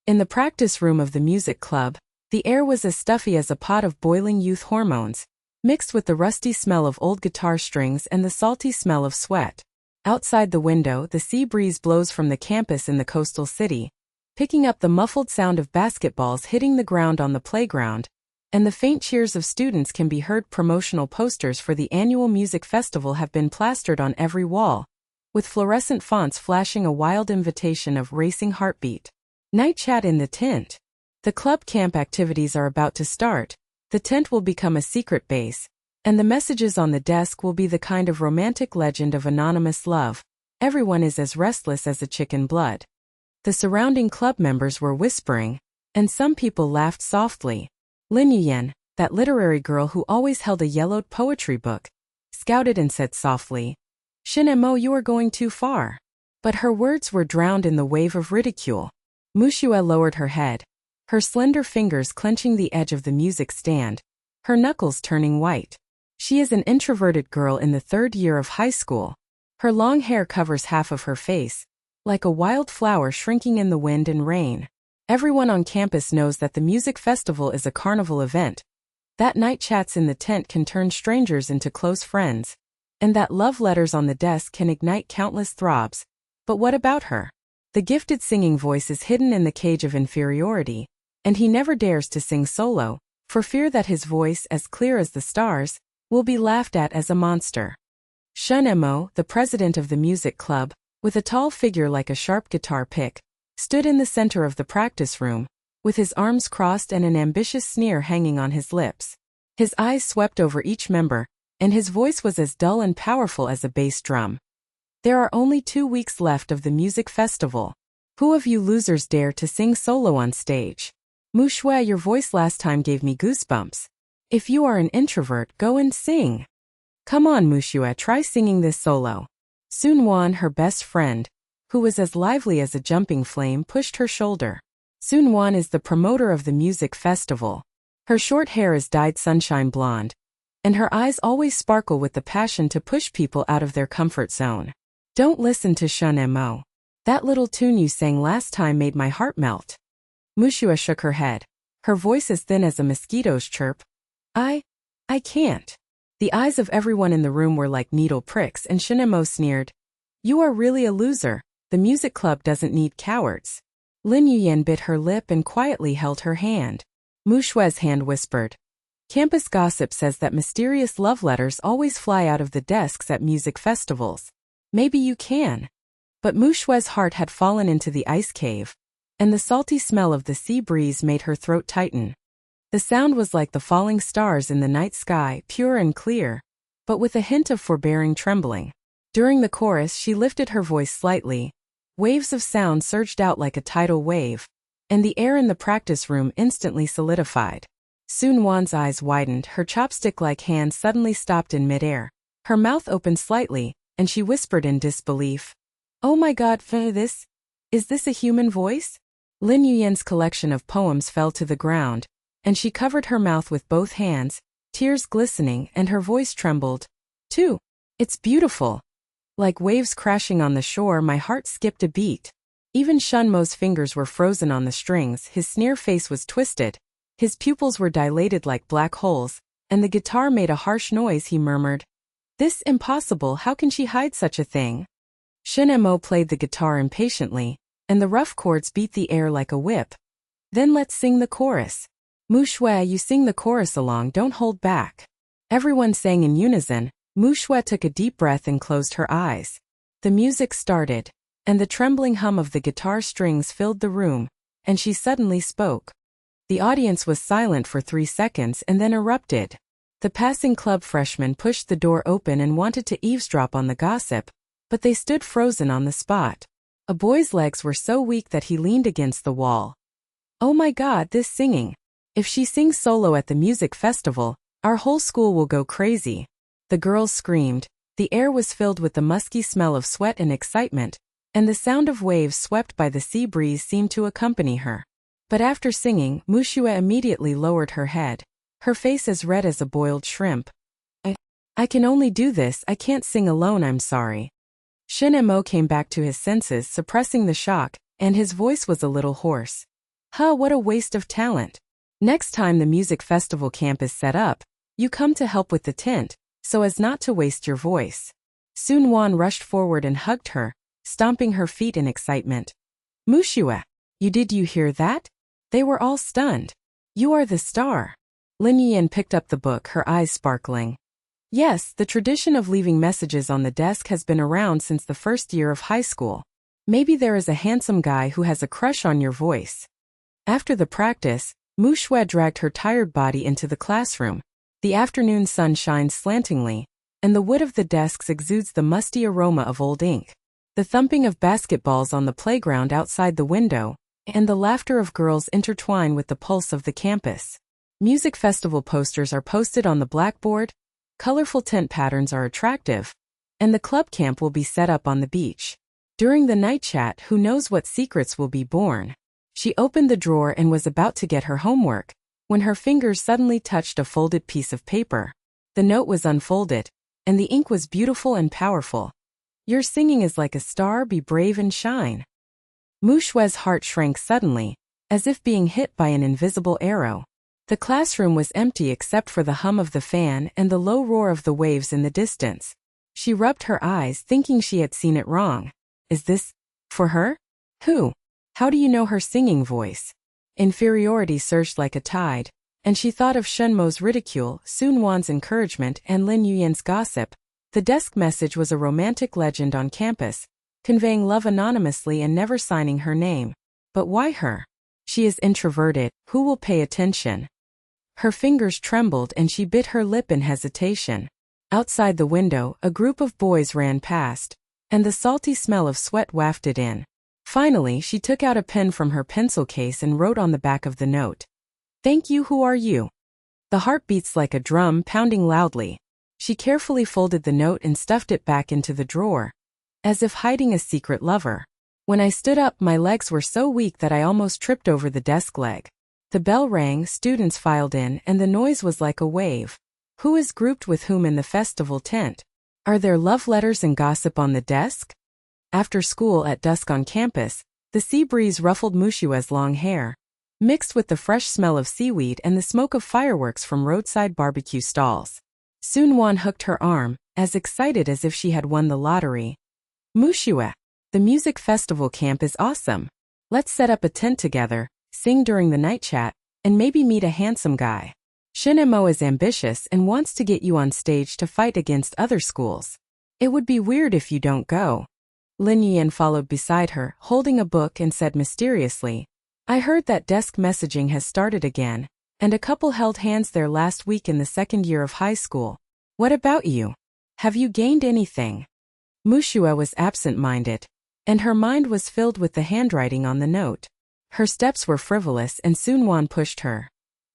In the practice room of the music club, the air was as stuffy as a pot of boiling youth hormones, mixed with the rusty smell of old guitar strings and the salty smell of sweat. Outside the window, the sea breeze blows from the campus in the coastal city, picking up the muffled sound of basketballs hitting the ground on the playground, and the faint cheers of students can be heard. Promotional posters for the annual music festival have been plastered on every wall, with fluorescent fonts flashing a wild invitation of racing heartbeat. Night chat in the tent. The club camp activities are about to start. The tent will become a secret base, and the messages on the desk will be the kind of romantic legend of anonymous love. Everyone is as restless as a chicken blood. The surrounding club members were whispering, and some people laughed softly. Lin Yuyan, that literary girl who always held a yellowed poetry book, scouted and said softly, "Shin Mo, you are going too far." But her words were drowned in the wave of ridicule. Mu Xue lowered her head, her slender fingers clenching the edge of the music stand, her knuckles turning white. She is an introverted girl in the 3rd year of high school. Her long hair covers half of her face, like a wild flower shrinking in the wind and rain. Everyone on campus knows that the music festival is a carnival event, that night chats in the tent can turn strangers into close friends, and that love letters on the desk can ignite countless throbs. But what about her? The gifted singing voice is hidden in the cage of inferiority, and he never dares to sing solo, for fear that his voice, as clear as the stars, will be laughed at as a monster. Chen Mo, the president of the music club, with a tall figure like a sharp guitar pick, stood in the center of the practice room, with his arms crossed and an ambitious sneer hanging on his lips. His eyes swept over each member, and his voice was as dull and powerful as a bass drum. There are only 2 weeks left of the music festival. Who of you losers dare to sing solo on stage? Mu Xue, your voice last time gave me goosebumps. If you are an introvert, go and sing. Come on, Mu Xue, try singing this solo. Su Nuan, her best friend, who was as lively as a jumping flame, pushed her shoulder. Su Nuan is the promoter of the music festival. Her short hair is dyed sunshine blonde, and her eyes always sparkle with the passion to push people out of their comfort zone. Don't listen to Chen Mo. That little tune you sang last time made my heart melt. Mu Xue shook her head, her voice as thin as a mosquito's chirp. I can't. The eyes of everyone in the room were like needle pricks, and Chen Mo sneered, "You are really a loser. The music club doesn't need cowards." Lin Yuyan bit her lip and quietly held her hand. Mu Xue's hand whispered, "Campus gossip says that mysterious love letters always fly out of the desks at music festivals. Maybe you can." But Mu Xue's heart had fallen into the ice cave, and the salty smell of the sea breeze made her throat tighten. The sound was like the falling stars in the night sky, pure and clear, but with a hint of forbearing trembling. During the chorus, she lifted her voice slightly. Waves of sound surged out like a tidal wave, and the air in the practice room instantly solidified. Su Nuan's eyes widened, her chopstick-like hand suddenly stopped in midair. Her mouth opened slightly, and she whispered in disbelief, "Oh my God, is this a human voice?" Lin Yuyan's collection of poems fell to the ground, and she covered her mouth with both hands, tears glistening, and her voice trembled. "Too. It's beautiful." Like waves crashing on the shore, my heart skipped a beat. Even Shen Mo's fingers were frozen on the strings, his sneer face was twisted, his pupils were dilated like black holes, and the guitar made a harsh noise. He murmured, "This impossible, how can she hide such a thing?" Shen Mo played the guitar impatiently, and the rough chords beat the air like a whip. "Then let's sing the chorus. Mu Xue, you sing the chorus along, don't hold back." Everyone sang in unison. Mu Xue took a deep breath and closed her eyes. The music started, and the trembling hum of the guitar strings filled the room, and she suddenly spoke. The audience was silent for 3 seconds and then erupted. The passing club freshmen pushed the door open and wanted to eavesdrop on the gossip, but they stood frozen on the spot. A boy's legs were so weak that he leaned against the wall. "Oh my God, this singing. If she sings solo at the music festival, our whole school will go crazy." The girls screamed. The air was filled with the musky smell of sweat and excitement, and the sound of waves swept by the sea breeze seemed to accompany her. But after singing, Mu Xue immediately lowered her head, her face as red as a boiled shrimp. I can only do this, I can't sing alone, I'm sorry." Shen Mo came back to his senses, suppressing the shock, and his voice was a little hoarse. Huh, what a waste of talent. Next time the music festival camp is set up, you come to help with the tent, so as not to waste your voice. Su Nuan rushed forward and hugged her, stomping her feet in excitement. Muxue, did you hear that? They were all stunned. You are the star. Lin Yian picked up the book, her eyes sparkling. Yes, the tradition of leaving messages on the desk has been around since the first year of high school. Maybe there is a handsome guy who has a crush on your voice. After the practice, Mu Xue dragged her tired body into the classroom. The afternoon sun shines slantingly, and the wood of the desks exudes the musty aroma of old ink. The thumping of basketballs on the playground outside the window, and the laughter of girls intertwine with the pulse of the campus. Music festival posters are posted on the blackboard, colorful tent patterns are attractive, and the club camp will be set up on the beach. During the night chat, who knows what secrets will be born? She opened the drawer and was about to get her homework, when her fingers suddenly touched a folded piece of paper. The note was unfolded, and the ink was beautiful and powerful. Your singing is like a star, be brave and shine. Mu Xue's heart shrank suddenly, as if being hit by an invisible arrow. The classroom was empty except for the hum of the fan and the low roar of the waves in the distance. She rubbed her eyes, thinking she had seen it wrong. Is this for her? Who? How do you know her singing voice? Inferiority surged like a tide, and she thought of Shenmo's ridicule, Su Nuan's encouragement, and Lin Yuyan's gossip. The desk message was a romantic legend on campus, conveying love anonymously and never signing her name. But why her? She is introverted, who will pay attention? Her fingers trembled and she bit her lip in hesitation. Outside the window, a group of boys ran past, and the salty smell of sweat wafted in. Finally, she took out a pen from her pencil case and wrote on the back of the note. Thank you, who are you? The heart beats like a drum, pounding loudly. She carefully folded the note and stuffed it back into the drawer, as if hiding a secret lover. When I stood up, my legs were so weak that I almost tripped over the desk leg. The bell rang, students filed in, and the noise was like a wave. Who is grouped with whom in the festival tent? Are there love letters and gossip on the desk? After school at dusk on campus, the sea breeze ruffled Mu Xue's long hair, mixed with the fresh smell of seaweed and the smoke of fireworks from roadside barbecue stalls. Su Nuan hooked her arm, as excited as if she had won the lottery. Mu Xue, the music festival camp is awesome. Let's set up a tent together, sing during the night chat, and maybe meet a handsome guy. Chen Mo is ambitious and wants to get you on stage to fight against other schools. It would be weird if you don't go. Lin Yian followed beside her, holding a book, and said mysteriously, I heard that desk messaging has started again, and a couple held hands there last week in the second year of high school. What about you? Have you gained anything? Mu Xue was absent-minded, and her mind was filled with the handwriting on the note. Her steps were frivolous and Su Nuan pushed her.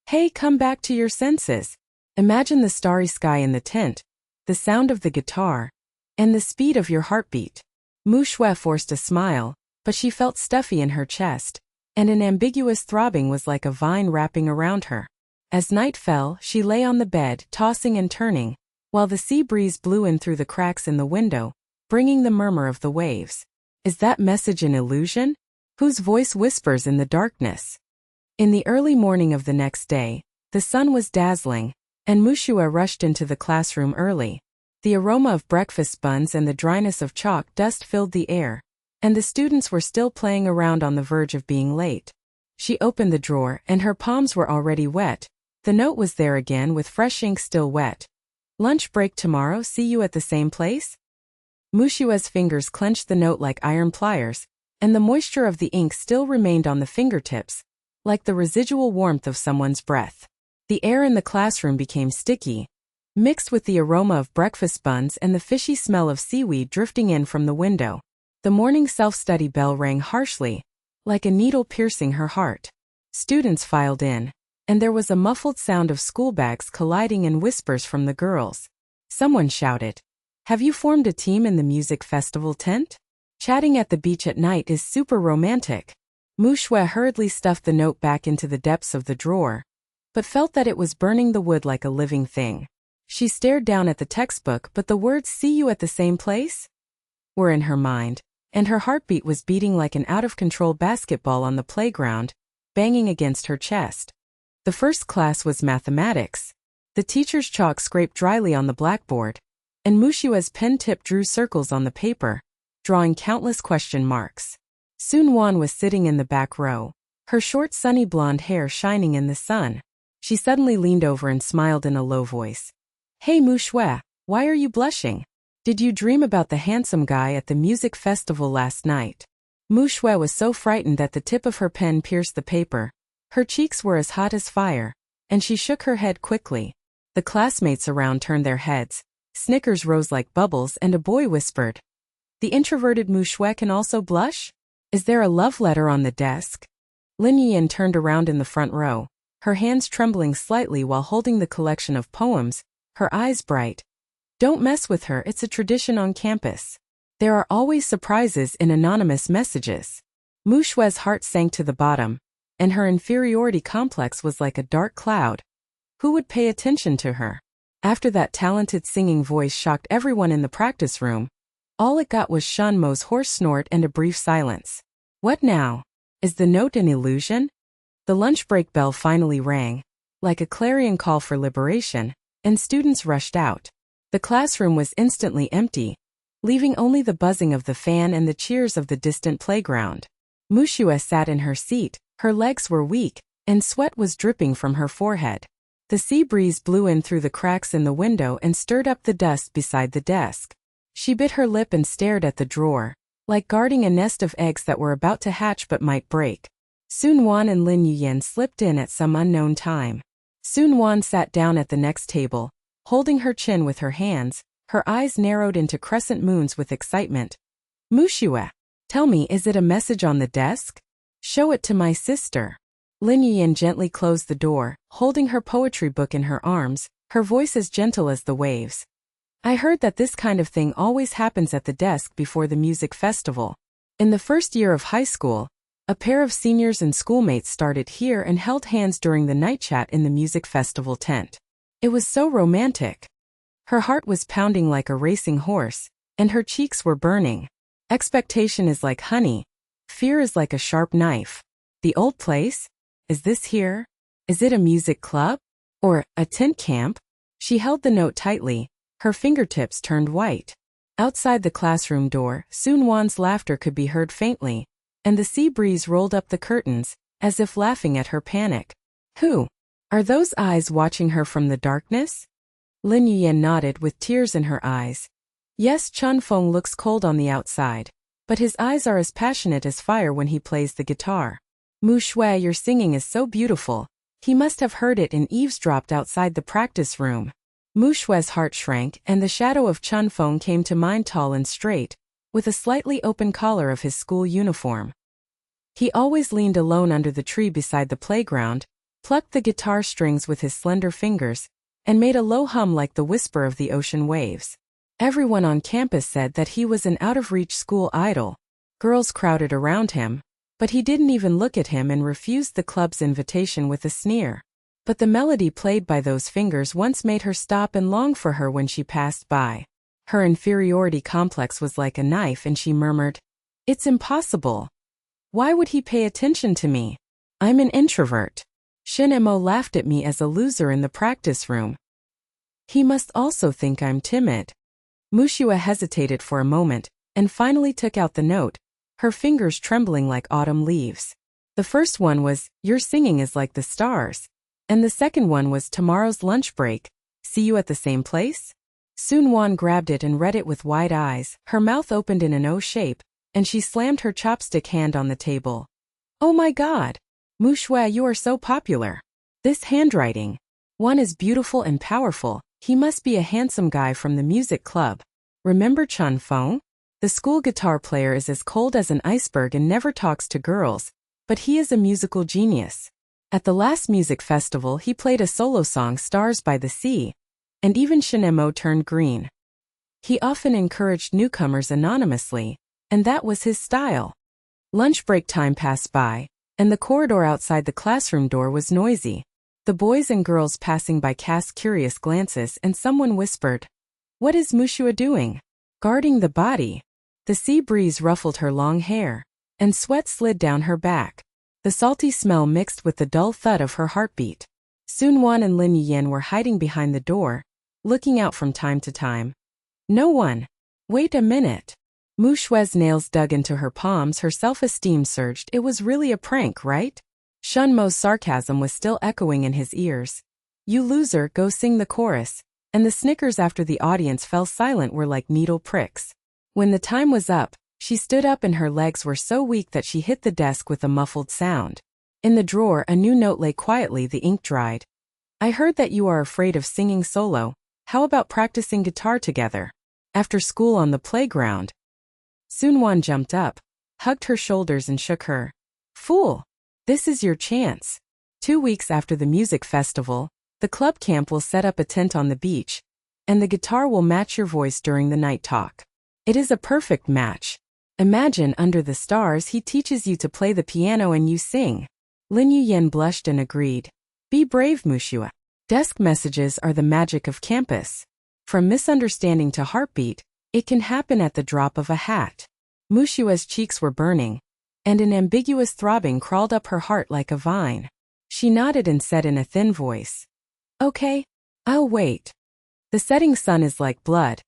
Hey, come back to your senses. Imagine the starry sky in the tent, the sound of the guitar, and the speed of your heartbeat. Mu Xue forced a smile, but she felt stuffy in her chest, and an ambiguous throbbing was like a vine wrapping around her. As night fell, she lay on the bed, tossing and turning, while the sea breeze blew in through the cracks in the window, bringing the murmur of the waves. Is that message an illusion? Whose voice whispers in the darkness? In the early morning of the next day, the sun was dazzling, and Mu Xue rushed into the classroom early. The aroma of breakfast buns and the dryness of chalk dust filled the air, and the students were still playing around on the verge of being late. She opened the drawer, and her palms were already wet. The note was there again with fresh ink still wet. Lunch break tomorrow, see you at the same place? Mu Xue's fingers clenched the note like iron pliers, and the moisture of the ink still remained on the fingertips, like the residual warmth of someone's breath. The air in the classroom became sticky, mixed with the aroma of breakfast buns and the fishy smell of seaweed drifting in from the window. The morning self-study bell rang harshly, like a needle piercing her heart. Students filed in, and there was a muffled sound of schoolbags colliding and whispers from the girls. Someone shouted, Have you formed a team in the music festival tent? Chatting at the beach at night is super romantic. Mu Xue hurriedly stuffed the note back into the depths of the drawer, but felt that it was burning the wood like a living thing. She stared down at the textbook, but the words "see you at the same place" were in her mind, and her heartbeat was beating like an out-of-control basketball on the playground, banging against her chest. The first class was mathematics. The teacher's chalk scraped dryly on the blackboard, and Mu Xue's pen tip drew circles on the paper, drawing countless question marks. Su Nuan was sitting in the back row, her short sunny blonde hair shining in the sun. She suddenly leaned over and smiled in a low voice. "Hey Mu Xue, why are you blushing? Did you dream about the handsome guy at the music festival last night?" Mu Xue was so frightened that the tip of her pen pierced the paper. Her cheeks were as hot as fire, and she shook her head quickly. The classmates around turned their heads. Snickers rose like bubbles and a boy whispered, "The introverted Mu Xue can also blush? Is there a love letter on the desk?" Lin Yiyan turned around in the front row, her hands trembling slightly while holding the collection of poems, her eyes bright. "Don't mess with her, it's a tradition on campus. There are always surprises in anonymous messages." Mu Xue's heart sank to the bottom, and her inferiority complex was like a dark cloud. Who would pay attention to her? After that talented singing voice shocked everyone in the practice room, all it got was Shan Mo's hoarse snort and a brief silence. What now? Is the note an illusion? The lunch break bell finally rang, like a clarion call for liberation, and students rushed out. The classroom was instantly empty, leaving only the buzzing of the fan and the cheers of the distant playground. Mu Xue sat in her seat, her legs were weak, and sweat was dripping from her forehead. The sea breeze blew in through the cracks in the window and stirred up the dust beside the desk. She bit her lip and stared at the drawer, like guarding a nest of eggs that were about to hatch but might break. Su Nuan and Lin Yiyan slipped in at some unknown time. Su Nuan sat down at the next table, holding her chin with her hands, her eyes narrowed into crescent moons with excitement. "Mu Xue, tell me, is it a message on the desk? Show it to my sister." Lin Yiyan gently closed the door, holding her poetry book in her arms, her voice as gentle as the waves. "I heard that this kind of thing always happens at the desk before the music festival. In the first year of high school, a pair of seniors and schoolmates started here and held hands during the night chat in the music festival tent. It was so romantic." Her heart was pounding like a racing horse, and her cheeks were burning. Expectation is like honey. Fear is like a sharp knife. The old place? Is this here? Is it a music club? Or a tent camp? She held the note tightly, her fingertips turned white. Outside the classroom door, Su Nuan's laughter could be heard faintly, and the sea breeze rolled up the curtains, as if laughing at her panic. Who? Are those eyes watching her from the darkness? Lin Yiyan nodded with tears in her eyes. Yes, Chen Feng looks cold on the outside, but his eyes are as passionate as fire when he plays the guitar. Mu Xue, your singing is so beautiful. He must have heard it and eavesdropped outside the practice room. Mu Xue's heart shrank, and the shadow of Chen Feng came to mind, tall and straight, with a slightly open collar of his school uniform. He always leaned alone under the tree beside the playground, plucked the guitar strings with his slender fingers, and made a low hum like the whisper of the ocean waves. Everyone on campus said that he was an out-of-reach school idol. Girls crowded around him, but he didn't even look at him and refused the club's invitation with a sneer. But the melody played by those fingers once made her stop and long for her when she passed by. Her inferiority complex was like a knife, and she murmured, "It's impossible. Why would he pay attention to me? I'm an introvert. Chen Mo laughed at me as a loser in the practice room. He must also think I'm timid." Muxue hesitated for a moment, and finally took out the note, her fingers trembling like autumn leaves. The first one was, "Your singing is like the stars." And the second one was, "Tomorrow's lunch break. See you at the same place?" Su Nuan grabbed it and read it with wide eyes, her mouth opened in an O shape, and she slammed her chopstick hand on the table. "Oh my God! Muxue, you are so popular. This handwriting. One is beautiful and powerful. He must be a handsome guy from the music club. Remember Chen Feng? The school guitar player is as cold as an iceberg and never talks to girls, but he is a musical genius. At the last music festival he played a solo song, Stars by the Sea, and even Chen Mo turned green. He often encouraged newcomers anonymously, and that was his style." Lunch break time passed by, and the corridor outside the classroom door was noisy. The boys and girls passing by cast curious glances, and someone whispered, "What is Muxue doing? Guarding the body?" The sea breeze ruffled her long hair, and sweat slid down her back. the salty smell mixed with the dull thud of her heartbeat. Su Nuan and Lin Yuyan were hiding behind the door, looking out from time to time. No one. Wait a minute. Mu Xue's nails dug into her palms, her self-esteem surged. It was really a prank, right? Shun Mo's sarcasm was still echoing in his ears. You loser, go sing the chorus. And the snickers after the audience fell silent were like needle pricks. When the time was up, she stood up and her legs were so weak that she hit the desk with a muffled sound. In the drawer, a new note lay quietly, the ink dried. I heard that you are afraid of singing solo. How about practicing guitar together? After school on the playground. Su Nuan jumped up, hugged her shoulders and shook her. Fool! This is your chance. 2 weeks after the music festival, the club camp will set up a tent on the beach, and the guitar will match your voice during the night talk. It is a perfect match. Imagine under the stars he teaches you to play the piano and you sing. Lin Yuyan blushed and agreed. Be brave, Muxue. Desk messages are the magic of campus. From misunderstanding to heartbeat, it can happen at the drop of a hat. Muxue's cheeks were burning, and an ambiguous throbbing crawled up her heart like a vine. She nodded and said in a thin voice, Okay, I'll wait. The setting sun is like blood,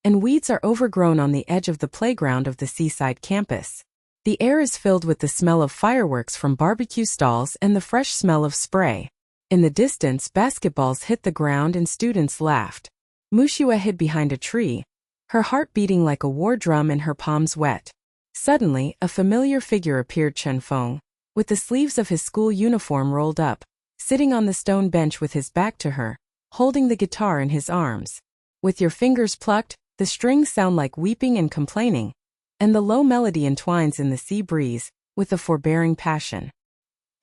and weeds are overgrown on the edge of the playground of the seaside campus. The air is filled with the smell of fireworks from barbecue stalls and the fresh smell of spray. In the distance, basketballs hit the ground and students laughed. Muxue hid behind a tree, her heart beating like a war drum and her palms wet. Suddenly, a familiar figure appeared, Chen Feng, with the sleeves of his school uniform rolled up, sitting on the stone bench with his back to her, holding the guitar in his arms. With your fingers plucked, the strings sound like weeping and complaining, and the low melody entwines in the sea breeze, with a forbearing passion.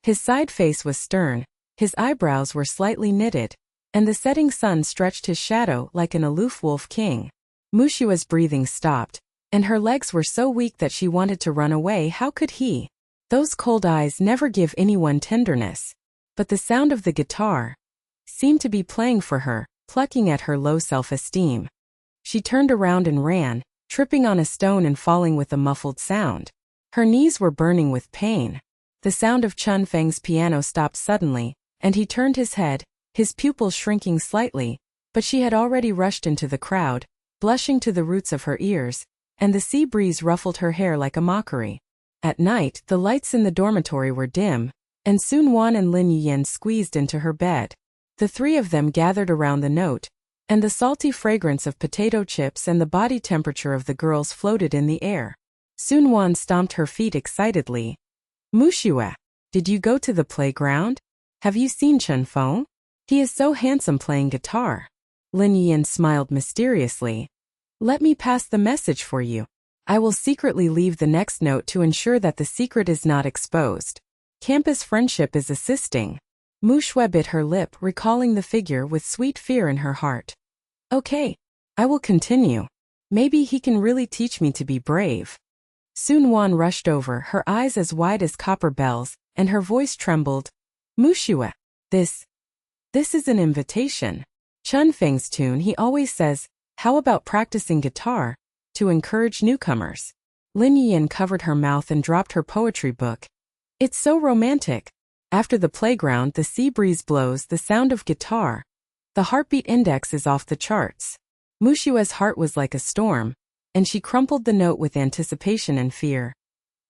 His side face was stern, his eyebrows were slightly knitted, and the setting sun stretched his shadow like an aloof wolf king. Muxue's breathing stopped, and her legs were so weak that she wanted to run away. How could he? Those cold eyes never give anyone tenderness. But the sound of the guitar seemed to be playing for her, plucking at her low self-esteem. She turned around and ran, tripping on a stone and falling with a muffled sound. Her knees were burning with pain. The sound of Chen Feng's piano stopped suddenly, and he turned his head, his pupils shrinking slightly, but she had already rushed into the crowd, blushing to the roots of her ears, and the sea breeze ruffled her hair like a mockery. At night, the lights in the dormitory were dim, and Su Nuan and Lin Yuyan squeezed into her bed. The three of them gathered around the note, and the salty fragrance of potato chips and the body temperature of the girls floated in the air. Su Nuan stomped her feet excitedly. Muxue, did you go to the playground? Have you seen Chen Feng? He is so handsome playing guitar. Lin Yuyan smiled mysteriously. Let me pass the message for you. I will secretly leave the next note to ensure that the secret is not exposed. Campus friendship is assisting. Mu Xue bit her lip, recalling the figure with sweet fear in her heart. Okay, I will continue. Maybe he can really teach me to be brave. Su Nuan rushed over, her eyes as wide as copper bells, and her voice trembled. Muxue, this is an invitation. Chen Feng's tune, he always says, how about practicing guitar, to encourage newcomers? Lin Yuyan covered her mouth and dropped her poetry book. It's so romantic. After the playground, the sea breeze blows, the sound of guitar. The heartbeat index is off the charts. Muxue's heart was like a storm, and she crumpled the note with anticipation and fear.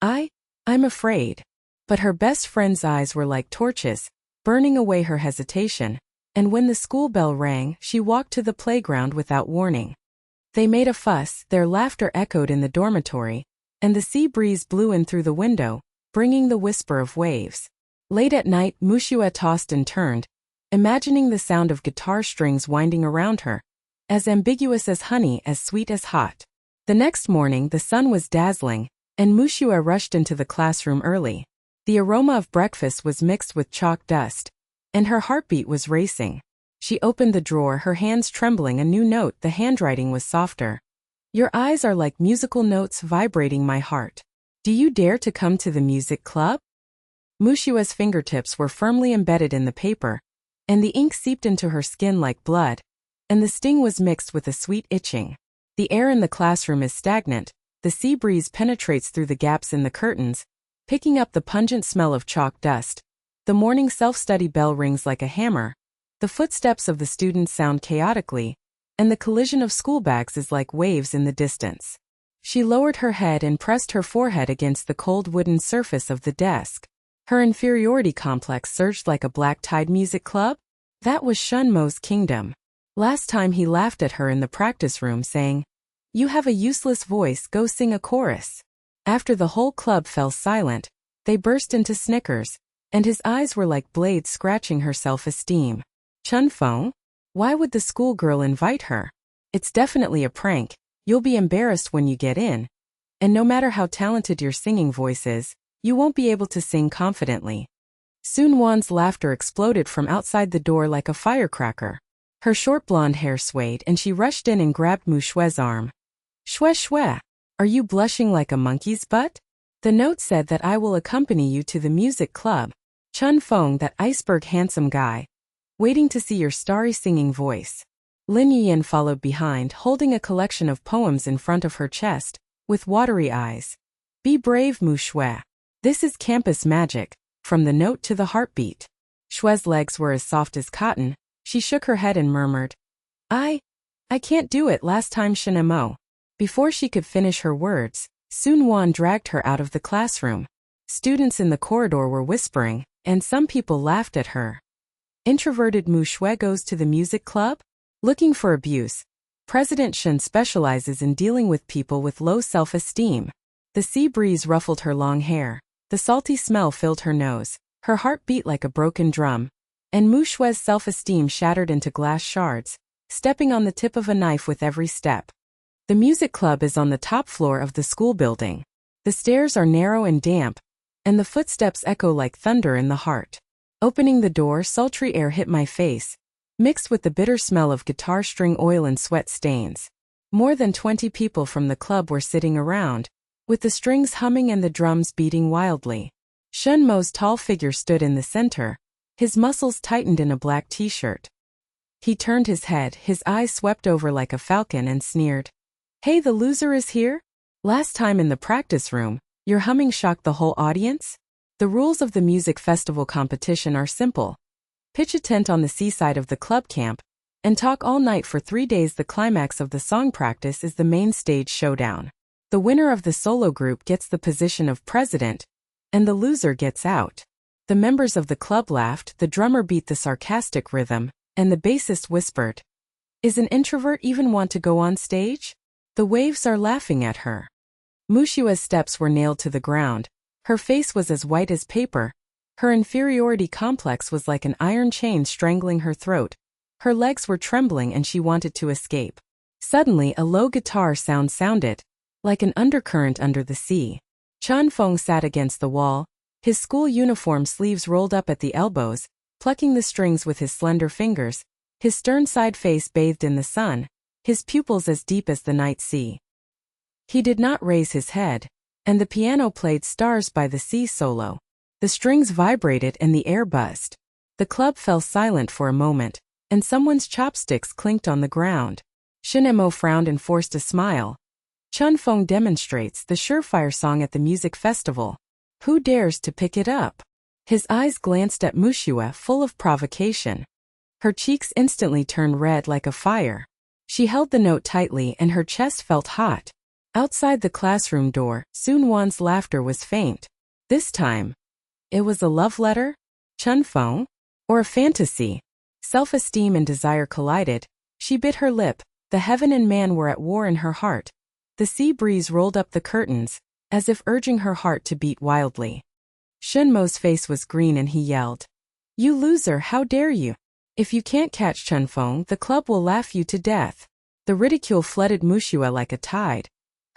I'm afraid. But her best friend's eyes were like torches, burning away her hesitation, and when the school bell rang, she walked to the playground without warning. They made a fuss, their laughter echoed in the dormitory, and the sea breeze blew in through the window, bringing the whisper of waves. Late at night, Muxue tossed and turned, imagining the sound of guitar strings winding around her, as ambiguous as honey, as sweet as hot. The next morning, the sun was dazzling, and Muxue rushed into the classroom early. The aroma of breakfast was mixed with chalk dust, and her heartbeat was racing. She opened the drawer, her hands trembling, a new note, the handwriting was softer. Your eyes are like musical notes vibrating my heart. Do you dare to come to the music club? Muxue's fingertips were firmly embedded in the paper, and the ink seeped into her skin like blood, and the sting was mixed with a sweet itching. The air in the classroom is stagnant, the sea breeze penetrates through the gaps in the curtains, picking up the pungent smell of chalk dust. The morning self-study bell rings like a hammer. The footsteps of the students sound chaotically, and the collision of school bags is like waves in the distance. She lowered her head and pressed her forehead against the cold wooden surface of the desk. Her inferiority complex surged like a black-tide music club. That was Shunmo's kingdom. Last time he laughed at her in the practice room saying, "You have a useless voice, go sing a chorus." After the whole club fell silent, they burst into snickers, and his eyes were like blades scratching her self-esteem. Chen Feng? Why would the schoolgirl invite her? It's definitely a prank. You'll be embarrassed when you get in. And no matter how talented your singing voice is, you won't be able to sing confidently. Su Nuan's laughter exploded from outside the door like a firecracker. Her short blonde hair swayed and she rushed in and grabbed Mu Xue's arm. "Xue Xue, are you blushing like a monkey's butt? The note said that I will accompany you to the music club. Chen Feng, that iceberg handsome guy. Waiting to see your starry singing voice." Lin Yuan followed behind, holding a collection of poems in front of her chest, with watery eyes. "Be brave, Mu Xue. This is campus magic, from the note to the heartbeat." Xue's legs were as soft as cotton. She shook her head and murmured, I can't do it last time Shinemo." Before she could finish her words, Su Nuan dragged her out of the classroom. Students in the corridor were whispering, and some people laughed at her. Introverted Mu Xue goes to the music club? Looking for abuse. President Chen specializes in dealing with people with low self-esteem. The sea breeze ruffled her long hair. The salty smell filled her nose. Her heart beat like a broken drum. And Mu Xue's self-esteem shattered into glass shards, stepping on the tip of a knife with every step. The music club is on the top floor of the school building. The stairs are narrow and damp, and the footsteps echo like thunder in the heart. Opening the door, sultry air hit my face, mixed with the bitter smell of guitar string oil and sweat stains. More than 20 people from the club were sitting around, with the strings humming and the drums beating wildly. Shunmo's tall figure stood in the center, his muscles tightened in a black t-shirt. He turned his head, his eyes swept over like a falcon, and sneered. "Hey, the loser is here? Last time in the practice room, your humming shocked the whole audience?" The rules of the music festival competition are simple. Pitch a tent on the seaside of the club camp, and talk all night for 3 days. The climax of the song practice is the main stage showdown. The winner of the solo group gets the position of president, and the loser gets out. The members of the club laughed, the drummer beat the sarcastic rhythm, and the bassist whispered, "Is an introvert even want to go on stage? The waves are laughing at her." Muxue's steps were nailed to the ground. Her face was as white as paper. Her inferiority complex was like an iron chain strangling her throat. Her legs were trembling and she wanted to escape. Suddenly a low guitar sound sounded, like an undercurrent under the sea. Chen Feng sat against the wall, his school uniform sleeves rolled up at the elbows, plucking the strings with his slender fingers, his stern-side face bathed in the sun, his pupils as deep as the night sea. He did not raise his head, and the piano played Stars by the Sea solo. The strings vibrated and the air buzzed. The club fell silent for a moment, and someone's chopsticks clinked on the ground. Shinemo frowned and forced a smile. Chen Feng demonstrates the surefire song at the music festival. Who dares to pick it up? His eyes glanced at Muxue, full of provocation. Her cheeks instantly turned red like a fire. She held the note tightly and her chest felt hot. Outside the classroom door, Su Nuan's laughter was faint. This time, it was a love letter? Chen Feng? Or a fantasy? Self-esteem and desire collided. She bit her lip. The heaven and man were at war in her heart. The sea breeze rolled up the curtains, as if urging her heart to beat wildly. Shinmo's face was green and he yelled, "You loser, how dare you? If you can't catch Chen Feng, the club will laugh you to death." The ridicule flooded Muxue like a tide.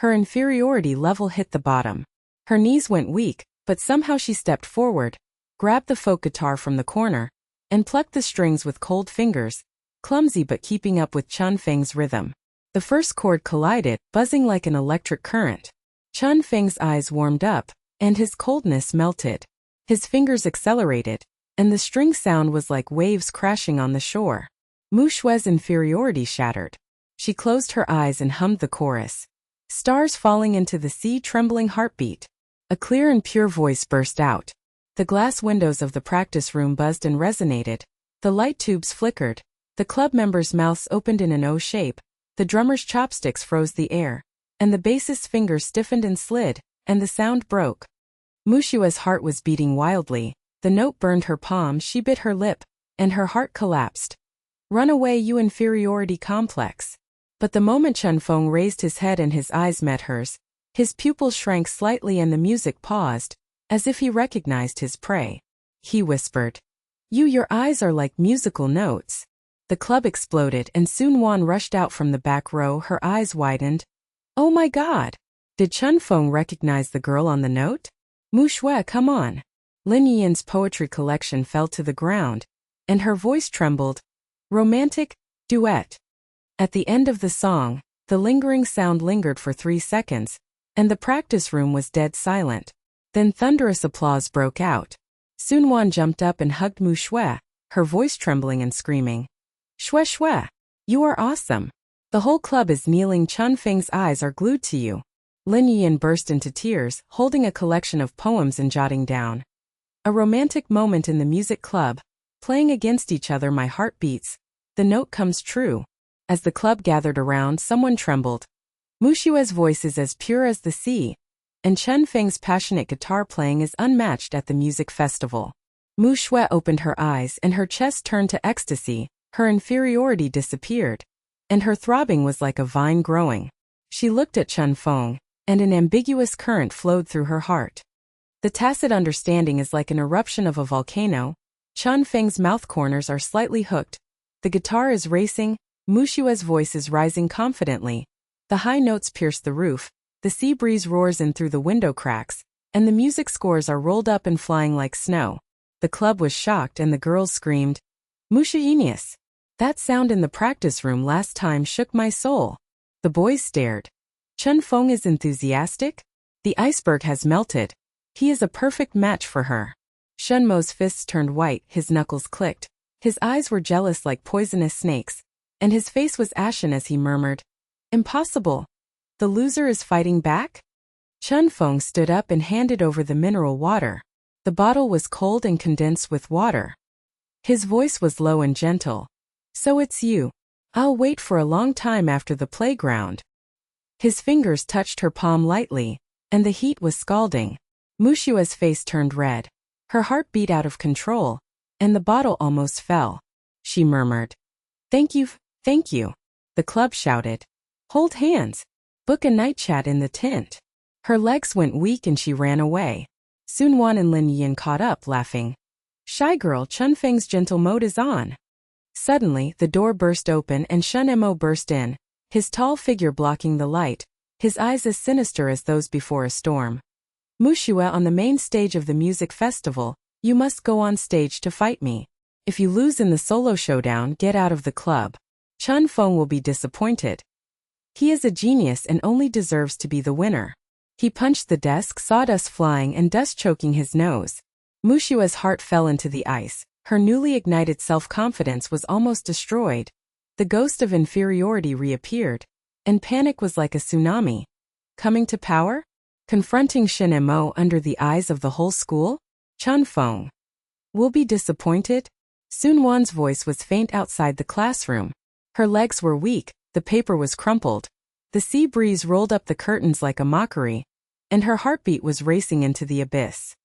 Her inferiority level hit the bottom. Her knees went weak, but somehow she stepped forward, grabbed the folk guitar from the corner, and plucked the strings with cold fingers, clumsy but keeping up with Chen Feng's rhythm. The first chord collided, buzzing like an electric current. Chen Feng's eyes warmed up, and his coldness melted. His fingers accelerated, and the string sound was like waves crashing on the shore. Muxue's inferiority shattered. She closed her eyes and hummed the chorus. Stars falling into the sea, trembling heartbeat. A clear and pure voice burst out. The glass windows of the practice room buzzed and resonated. The light tubes flickered. The club members' mouths opened in an O shape. The drummer's chopsticks froze the air. And the bassist's fingers stiffened and slid, and the sound broke. Muxue's heart was beating wildly. The note burned her palm, she bit her lip, and her heart collapsed. Run away, you inferiority complex. But the moment Chen Feng raised his head and his eyes met hers, his pupils shrank slightly and the music paused, as if he recognized his prey. He whispered, Your eyes are like musical notes. The club exploded and Su Nuan rushed out from the back row, her eyes widened. Oh my God! Did Chen Feng recognize the girl on the note? Mu Xue, come on. Lin Yin's poetry collection fell to the ground, and her voice trembled. Romantic duet. At the end of the song, the lingering sound lingered for 3 seconds, and the practice room was dead silent. Then thunderous applause broke out. Su Nuan jumped up and hugged Mu Xue, her voice trembling and screaming. Xue Xue, you are awesome. The whole club is kneeling. Chen Feng's eyes are glued to you. Lin Yin burst into tears, holding a collection of poems and jotting down. A romantic moment in the music club. Playing against each other, my heart beats. The note comes true. As the club gathered around, someone trembled. Muxue's voice is as pure as the sea, and Chen Feng's passionate guitar playing is unmatched at the music festival. Mu Xue opened her eyes and her chest turned to ecstasy, her inferiority disappeared, and her throbbing was like a vine growing. She looked at Chen Feng, and an ambiguous current flowed through her heart. The tacit understanding is like an eruption of a volcano. Chen Feng's mouth corners are slightly hooked. The guitar is racing. Muxue's voice is rising confidently. The high notes pierce the roof. The sea breeze roars in through the window cracks, and the music scores are rolled up and flying like snow. The club was shocked and the girls screamed, Muxue genius! That sound in the practice room last time shook my soul. The boys stared. Chen Feng is enthusiastic? The iceberg has melted. He is a perfect match for her. Shen Mo's fists turned white, his knuckles clicked. His eyes were jealous like poisonous snakes, and his face was ashen as he murmured, Impossible. The loser is fighting back? Chen Feng stood up and handed over the mineral water. The bottle was cold and condensed with water. His voice was low and gentle. So it's you. I'll wait for a long time after the playground. His fingers touched her palm lightly, and the heat was scalding. Muxue's face turned red. Her heart beat out of control, and the bottle almost fell. She murmured, Thank you, thank you. The club shouted, Hold hands. Book a night chat in the tent. Her legs went weak and she ran away. Su Nuan and Lin Yin caught up, laughing. Shy girl, Chen Feng's gentle mode is on. Suddenly, the door burst open and Shen Mo burst in, his tall figure blocking the light, his eyes as sinister as those before a storm. Muxue, on the main stage of the music festival, you must go on stage to fight me. If you lose in the solo showdown, get out of the club. Chen Feng will be disappointed. He is a genius and only deserves to be the winner. He punched the desk, sawdust flying and dust choking his nose. Muxue's heart fell into the ice. Her newly ignited self-confidence was almost destroyed. The ghost of inferiority reappeared, and panic was like a tsunami. Coming to power? Confronting Shen Mo under the eyes of the whole school? Chen Feng will be disappointed? Su Nuan's voice was faint outside the classroom. Her legs were weak, the paper was crumpled. The sea breeze rolled up the curtains like a mockery, and her heartbeat was racing into the abyss.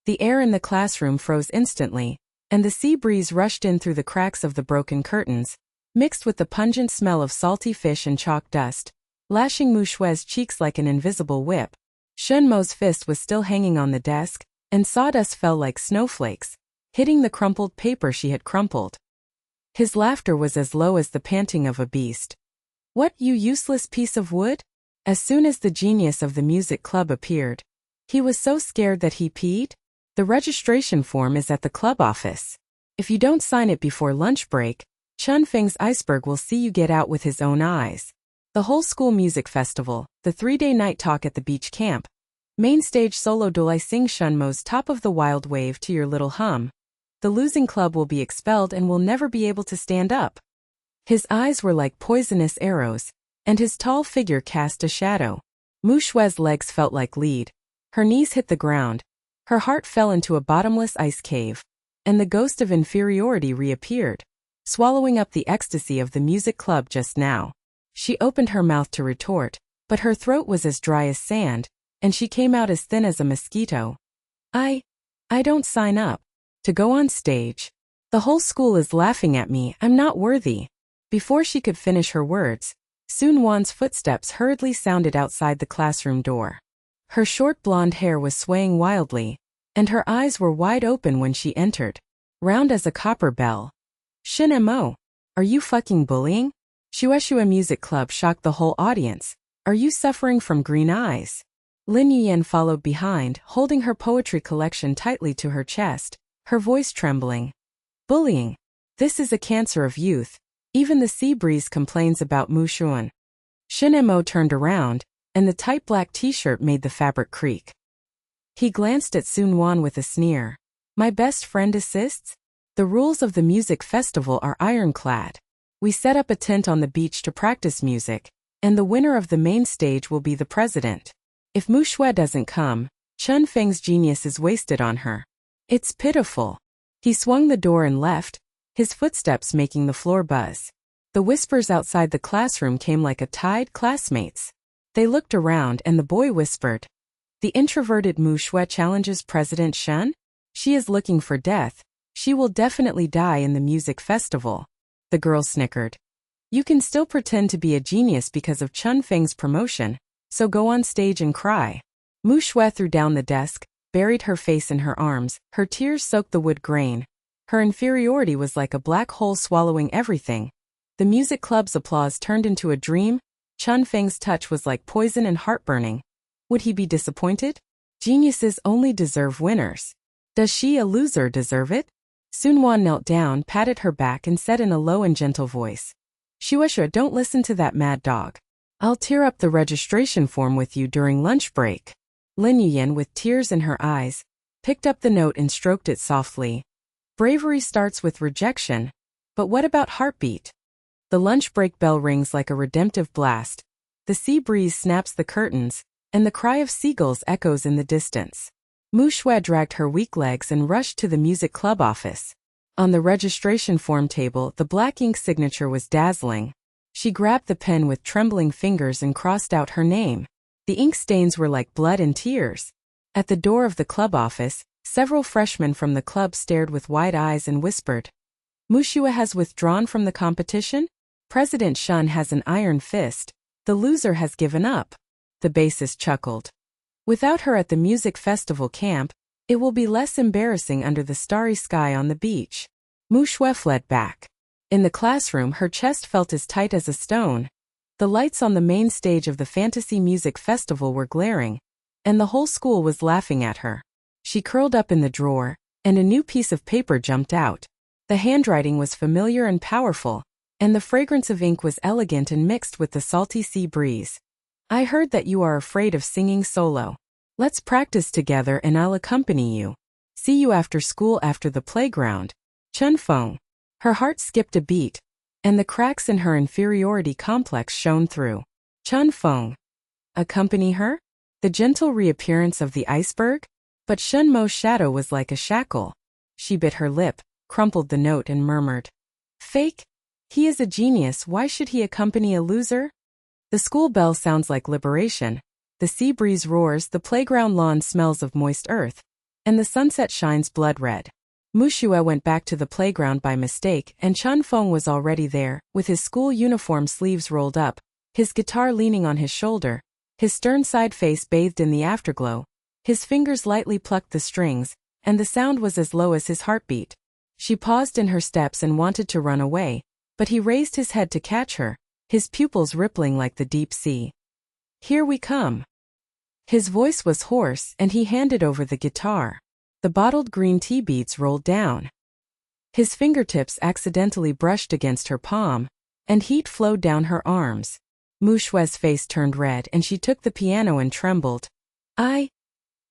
The air in the classroom froze instantly, and the sea breeze rushed in through the cracks of the broken curtains, mixed with the pungent smell of salty fish and chalk dust, lashing Muxue's cheeks like an invisible whip. Shen Mo's fist was still hanging on the desk, and sawdust fell like snowflakes, hitting the crumpled paper she had crumpled. His laughter was as low as the panting of a beast. What, you useless piece of wood? As soon as the genius of the music club appeared, he was so scared that he peed. The registration form is at the club office. If you don't sign it before lunch break, Chen Feng's iceberg will see you get out with his own eyes. The whole school music festival, the 3-day night talk at the beach camp. Main stage solo duel, I sing Shen Mo's Top of the Wild Wave to your little hum. The losing club will be expelled and will never be able to stand up. His eyes were like poisonous arrows, and his tall figure cast a shadow. Muxue's legs felt like lead. Her knees hit the ground. Her heart fell into a bottomless ice cave. And the ghost of inferiority reappeared, swallowing up the ecstasy of the music club just now. She opened her mouth to retort, but her throat was as dry as sand, and she came out as thin as a mosquito. I don't sign up to go on stage. The whole school is laughing at me, I'm not worthy. Before she could finish her words, Su Nuan's footsteps hurriedly sounded outside the classroom door. Her short blonde hair was swaying wildly, and her eyes were wide open when she entered, round as a copper bell. Chen Mo, are you fucking bullying? Muxue Music Club shocked the whole audience. Are you suffering from green eyes? Lin Yuyan followed behind, holding her poetry collection tightly to her chest, her voice trembling. Bullying. This is a cancer of youth. Even the sea breeze complains about Mu Xue. Chen Mo turned around, and the tight black t-shirt made the fabric creak. He glanced at Su Nuan with a sneer. My best friend assists? The rules of the music festival are ironclad. We set up a tent on the beach to practice music, and the winner of the main stage will be the president. If Mu Xue doesn't come, Chen Feng's genius is wasted on her. It's pitiful. He swung the door and left, his footsteps making the floor buzz. The whispers outside the classroom came like a tide. Classmates. They looked around and the boy whispered. The introverted Mu Xue challenges President Chen? She is looking for death. She will definitely die in the music festival. The girl snickered. You can still pretend to be a genius because of Chen Feng's promotion, so go on stage and cry. Mu Xue threw down the desk, buried her face in her arms, her tears soaked the wood grain. Her inferiority was like a black hole swallowing everything. The music club's applause turned into a dream. Chen Feng's touch was like poison and heartburning. Would he be disappointed? Geniuses only deserve winners. Does she, a loser, deserve it? Su Nuan knelt down, patted her back and said in a low and gentle voice. Muxue, don't listen to that mad dog. I'll tear up the registration form with you during lunch break. Lin Yuyan, with tears in her eyes, picked up the note and stroked it softly. Bravery starts with rejection. But what about heartbeat? The lunch break bell rings like a redemptive blast. The sea breeze snaps the curtains, and the cry of seagulls echoes in the distance. Mu Xue dragged her weak legs and rushed to the music club office. On the registration form table, the black ink signature was dazzling. She grabbed the pen with trembling fingers and crossed out her name. The ink stains were like blood and tears. At the door of the club office, several freshmen from the club stared with wide eyes and whispered. Muxue has withdrawn from the competition? President Chen has an iron fist. The loser has given up. The bassist chuckled. Without her at the music festival camp, it will be less embarrassing under the starry sky on the beach. Mu Xue fled back. In the classroom, her chest felt as tight as a stone. The lights on the main stage of the fantasy music festival were glaring, and the whole school was laughing at her. She curled up in the drawer, and a new piece of paper jumped out. The handwriting was familiar and powerful, and the fragrance of ink was elegant and mixed with the salty sea breeze. I heard that you are afraid of singing solo. Let's practice together and I'll accompany you. See you after school after the playground. Chen Feng. Her heart skipped a beat, and the cracks in her inferiority complex shone through. Chen Feng. Accompany her? The gentle reappearance of the iceberg? But Shen Mo's shadow was like a shackle. She bit her lip, crumpled the note and murmured. Fake? He is a genius, why should he accompany a loser? The school bell sounds like liberation. The sea breeze roars, the playground lawn smells of moist earth, and the sunset shines blood red. Muxue went back to the playground by mistake, and Chen Feng was already there, with his school uniform sleeves rolled up, his guitar leaning on his shoulder, his stern side face bathed in the afterglow. His fingers lightly plucked the strings, and the sound was as low as his heartbeat. She paused in her steps and wanted to run away, but he raised his head to catch her, his pupils rippling like the deep sea. Here we come. His voice was hoarse, and he handed over the guitar. The bottled green tea beads rolled down. His fingertips accidentally brushed against her palm, and heat flowed down her arms. Muxue's face turned red and she took the piano and trembled. I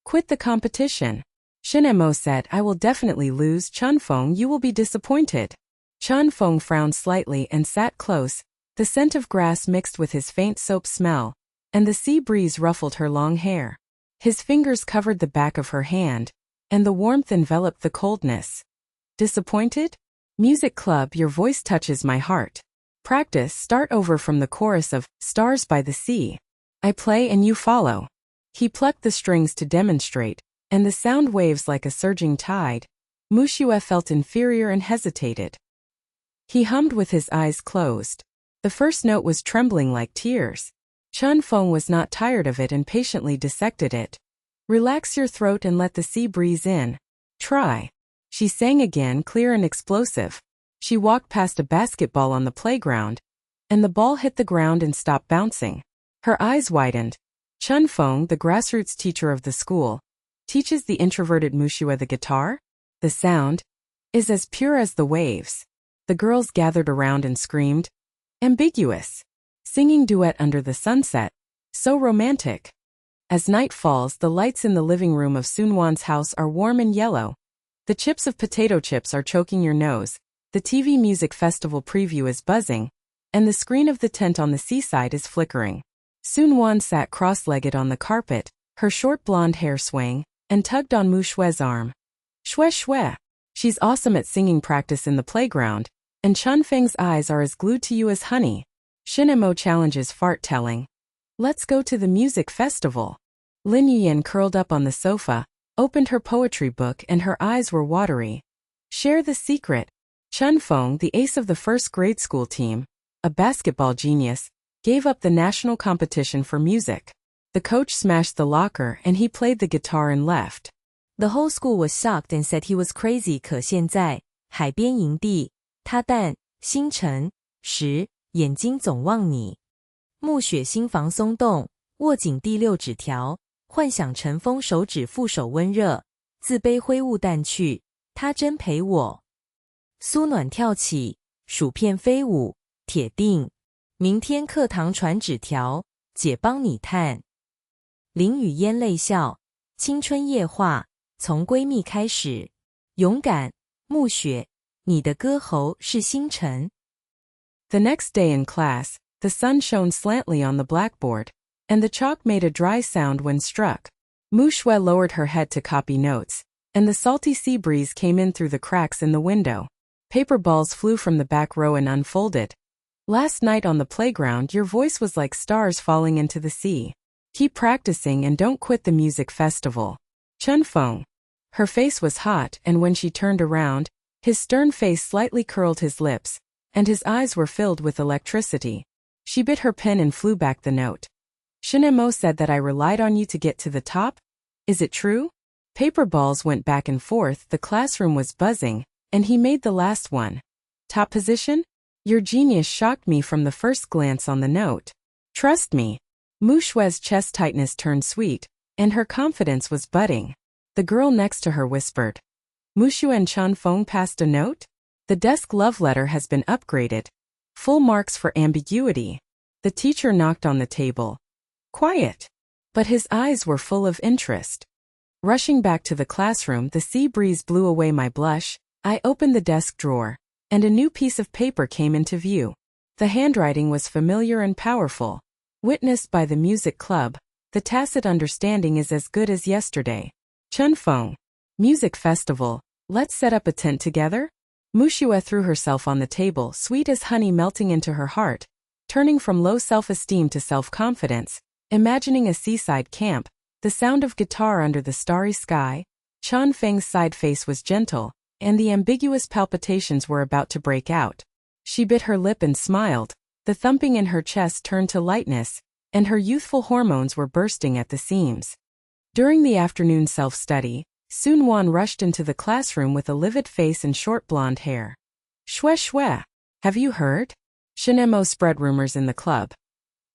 quit the competition. Chen Mo said, I will definitely lose. Chen Feng, you will be disappointed. Chen Feng frowned slightly and sat close, the scent of grass mixed with his faint soap smell, and the sea breeze ruffled her long hair. His fingers covered the back of her hand, and the warmth enveloped the coldness. Disappointed? Music club, your voice touches my heart. Practice, start over from the chorus of Stars by the Sea. I play and you follow. He plucked the strings to demonstrate, and the sound waves like a surging tide. Mu Xue felt inferior and hesitated. He hummed with his eyes closed. The first note was trembling like tears. Chen Feng was not tired of it and patiently dissected it. Relax your throat and let the sea breeze in. Try. She sang again, clear and explosive. She walked past a basketball on the playground, and the ball hit the ground and stopped bouncing. Her eyes widened. Chen Feng, the grassroots teacher of the school, teaches the introverted Muxue the guitar? The sound is as pure as the waves. The girls gathered around and screamed, ambiguous. Singing duet under the sunset, so romantic. As night falls, the lights in the living room of Su Nuan's house are warm and yellow. The chips of potato chips are choking your nose, the TV music festival preview is buzzing, and the screen of the tent on the seaside is flickering. Su Nuan sat cross-legged on the carpet, her short blonde hair swaying, and tugged on Mu Xue's arm. Xue Xue. She's awesome at singing practice in the playground, and Chen Feng's eyes are as glued to you as honey. Chen Mo challenges fart-telling. Let's go to the music festival. Lin Yuyan curled up on the sofa, opened her poetry book and her eyes were watery. Share the secret. Chen Feng, the ace of the first grade school team, a basketball genius, gave up the national competition for music. The coach smashed the locker and he played the guitar and left. The whole school was shocked and said he was crazy. 可现在海边营地，他淡星辰时，眼睛总望你。暮雪心房松动，握紧第六指条，幻想尘封手指负手温热，自卑灰雾淡去，他真陪我。苏暖跳起，薯片飞舞，铁定。明天课堂传纸条，姐帮你探。林雨嫣泪笑，青春夜话，从闺蜜开始。勇敢，暮雪，你的歌喉是星辰。The next day in class, the sun shone slantly on the blackboard, and the chalk made a dry sound when struck. Mu Xue lowered her head to copy notes, and the salty sea breeze came in through the cracks in the window. Paper balls flew from the back row and unfolded. Last night on the playground, your voice was like stars falling into the sea. Keep practicing and don't quit the music festival. Chen Feng. Her face was hot, and when she turned around, his stern face slightly curled his lips, and his eyes were filled with electricity. She bit her pen and flew back the note. Chen Mo said that I relied on you to get to the top? Is it true? Paper balls went back and forth, the classroom was buzzing, and he made the last one. Top position? Your genius shocked me from the first glance on the note. Trust me. Mu Xue's chest tightness turned sweet, and her confidence was budding. The girl next to her whispered. Muxue and Chen Feng passed a note? The desk love letter has been upgraded. Full marks for ambiguity. The teacher knocked on the table. Quiet. But his eyes were full of interest. Rushing back to the classroom, the sea breeze blew away my blush. I opened the desk drawer, and a new piece of paper came into view. The handwriting was familiar and powerful. Witnessed by the music club, the tacit understanding is as good as yesterday. Chen Feng. Music festival, let's set up a tent together? Muxue threw herself on the table, sweet as honey melting into her heart, turning from low self-esteem to self-confidence, imagining a seaside camp, the sound of guitar under the starry sky. Chen Feng's side face was gentle, and the ambiguous palpitations were about to break out. She bit her lip and smiled, the thumping in her chest turned to lightness, and her youthful hormones were bursting at the seams. During the afternoon self-study, Su Nuan rushed into the classroom with a livid face and short blonde hair. Xue Xue, have you heard? Chen Mo spread rumors in the club.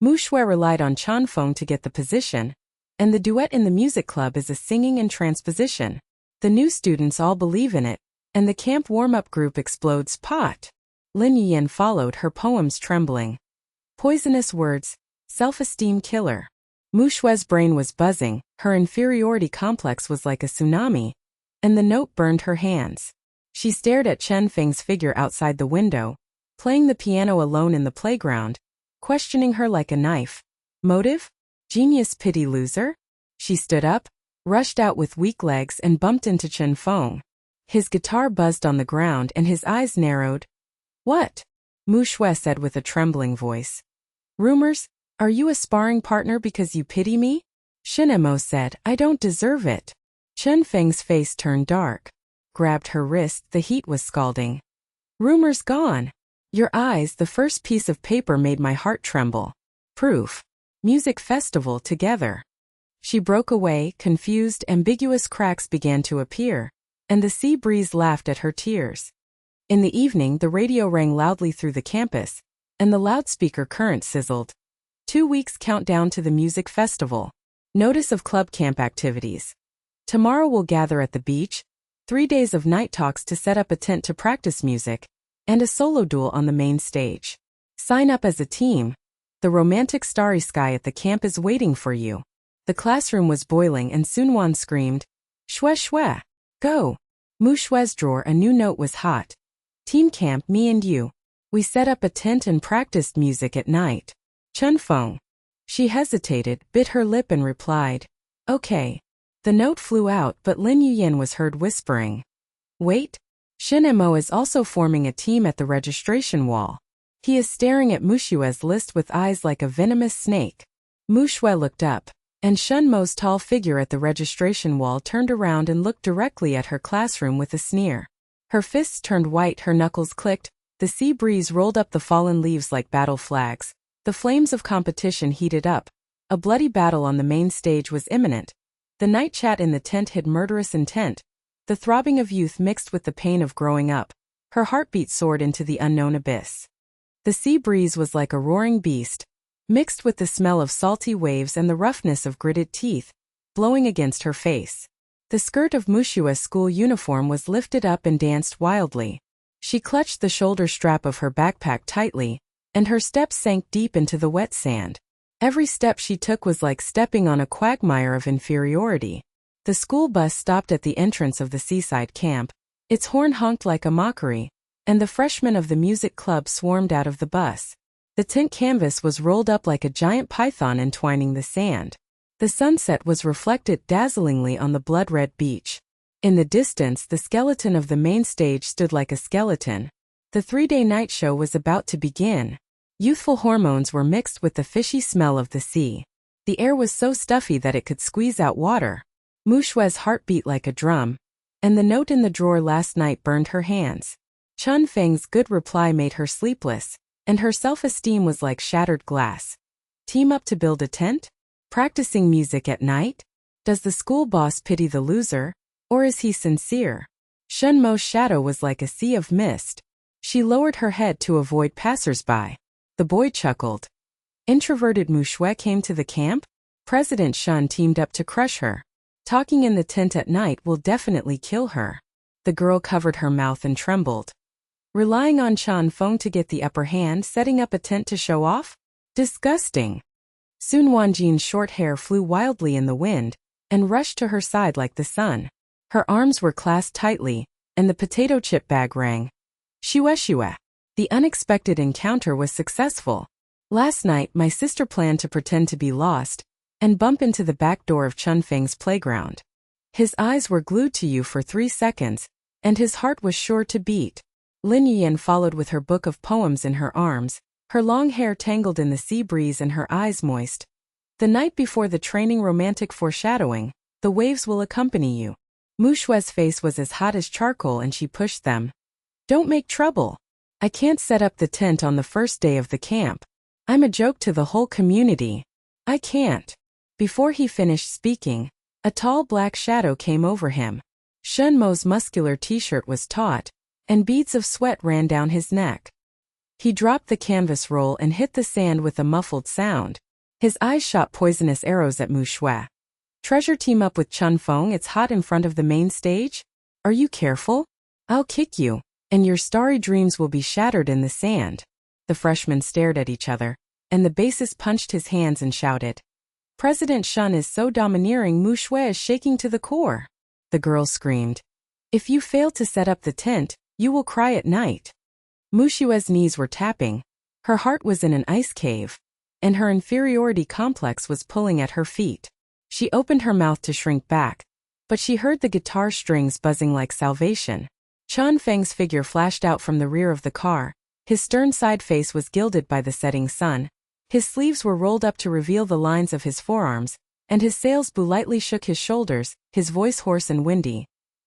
Mu Xue relied on Chen Feng to get the position, and the duet in the music club is a singing and transposition. The new students all believe in it, and the camp warm-up group explodes pot. Lin Yuyan followed, her poems trembling. Poisonous words, self-esteem killer. Mu Xue's brain was buzzing, her inferiority complex was like a tsunami, and the note burned her hands. She stared at Chen Feng's figure outside the window, playing the piano alone in the playground, questioning her like a knife. Motive? Genius pity loser? She stood up, rushed out with weak legs and bumped into Chen Feng. His guitar buzzed on the ground and his eyes narrowed. "What?" Mu Xue said with a trembling voice. "Rumors? Are you a sparring partner because you pity me?" Shinemo said, "I don't deserve it." Chen Feng's face turned dark. Grabbed her wrist, the heat was scalding. "Rumors gone. Your eyes, the first piece of paper made my heart tremble. Proof. Music festival together." She broke away, confused, ambiguous cracks began to appear, and the sea breeze laughed at her tears. In the evening, the radio rang loudly through the campus, and the loudspeaker current sizzled. 2 weeks countdown to the music festival. Notice of club camp activities. Tomorrow we'll gather at the beach, 3 days of night talks to set up a tent to practice music, and a solo duel on the main stage. Sign up as a team. The romantic starry sky at the camp is waiting for you. The classroom was boiling and Su Nuan screamed, "Xue Xue! Go!" Mu Xue's drawer, a new note was hot. "Team camp, me and you. We set up a tent and practiced music at night. Chen Feng." She hesitated, bit her lip and replied, "Okay." The note flew out, but Lin Yuyan was heard whispering, "Wait. Shinemo is also forming a team at the registration wall. He is staring at Muxue's list with eyes like a venomous snake." Mu Xue looked up, and Shenmo's tall figure at the registration wall turned around and looked directly at her classroom with a sneer. Her fists turned white, her knuckles clicked, the sea breeze rolled up the fallen leaves like battle flags. The flames of competition heated up. A bloody battle on the main stage was imminent. The night chat in the tent hid murderous intent. The throbbing of youth mixed with the pain of growing up. Her heartbeat soared into the unknown abyss. The sea breeze was like a roaring beast, mixed with the smell of salty waves and the roughness of gritted teeth, blowing against her face. The skirt of Muxue's school uniform was lifted up and danced wildly. She clutched the shoulder strap of her backpack tightly, and her steps sank deep into the wet sand. Every step she took was like stepping on a quagmire of inferiority. The school bus stopped at the entrance of the seaside camp. Its horn honked like a mockery, and the freshmen of the music club swarmed out of the bus. The tent canvas was rolled up like a giant python entwining the sand. The sunset was reflected dazzlingly on the blood-red beach. In the distance, the skeleton of the main stage stood like a skeleton. The 3-day night show was about to begin. Youthful hormones were mixed with the fishy smell of the sea. The air was so stuffy that it could squeeze out water. Mu Xue's heart beat like a drum, and the note in the drawer last night burned her hands. Chen Feng's good reply made her sleepless, and her self-esteem was like shattered glass. Team up to build a tent? Practicing music at night? Does the school boss pity the loser, or is he sincere? Shenmo's shadow was like a sea of mist. She lowered her head to avoid passers-by. The boy chuckled. Introverted Mu Xue came to the camp? President Shun teamed up to crush her. Talking in the tent at night will definitely kill her. The girl covered her mouth and trembled. Relying on Chen Feng to get the upper hand, setting up a tent to show off? Disgusting. Su Nuan's short hair flew wildly in the wind, and rushed to her side like the sun. Her arms were clasped tightly, and the potato chip bag rang. Xue Xue. The unexpected encounter was successful. Last night, my sister planned to pretend to be lost, and bump into the back door of Chen Feng's playground. His eyes were glued to you for 3 seconds, and his heart was sure to beat. Lin Yuyan followed with her book of poems in her arms, her long hair tangled in the sea breeze and her eyes moist. The night before the training, romantic foreshadowing, the waves will accompany you. Mu Xue's face was as hot as charcoal and she pushed them. Don't make trouble. I can't set up the tent on the first day of the camp. I'm a joke to the whole community. I can't. Before he finished speaking, a tall black shadow came over him. Shenmo's muscular t-shirt was taut, and beads of sweat ran down his neck. He dropped the canvas roll and hit the sand with a muffled sound. His eyes shot poisonous arrows at Mu Xue. Treasure team up with Chen Feng, it's hot in front of the main stage? Are you careful? I'll kick you, and your starry dreams will be shattered in the sand. The freshmen stared at each other, and the bassist punched his hands and shouted. President Shun is so domineering, Mu Xue is shaking to the core. The girls screamed. If you fail to set up the tent, you will cry at night. Mu Xue's knees were tapping. Her heart was in an ice cave, and her inferiority complex was pulling at her feet. She opened her mouth to shrink back, but she heard the guitar strings buzzing like salvation. Chen Feng's figure flashed out from the rear of the car. His stern side face was gilded by the setting sun. His sleeves were rolled up to reveal the lines of his forearms, and his sails lightly shook his shoulders, his voice hoarse and windy.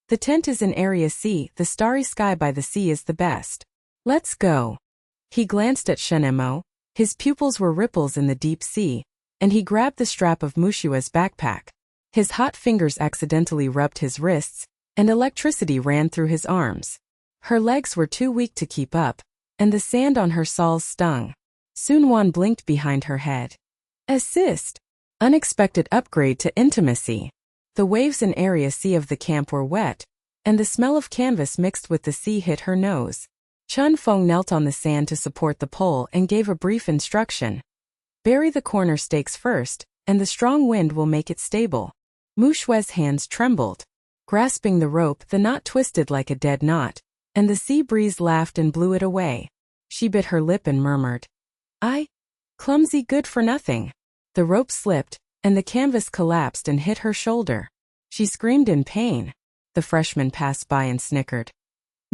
The tent is in Area C, the starry sky by the sea is the best. Let's go. He glanced at Chen Mo. His pupils were ripples in the deep sea, and he grabbed the strap of Mu Xue's backpack. His hot fingers accidentally rubbed his wrists, and electricity ran through his arms. Her legs were too weak to keep up, and the sand on her soles stung. Su Nuan blinked behind her head. Assist! Unexpected upgrade to intimacy. The waves in Area C of the camp were wet, and the smell of canvas mixed with the sea hit her nose. Chen Feng knelt on the sand to support the pole and gave a brief instruction. Bury the corner stakes first, and the strong wind will make it stable. Mu Xue's hands trembled. Grasping the rope, the knot twisted like a dead knot, and the sea breeze laughed and blew it away. She bit her lip and murmured, clumsy good for nothing. The rope slipped, and the canvas collapsed and hit her shoulder. She screamed in pain. The freshman passed by and snickered.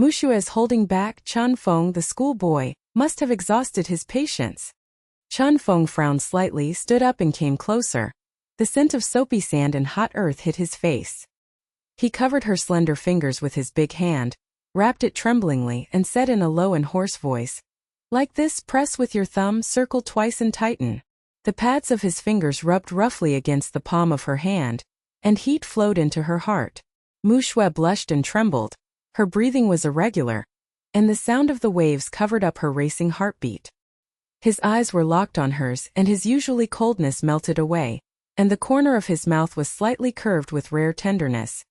Muxue is holding back. Chen Feng, the schoolboy, must have exhausted his patience. Chen Feng frowned slightly, stood up and came closer. The scent of soapy sand and hot earth hit his face. He covered her slender fingers with his big hand, wrapped it tremblingly, and said in a low and hoarse voice, "Like this, press with your thumb, circle twice and tighten." The pads of his fingers rubbed roughly against the palm of her hand, and heat flowed into her heart. Mu Xue blushed and trembled. Her breathing was irregular, and the sound of the waves covered up her racing heartbeat. His eyes were locked on hers, and his usually coldness melted away, and the corner of his mouth was slightly curved with rare tenderness.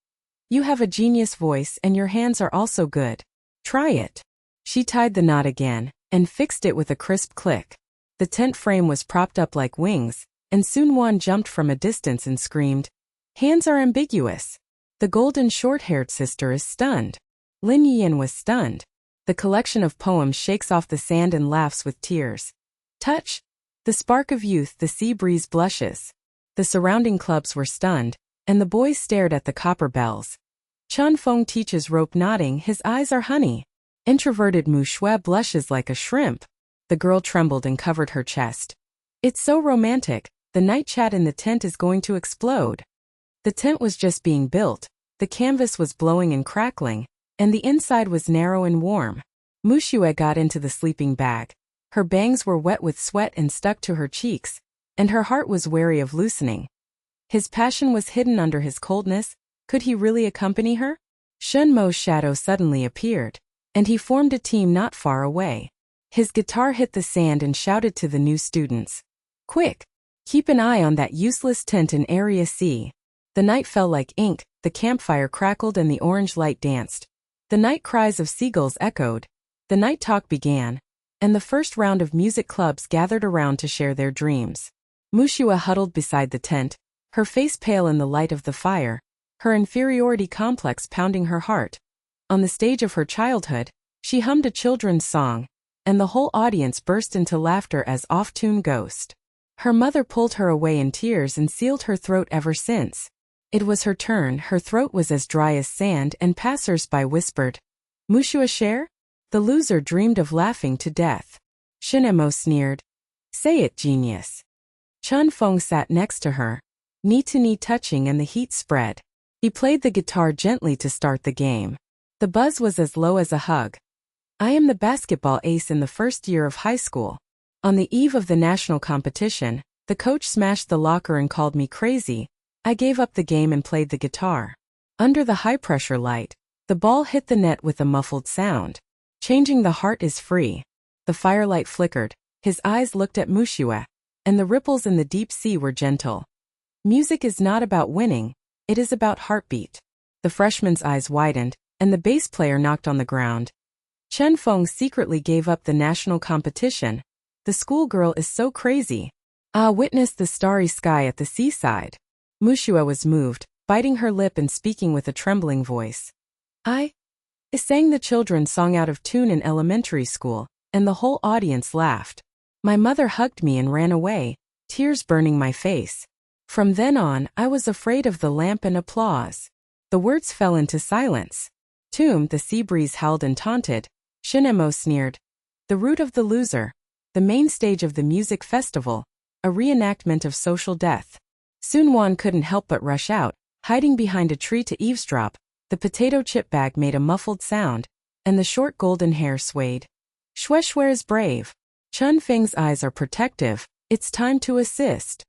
"You have a genius voice, and your hands are also good. Try it." She tied the knot again, and fixed it with a crisp click. The tent frame was propped up like wings, and Su Nuan jumped from a distance and screamed, "Hands are ambiguous." The golden short-haired sister is stunned. Lin Yian was stunned. The collection of poems shakes off the sand and laughs with tears. Touch! The spark of youth, the sea breeze blushes. The surrounding clubs were stunned, and the boys stared at the copper bells. Chen Feng teaches rope knotting, his eyes are honey. Introverted Mu Xue blushes like a shrimp. The girl trembled and covered her chest. It's so romantic, the night chat in the tent is going to explode. The tent was just being built, the canvas was blowing and crackling, and the inside was narrow and warm. Mu Xue got into the sleeping bag. Her bangs were wet with sweat and stuck to her cheeks, and her heart was wary of loosening. His passion was hidden under his coldness. Could he really accompany her? Shen Mo's shadow suddenly appeared, and he formed a team not far away. His guitar hit the sand and shouted to the new students, "Quick! Keep an eye on that useless tent in Area C." The night fell like ink, the campfire crackled and the orange light danced. The night cries of seagulls echoed. The night talk began, and the first round of music clubs gathered around to share their dreams. Muxue huddled beside the tent, her face pale in the light of the fire, her inferiority complex pounding her heart. On the stage of her childhood, she hummed a children's song, and the whole audience burst into laughter as off-tune Ghost. Her mother pulled her away in tears and sealed her throat ever since. It was her turn, her throat was as dry as sand, and passers-by whispered, "Muxue share?" The loser dreamed of laughing to death. Shinemo sneered, "Say it, genius." Chen Feng sat next to her, knee-to-knee touching, and the heat spread. He played the guitar gently to start the game. The buzz was as low as a hug. "I am the basketball ace in the first year of high school. On the eve of the national competition, the coach smashed the locker and called me crazy. I gave up the game and played the guitar. Under the high-pressure light, the ball hit the net with a muffled sound. Changing the heart is free." The firelight flickered, his eyes looked at Muxue, and the ripples in the deep sea were gentle. Music is not about winning, it is about heartbeat. The freshman's eyes widened, and the bass player knocked on the ground. Chen Feng secretly gave up the national competition. The schoolgirl is so crazy. Witness the starry sky at the seaside. Muxue was moved, biting her lip and speaking with a trembling voice. "I sang the children's song out of tune in elementary school, and the whole audience laughed. My mother hugged me and ran away, tears burning my face. From then on, I was afraid of the lamp and applause. The words fell into silence. Tomb, the sea breeze howled and taunted. Shinemo sneered. The root of the loser. The main stage of the music festival. A reenactment of social death. Su Nuan couldn't help but rush out, hiding behind a tree to eavesdrop. The potato chip bag made a muffled sound, and the short golden hair swayed. Xue is brave. Chen Feng's eyes are protective. It's time to assist.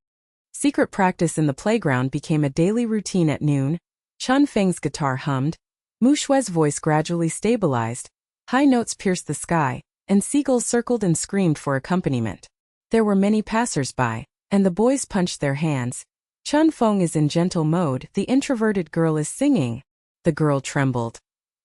Secret practice in the playground became a daily routine at noon. Chen Feng's guitar hummed. Mu Xue's voice gradually stabilized. High notes pierced the sky, and seagulls circled and screamed for accompaniment. There were many passers-by, and the boys punched their hands. Chen Feng is in gentle mode. The introverted girl is singing. The girl trembled.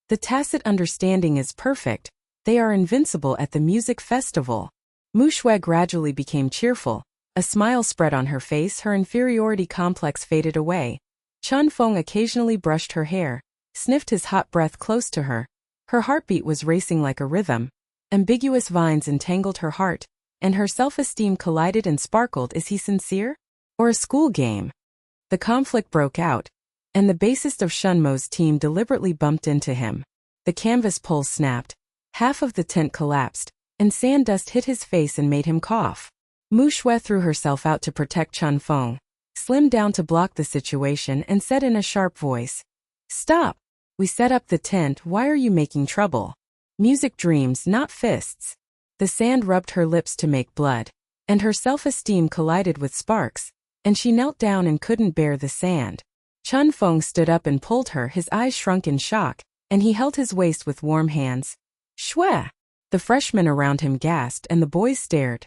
The tacit understanding is perfect. They are invincible at the music festival. Mu Xue gradually became cheerful. A smile spread on her face. Her inferiority complex faded away. Chen Feng occasionally brushed her hair, sniffed his hot breath close to her. Her heartbeat was racing like a rhythm. Ambiguous vines entangled her heart, and her self-esteem collided and sparkled. Is he sincere? Or a school game? The conflict broke out, and the bassist of Shunmo's team deliberately bumped into him. The canvas pole snapped, half of the tent collapsed, and sand dust hit his face and made him cough. Mu Xue threw herself out to protect Chen Feng, slimmed down to block the situation and said in a sharp voice, "Stop! We set up the tent. Why are you making trouble? Music dreams, not fists." The sand rubbed her lips to make blood, and her self-esteem collided with sparks, and she knelt down and couldn't bear the sand. Chen Feng stood up and pulled her. His eyes shrunk in shock, and he held his waist with warm hands. "Xue!" The freshmen around him gasped, and the boys stared.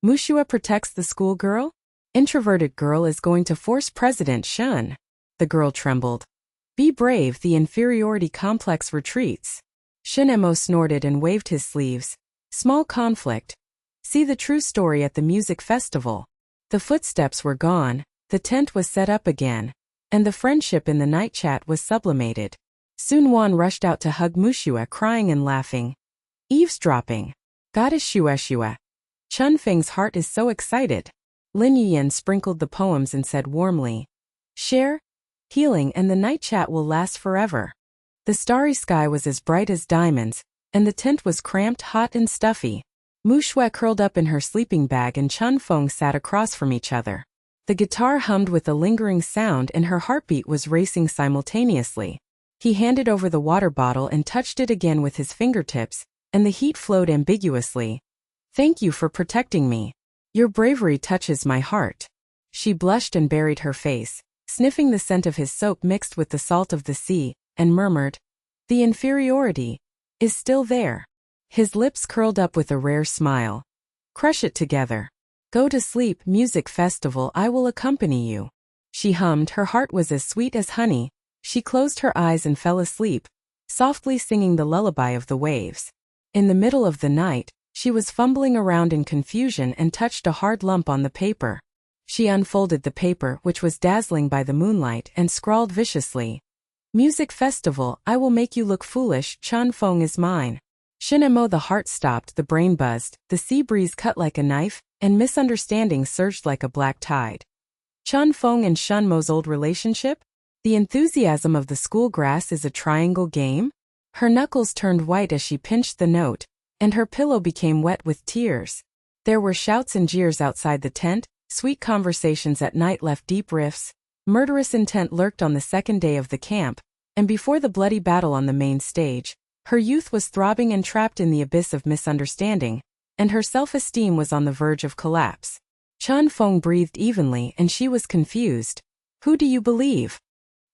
Muxue protects the schoolgirl? Introverted girl is going to force President Shen. The girl trembled. Be brave, the inferiority complex retreats. Shinemo snorted and waved his sleeves. Small conflict. See the true story at the music festival. The footsteps were gone, the tent was set up again, and the friendship in the night chat was sublimated. Su Nuan rushed out to hug Muxue, crying and laughing. Eavesdropping. Goddess Xue. Chen Feng's heart is so excited. Lin Yuyan sprinkled the poems and said warmly, share, healing, and the night chat will last forever. The starry sky was as bright as diamonds, and the tent was cramped, hot, and stuffy. Muxue curled up in her sleeping bag and Chen Feng sat across from each other. The guitar hummed with a lingering sound and her heartbeat was racing simultaneously. He handed over the water bottle and touched it again with his fingertips, and the heat flowed ambiguously. Thank you for protecting me. Your bravery touches my heart. She blushed and buried her face, sniffing the scent of his soap mixed with the salt of the sea, and murmured, the inferiority is still there. His lips curled up with a rare smile. Crush it together. Go to sleep, music festival, I will accompany you. She hummed, her heart was as sweet as honey. She closed her eyes and fell asleep, softly singing the lullaby of the waves. In the middle of the night, she was fumbling around in confusion and touched a hard lump on the paper. She unfolded the paper, which was dazzling by the moonlight, and scrawled viciously. Music festival, I will make you look foolish, Chen Feng is mine. Shinemo, the heart stopped, the brain buzzed, the sea breeze cut like a knife, and misunderstanding surged like a black tide. Chen Feng and Shenmo's old relationship? The enthusiasm of the school grass is a triangle game? Her knuckles turned white as she pinched the note, and her pillow became wet with tears. There were shouts and jeers outside the tent, sweet conversations at night left deep rifts, murderous intent lurked on the second day of the camp, and before the bloody battle on the main stage, her youth was throbbing and trapped in the abyss of misunderstanding, and her self-esteem was on the verge of collapse. Chen Feng breathed evenly and she was confused. Who do you believe?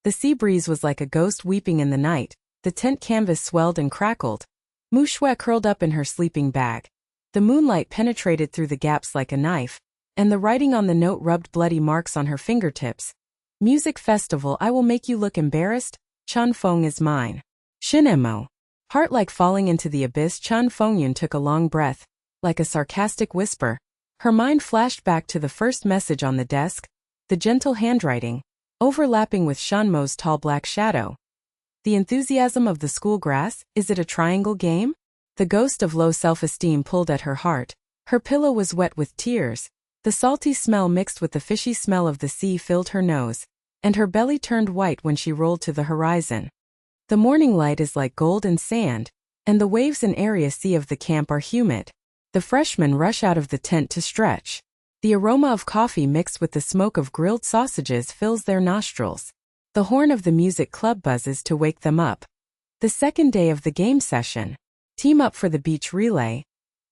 The sea breeze was like a ghost weeping in the night, the tent canvas swelled and crackled. Muxue curled up in her sleeping bag. The moonlight penetrated through the gaps like a knife, and the writing on the note rubbed bloody marks on her fingertips. Music festival, I will make you look embarrassed, Chen Feng is mine. Shinemo. Heart like falling into the abyss, Chen Fengyun took a long breath, like a sarcastic whisper. Her mind flashed back to the first message on the desk, the gentle handwriting, overlapping with Shenmo's tall black shadow. The enthusiasm of the school grass, is it a triangle game? The ghost of low self-esteem pulled at her heart. Her pillow was wet with tears. The salty smell mixed with the fishy smell of the sea filled her nose, and her belly turned white when she rolled to the horizon. The morning light is like gold and sand, and the waves in Area C of the camp are humid. The freshmen rush out of the tent to stretch. The aroma of coffee mixed with the smoke of grilled sausages fills their nostrils. The horn of the music club buzzes to wake them up. The second day of the game session. Team up for the beach relay.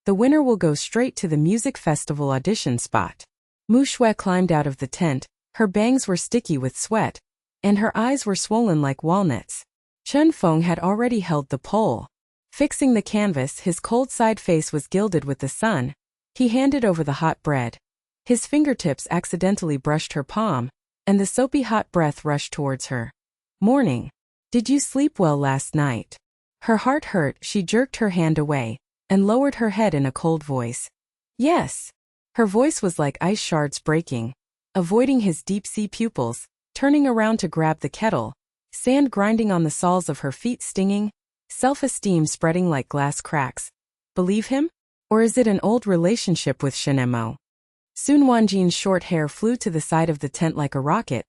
The winner will go straight to the music festival audition spot. Mu Xue climbed out of the tent. Her bangs were sticky with sweat, and her eyes were swollen like walnuts. Chen Feng had already held the pole. Fixing the canvas, his cold side face was gilded with the sun. He handed over the hot bread. His fingertips accidentally brushed her palm, and the soapy hot breath rushed towards her. Morning. Did you sleep well last night? Her heart hurt, she jerked her hand away, and lowered her head in a cold voice. Yes. Her voice was like ice shards breaking. Avoiding his deep-sea pupils, turning around to grab the kettle, sand grinding on the soles of her feet stinging, self-esteem spreading like glass cracks. Believe him? Or is it an old relationship with Shenemo? Su Nuan's short hair flew to the side of the tent like a rocket.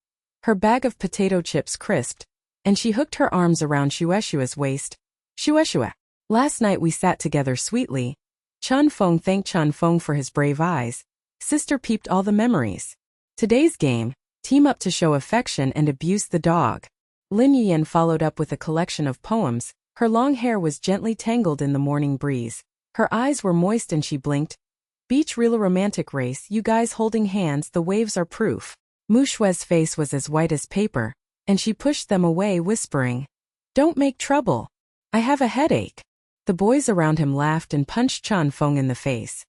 Her bag of potato chips crisped, and she hooked her arms around Xue's waist. Xue. Last night we sat together sweetly. Chen Feng thanked Chen Feng for his brave eyes. Sister peeped all the memories. Today's game, team up to show affection and abuse the dog. Lin Yuyan followed up with a collection of poems. Her long hair was gently tangled in the morning breeze. Her eyes were moist and she blinked. Beach real romantic race, you guys holding hands, the waves are proof. Mu Xue's face was as white as paper, and she pushed them away whispering, "Don't make trouble. I have a headache." The boys around him laughed and punched Chen Feng in the face.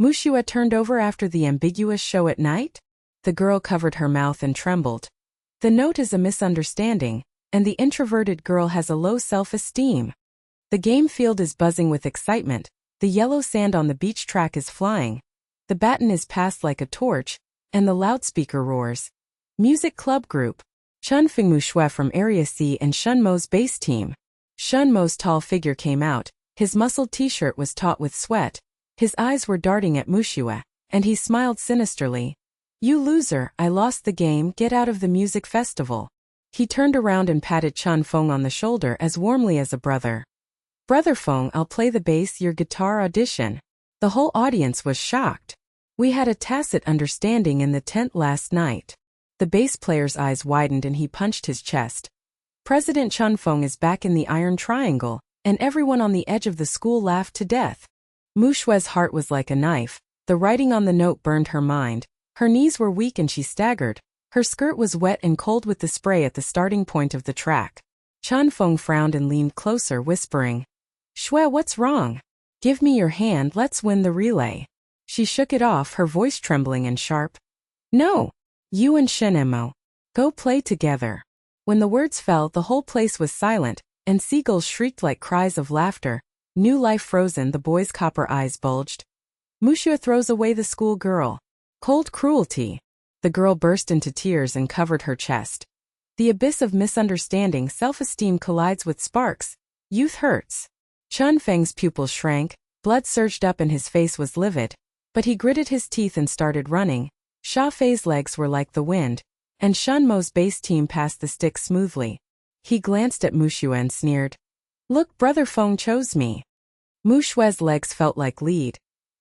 Muxue turned over after the ambiguous show at night? The girl covered her mouth and trembled. The note is a misunderstanding, and the introverted girl has a low self-esteem. The game field is buzzing with excitement. The yellow sand on the beach track is flying. The baton is passed like a torch, and the loudspeaker roars. Music club group. Chen Feng Mu Xue from Area C and Shenmo's bass team. Shenmo's tall figure came out. His muscled t-shirt was taut with sweat. His eyes were darting at Muxue, and he smiled sinisterly. You loser, I lost the game, get out of the music festival. He turned around and patted Chen Feng on the shoulder as warmly as a brother. Brother Feng, I'll play the bass, your guitar audition. The whole audience was shocked. We had a tacit understanding in the tent last night. The bass player's eyes widened and he punched his chest. President Chen Feng is back in the Iron Triangle, and everyone on the edge of the school laughed to death. Mu Xue's heart was like a knife. The writing on the note burned her mind. Her knees were weak and she staggered. Her skirt was wet and cold with the spray at the starting point of the track. Chen Feng frowned and leaned closer, whispering, Xue, what's wrong? Give me your hand, let's win the relay. She shook it off, her voice trembling and sharp. No. You and Shenemo. Go play together. When the words fell, the whole place was silent, and seagulls shrieked like cries of laughter. New life frozen, the boy's copper eyes bulged. Muxue throws away the school girl. Cold cruelty. The girl burst into tears and covered her chest. The abyss of misunderstanding, self-esteem collides with sparks. Youth hurts. Chen Feng's pupils shrank, blood surged up and his face was livid. But he gritted his teeth and started running. Sha Fei's legs were like the wind, and Shenmo's bass team passed the stick smoothly. He glanced at Muxue and sneered. Look, Brother Feng chose me. Muxue's legs felt like lead,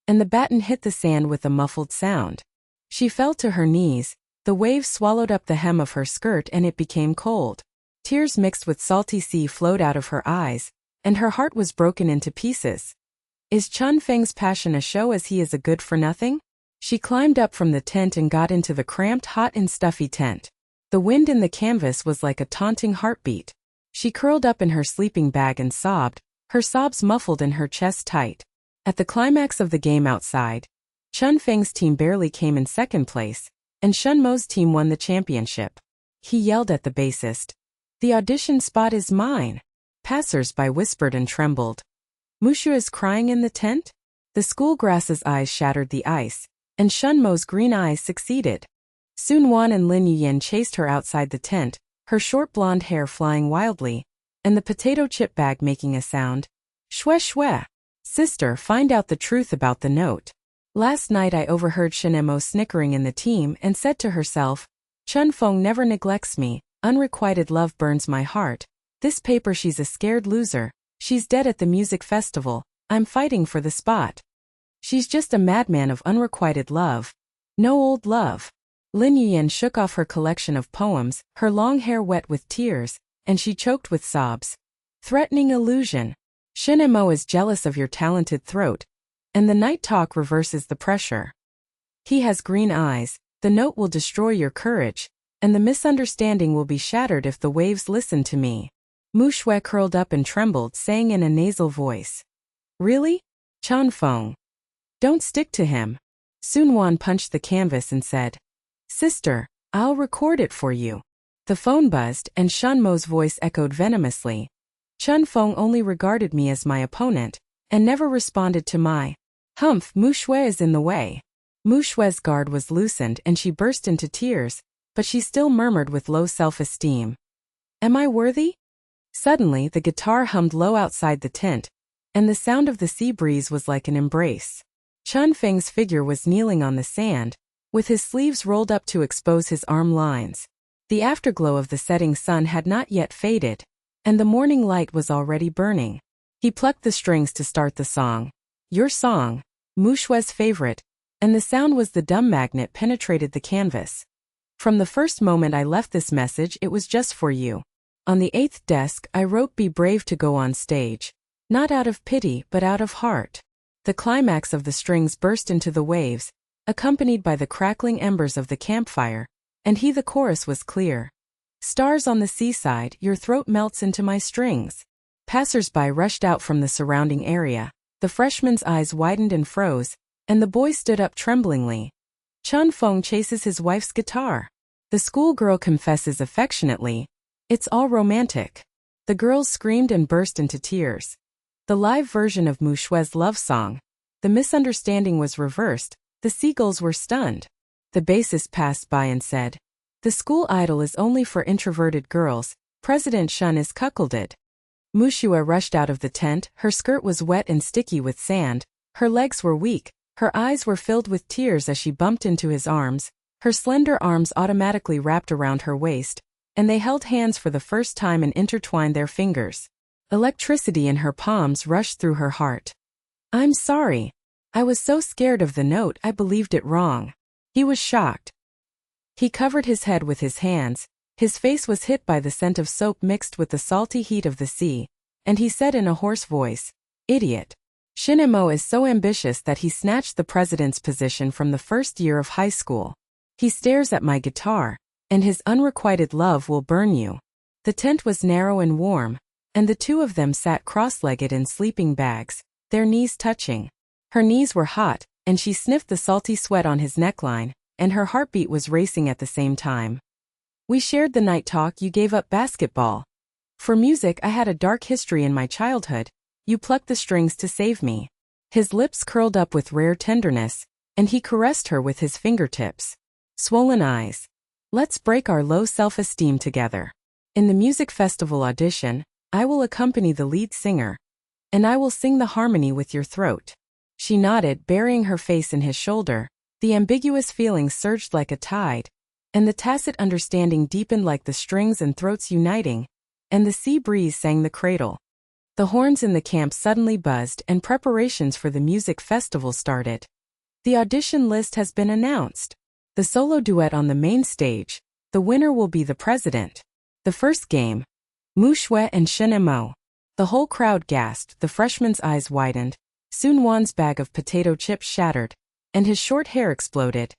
and the baton hit the sand with a muffled sound. She fell to her knees, the waves swallowed up the hem of her skirt and it became cold. Tears mixed with salty sea flowed out of her eyes, and her heart was broken into pieces. Is Chen Feng's passion a show as he is a good-for-nothing? She climbed up from the tent and got into the cramped, hot and stuffy tent. The wind in the canvas was like a taunting heartbeat. She curled up in her sleeping bag and sobbed, her sobs muffled in her chest tight. At the climax of the game outside, Chen Feng's team barely came in second place, and Shenmo's team won the championship. He yelled at the bassist. The audition spot is mine. Passers-by whispered and trembled. Muxue is crying in the tent? The schoolgrass's eyes shattered the ice, and Shenmo's green eyes succeeded. Su Nuan and Lin Yuyan chased her outside the tent, her short blonde hair flying wildly, and the potato chip bag making a sound. Xue. Sister, find out the truth about the note. Last night I overheard Shinemo snickering in the team and said to herself, Chen Feng never neglects me, unrequited love burns my heart. This paper she's a scared loser, she's dead at the music festival, I'm fighting for the spot. She's just a madman of unrequited love. No old love. Lin Yuyan shook off her collection of poems, her long hair wet with tears, and she choked with sobs. Threatening illusion. Shinemo is jealous of your talented throat, and the night talk reverses the pressure. He has green eyes, the note will destroy your courage, and the misunderstanding will be shattered if the waves listen to me. Mu Xue curled up and trembled, saying in a nasal voice. Really? Chen Feng. Don't stick to him. Su Nuan punched the canvas and said, Sister, I'll record it for you. The phone buzzed and Shen Mo's voice echoed venomously. Chen Feng only regarded me as my opponent, and never responded to my humph. Mu Xue is in the way. Mu Xue's guard was loosened and she burst into tears, but she still murmured with low self-esteem. Am I worthy? Suddenly the guitar hummed low outside the tent, and the sound of the sea breeze was like an embrace. Chen Feng's figure was kneeling on the sand, with his sleeves rolled up to expose his arm lines. The afterglow of the setting sun had not yet faded, and the morning light was already burning. He plucked the strings to start the song. Your song, Mu Xue's favorite, and the sound was the dumb magnet penetrated the canvas. From the first moment I left this message it was just for you. On the 8th desk I wrote be brave to go on stage. Not out of pity but out of heart. The climax of the strings burst into the waves, accompanied by the crackling embers of the campfire, and the chorus was clear. Stars on the seaside, your throat melts into my strings. Passers-by rushed out from the surrounding area. The freshman's eyes widened and froze, and the boy stood up tremblingly. Chen Feng chases his wife's guitar. The schoolgirl confesses affectionately, it's all romantic. The girls screamed and burst into tears. The live version of Mu Xue's love song. The misunderstanding was reversed, the seagulls were stunned. The bassist passed by and said, the school idol is only for introverted girls, President Shen is cuckolded. Muxue rushed out of the tent, her skirt was wet and sticky with sand, her legs were weak, her eyes were filled with tears as she bumped into his arms, her slender arms automatically wrapped around her waist, and they held hands for the first time and intertwined their fingers. Electricity in her palms rushed through her heart. I'm sorry. I was so scared of the note I believed it wrong. He was shocked. He covered his head with his hands, his face was hit by the scent of soap mixed with the salty heat of the sea, and he said in a hoarse voice, Idiot. Shinemo is so ambitious that he snatched the president's position from the first year of high school. He stares at my guitar, and his unrequited love will burn you. The tent was narrow and warm, and the two of them sat cross-legged in sleeping bags, their knees touching. Her knees were hot, and she sniffed the salty sweat on his neckline, and her heartbeat was racing at the same time. We shared the night talk, you gave up basketball. For music I had a dark history in my childhood, you plucked the strings to save me. His lips curled up with rare tenderness, and he caressed her with his fingertips. Swollen eyes. Let's break our low self-esteem together. In the music festival audition, I will accompany the lead singer, and I will sing the harmony with your throat. She nodded, burying her face in his shoulder. The ambiguous feelings surged like a tide, and the tacit understanding deepened like the strings and throats uniting, and the sea breeze sang the cradle. The horns in the camp suddenly buzzed and preparations for the music festival started. The audition list has been announced. The solo duet on the main stage. The winner will be the president. The first game. Mu Xue and Shinemo. The whole crowd gasped, the freshman's eyes widened, Su Nuan's bag of potato chips shattered, and his short hair exploded.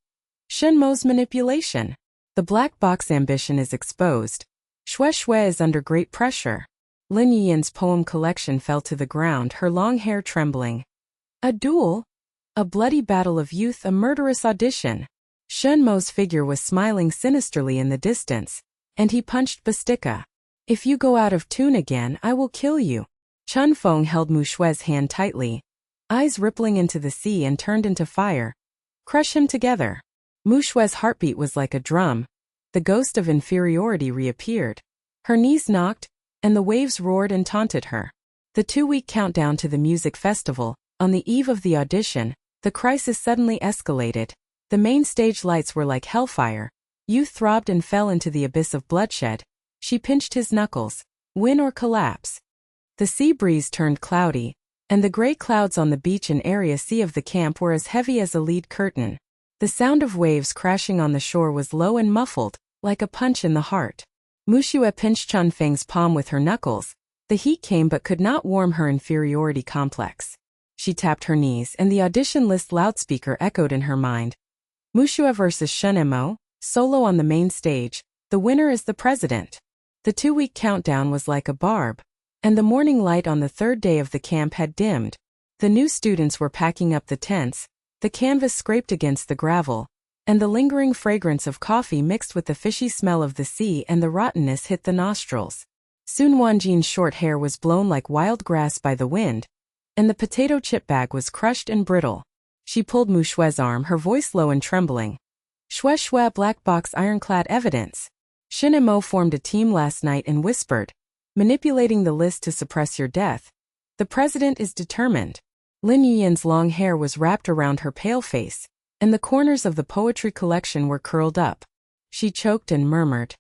Shinmo's manipulation. The black box ambition is exposed. Xue is under great pressure. Lin Yuyan's poem collection fell to the ground, her long hair trembling. A duel? A bloody battle of youth, a murderous audition. Shinmo's figure was smiling sinisterly in the distance, and he punched Bastika. If you go out of tune again, I will kill you. Chen Feng held Mu Xue's hand tightly, eyes rippling into the sea and turned into fire. Crush him together. Mu Xue's heartbeat was like a drum. The ghost of inferiority reappeared. Her knees knocked, and the waves roared and taunted her. The 2-week countdown to the music festival. On the eve of the audition, The crisis suddenly escalated. The main stage lights were like hellfire. Youth throbbed and fell into the abyss of bloodshed. She pinched his knuckles. Win or collapse. The sea breeze turned cloudy, and the gray clouds on the beach and area sea of the camp were as heavy as a lead curtain. The sound of waves crashing on the shore was low and muffled, like a punch in the heart. Mu Xue pinched Chen Feng's palm with her knuckles. The heat came but could not warm her inferiority complex. She tapped her knees and the audition list loudspeaker echoed in her mind. Muxue versus Chen, solo on the main stage. The winner is the president. The 2-week countdown was like a barb, and the morning light on the third day of the camp had dimmed. The new students were packing up the tents. The canvas scraped against the gravel, and the lingering fragrance of coffee mixed with the fishy smell of the sea and the rottenness hit the nostrils. Su Nuan's short hair was blown like wild grass by the wind, and the potato chip bag was crushed and brittle. She pulled Mu Xue's arm, her voice low and trembling. Xue, black box ironclad evidence. Chen formed a team last night and whispered, manipulating the list to suppress your death. The president is determined. Lin Yuyan's long hair was wrapped around her pale face, and the corners of the poetry collection were curled up. She choked and murmured,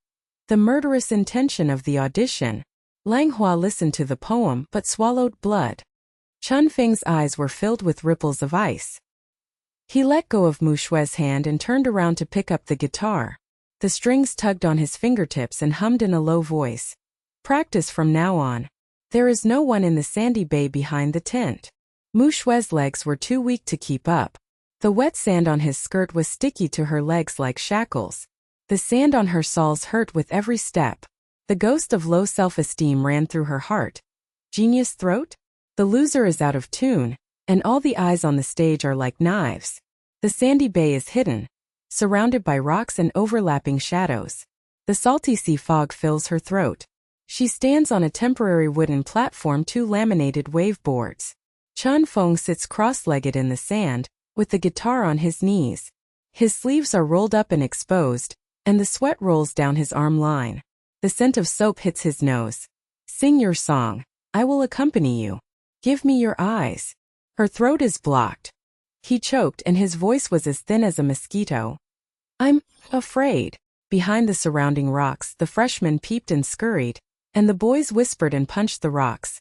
the murderous intention of the audition. Lang Hua listened to the poem but swallowed blood. Chen Feng's eyes were filled with ripples of ice. He let go of Mu Xue's hand and turned around to pick up the guitar. The strings tugged on his fingertips and hummed in a low voice. Practice from now on. There is no one in the sandy bay behind the tent. Mu Xue's legs were too weak to keep up. The wet sand on his skirt was sticky to her legs like shackles. The sand on her soles hurt with every step. The ghost of low self-esteem ran through her heart. Genius throat? The loser is out of tune, and all the eyes on the stage are like knives. The sandy bay is hidden, surrounded by rocks and overlapping shadows. The salty sea fog fills her throat. She stands on a temporary wooden platform, 2 laminated wave boards. Chen Feng sits cross-legged in the sand, with the guitar on his knees. His sleeves are rolled up and exposed, and the sweat rolls down his arm line. The scent of soap hits his nose. Sing your song. I will accompany you. Give me your eyes. Her throat is blocked. He choked and his voice was as thin as a mosquito. I'm afraid. Behind the surrounding rocks, the freshmen peeped and scurried, and the boys whispered and punched the rocks.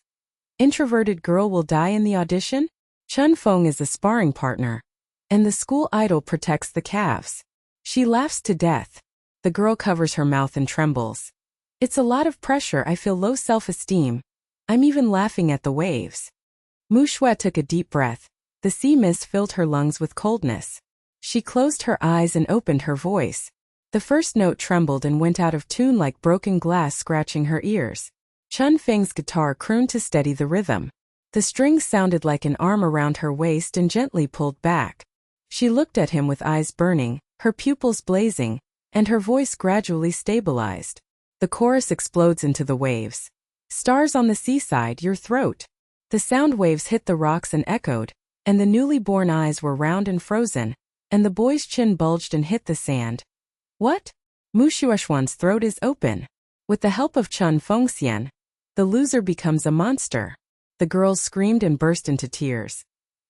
Introverted girl will die in the audition? Chen Feng is a sparring partner, and the school idol protects the calves. She laughs to death. The girl covers her mouth and trembles. It's a lot of pressure. I feel low self-esteem. I'm even laughing at the waves. Mu Xue took a deep breath. The sea mist filled her lungs with coldness. She closed her eyes and opened her voice. The first note trembled and went out of tune like broken glass scratching her ears. Chen Feng's guitar crooned to steady the rhythm. The strings sounded like an arm around her waist and gently pulled back. She looked at him with eyes burning, her pupils blazing, and her voice gradually stabilized. The chorus explodes into the waves. Stars on the seaside, your throat. The sound waves hit the rocks and echoed, and the newly born eyes were round and frozen, and the boy's chin bulged and hit the sand. What? Mu Xue's throat is open. With the help of Chen Fengxian, the loser becomes a monster. The girls screamed and burst into tears.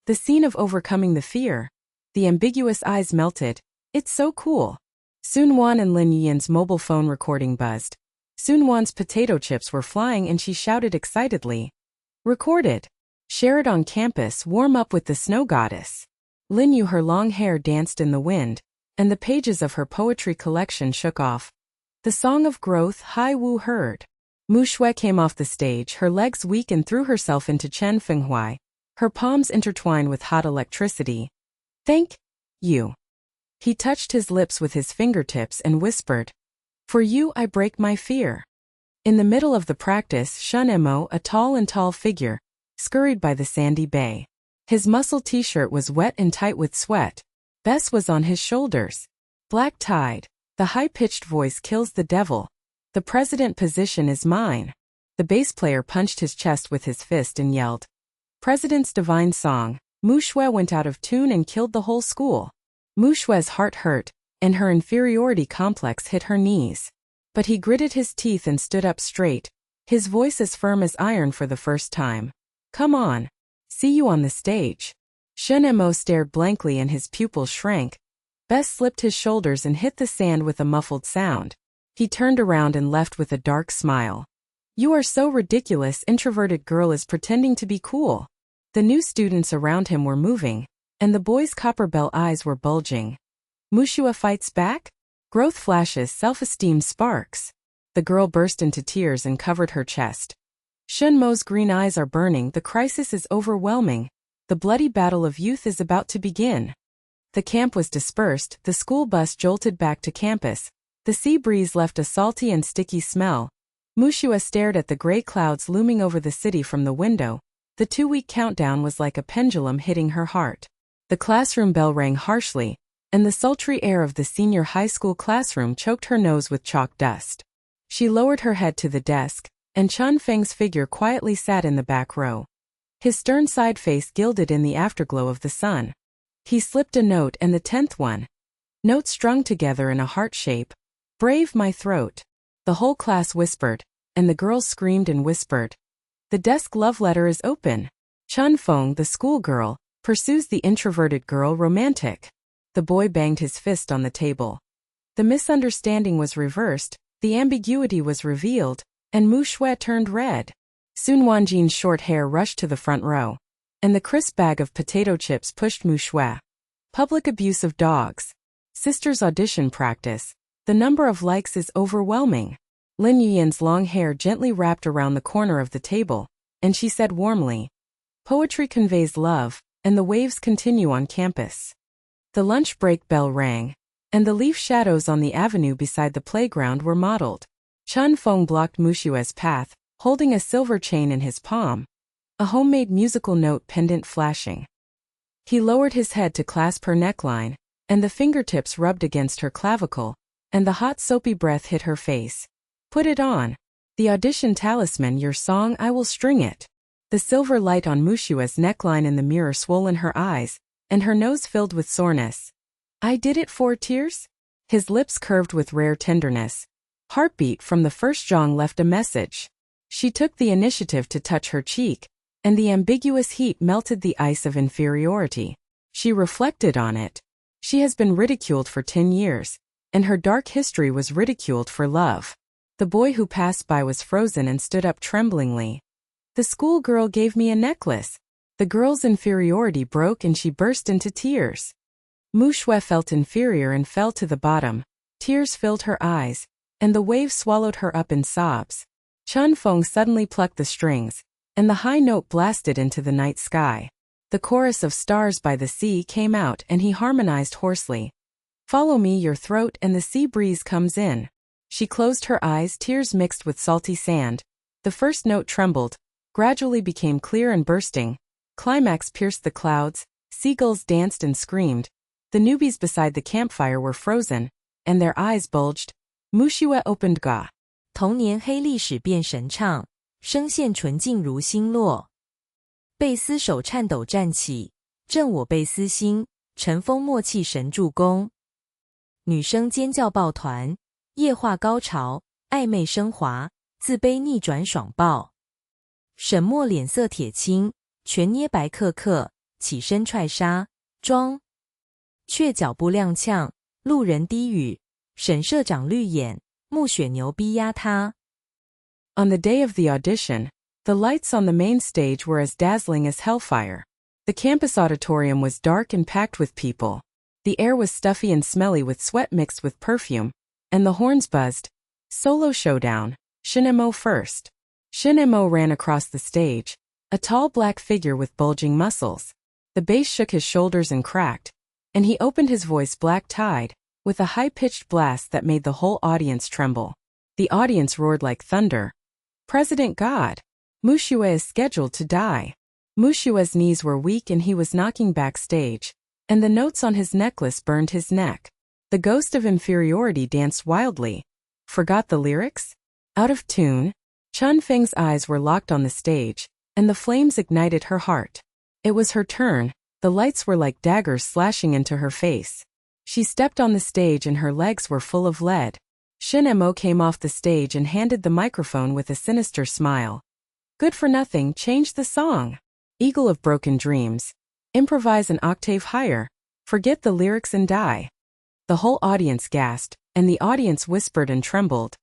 The scene of overcoming the fear. The ambiguous eyes melted. It's so cool. Su Nuan and Lin Yuyan's mobile phone recording buzzed. Su Nuan's potato chips were flying and she shouted excitedly. Recorded. Share it on campus, warm up with the snow goddess. Lin Yu, her long hair danced in the wind, and the pages of her poetry collection shook off. The song of growth Hai Wu heard. Mu Xue came off the stage, her legs weak, and threw herself into Chen Feng, her palms intertwined with hot electricity. Thank you. He touched his lips with his fingertips and whispered, for you I break my fear. In the middle of the practice, Shen Mo, a tall figure, scurried by the sandy bay. His muscle t-shirt was wet and tight with sweat. Bess was on his shoulders. Black-tied. The high-pitched voice kills the devil. The president position is mine. The bass player punched his chest with his fist and yelled, President's divine song. Mu Xue went out of tune and killed the whole school. Mu Xue's heart hurt, and her inferiority complex hit her knees. But he gritted his teeth and stood up straight, his voice as firm as iron for the first time. Come on. See you on the stage. Chen Mo stared blankly and his pupils shrank. Bess slipped his shoulders and hit the sand with a muffled sound. He turned around and left with a dark smile. You are so ridiculous, introverted girl is pretending to be cool. The new students around him were moving, and the boy's copper bell eyes were bulging. Muxue fights back? Growth flashes, self-esteem sparks. The girl burst into tears and covered her chest. Chen Mo's green eyes are burning, the crisis is overwhelming. The bloody battle of youth is about to begin. The camp was dispersed, the school bus jolted back to campus. The sea breeze left a salty and sticky smell. Muxue stared at the gray clouds looming over the city from the window. The 2-week countdown was like a pendulum hitting her heart. The classroom bell rang harshly, and the sultry air of the senior high school classroom choked her nose with chalk dust. She lowered her head to the desk, and Chen Feng's figure quietly sat in the back row. His stern side face gilded in the afterglow of the sun. He slipped a note and the 10th one. Notes strung together in a heart shape. Brave my throat. The whole class whispered, and the girls screamed and whispered. The desk love letter is open. Chen Feng, the schoolgirl, pursues the introverted girl romantic. The boy banged his fist on the table. The misunderstanding was reversed, the ambiguity was revealed, and Mu Xue turned red. Su Nuan's short hair rushed to the front row, and the crisp bag of potato chips pushed Mu Xue. Public abuse of dogs. Sisters audition practice. The number of likes is overwhelming. Lin Yuyan's long hair gently wrapped around the corner of the table, and she said warmly, poetry conveys love, and the waves continue on campus. The lunch break bell rang, and the leaf shadows on the avenue beside the playground were modeled. Chen Feng blocked Muxue's path, holding a silver chain in his palm, a homemade musical note pendant flashing. He lowered his head to clasp her neckline, and the fingertips rubbed against her clavicle, and the hot soapy breath hit her face. Put it on. The audition talisman, your song, I will string it. The silver light on Muxue's neckline in the mirror swollen her eyes, and her nose filled with soreness. I did it for tears? His lips curved with rare tenderness. Heartbeat from the first zhang left a message. She took the initiative to touch her cheek, and the ambiguous heat melted the ice of inferiority. She reflected on it. She has been ridiculed for 10 years, and her dark history was ridiculed for love. The boy who passed by was frozen and stood up tremblingly. The schoolgirl gave me a necklace. The girl's inferiority broke and she burst into tears. Mu Xue felt inferior and fell to the bottom. Tears filled her eyes, and the waves swallowed her up in sobs. Chen Feng suddenly plucked the strings, and the high note blasted into the night sky. The chorus of Stars by the Sea came out and he harmonized hoarsely. Follow me, your throat, and the sea breeze comes in. She closed her eyes, tears mixed with salty sand. The first note trembled, gradually became clear and bursting. Climax pierced the clouds, seagulls danced and screamed. The newbies beside the campfire were frozen, and their eyes bulged. Muxue opened ga. 童年黑历史变神唱，声线纯净如星落。贝斯手颤抖站起，震我贝斯心，尘封默契神助攻。女生尖叫抱团。液化高潮，暧昧升华，自卑逆转爽爆。沈墨脸色铁青，全捏白克克，起身踹杀，装。却脚步踉跄，路人低语，沈社长绿眼，木雪牛逼压他。On the day of the audition, the lights on the main stage were as dazzling as hellfire. The campus auditorium was dark and packed with people. The air was stuffy and smelly with sweat mixed with perfume. And the horns buzzed. Solo showdown. Chen Mo first. Chen Mo ran across the stage, a tall black figure with bulging muscles. The bass shook his shoulders and cracked, and he opened his voice black-tied, with a high-pitched blast that made the whole audience tremble. The audience roared like thunder. President God! Muxue is scheduled to die. Muxue's knees were weak and he was knocking backstage, and the notes on his necklace burned his neck. The ghost of inferiority danced wildly. Forgot the lyrics? Out of tune? Chen Feng's eyes were locked on the stage, and the flames ignited her heart. It was her turn. The lights were like daggers slashing into her face. She stepped on the stage and her legs were full of lead. Chen Mo came off the stage and handed the microphone with a sinister smile. Good for nothing, change the song. Eagle of broken dreams. Improvise an octave higher. Forget the lyrics and die. The whole audience gasped, and the audience whispered and trembled.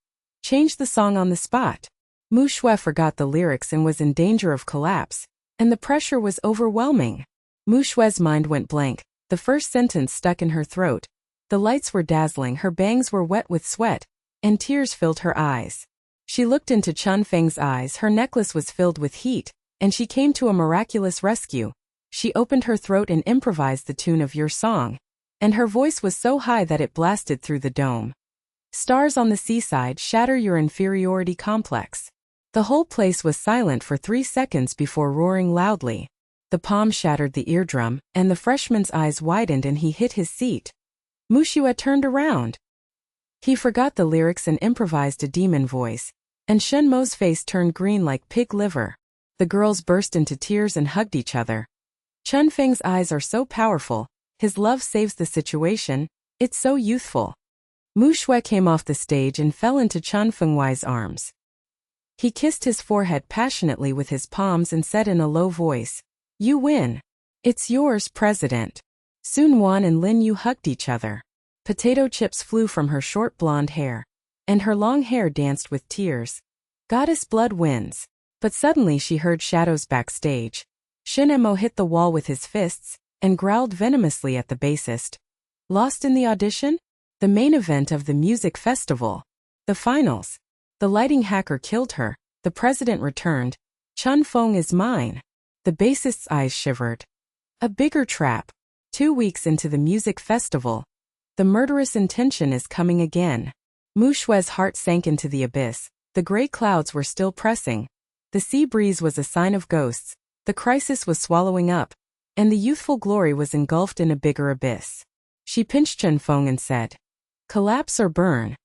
Change the song on the spot. Mu Xue forgot the lyrics and was in danger of collapse, and the pressure was overwhelming. Mu Xue's mind went blank. The first sentence stuck in her throat. The lights were dazzling, her bangs were wet with sweat, and tears filled her eyes. She looked into Chen Feng's eyes, her necklace was filled with heat, and she came to a miraculous rescue. She opened her throat and improvised the tune of Your Song, and her voice was so high that it blasted through the dome. Stars on the seaside shatter your inferiority complex. The whole place was silent for 3 seconds before roaring loudly. The palm shattered the eardrum, and the freshman's eyes widened and he hit his seat. Muxue turned around. He forgot the lyrics and improvised a demon voice, and Shen Mo's face turned green like pig liver. The girls burst into tears and hugged each other. Chen Feng's eyes are so powerful, his love saves the situation, it's so youthful. Muxue came off the stage and fell into Chen Feng's arms. He kissed his forehead passionately with his palms and said in a low voice, "You win. It's yours, President." Su Nuan and Lin Yu hugged each other. Potato chips flew from her short blonde hair, and her long hair danced with tears. Goddess Blood wins. But suddenly she heard shadows backstage. Shin Mo hit the wall with his fists, and growled venomously at the bassist. Lost in the audition? The main event of the music festival. The finals. The lighting hacker killed her. The president returned. Chen Feng is mine. The bassist's eyes shivered. A bigger trap. 2 weeks into the music festival. The murderous intention is coming again. Mu Xue's heart sank into the abyss. The gray clouds were still pressing. The sea breeze was a sign of ghosts. The crisis was swallowing up, and the youthful glory was engulfed in a bigger abyss. She pinched Chen Feng and said, "Collapse or burn."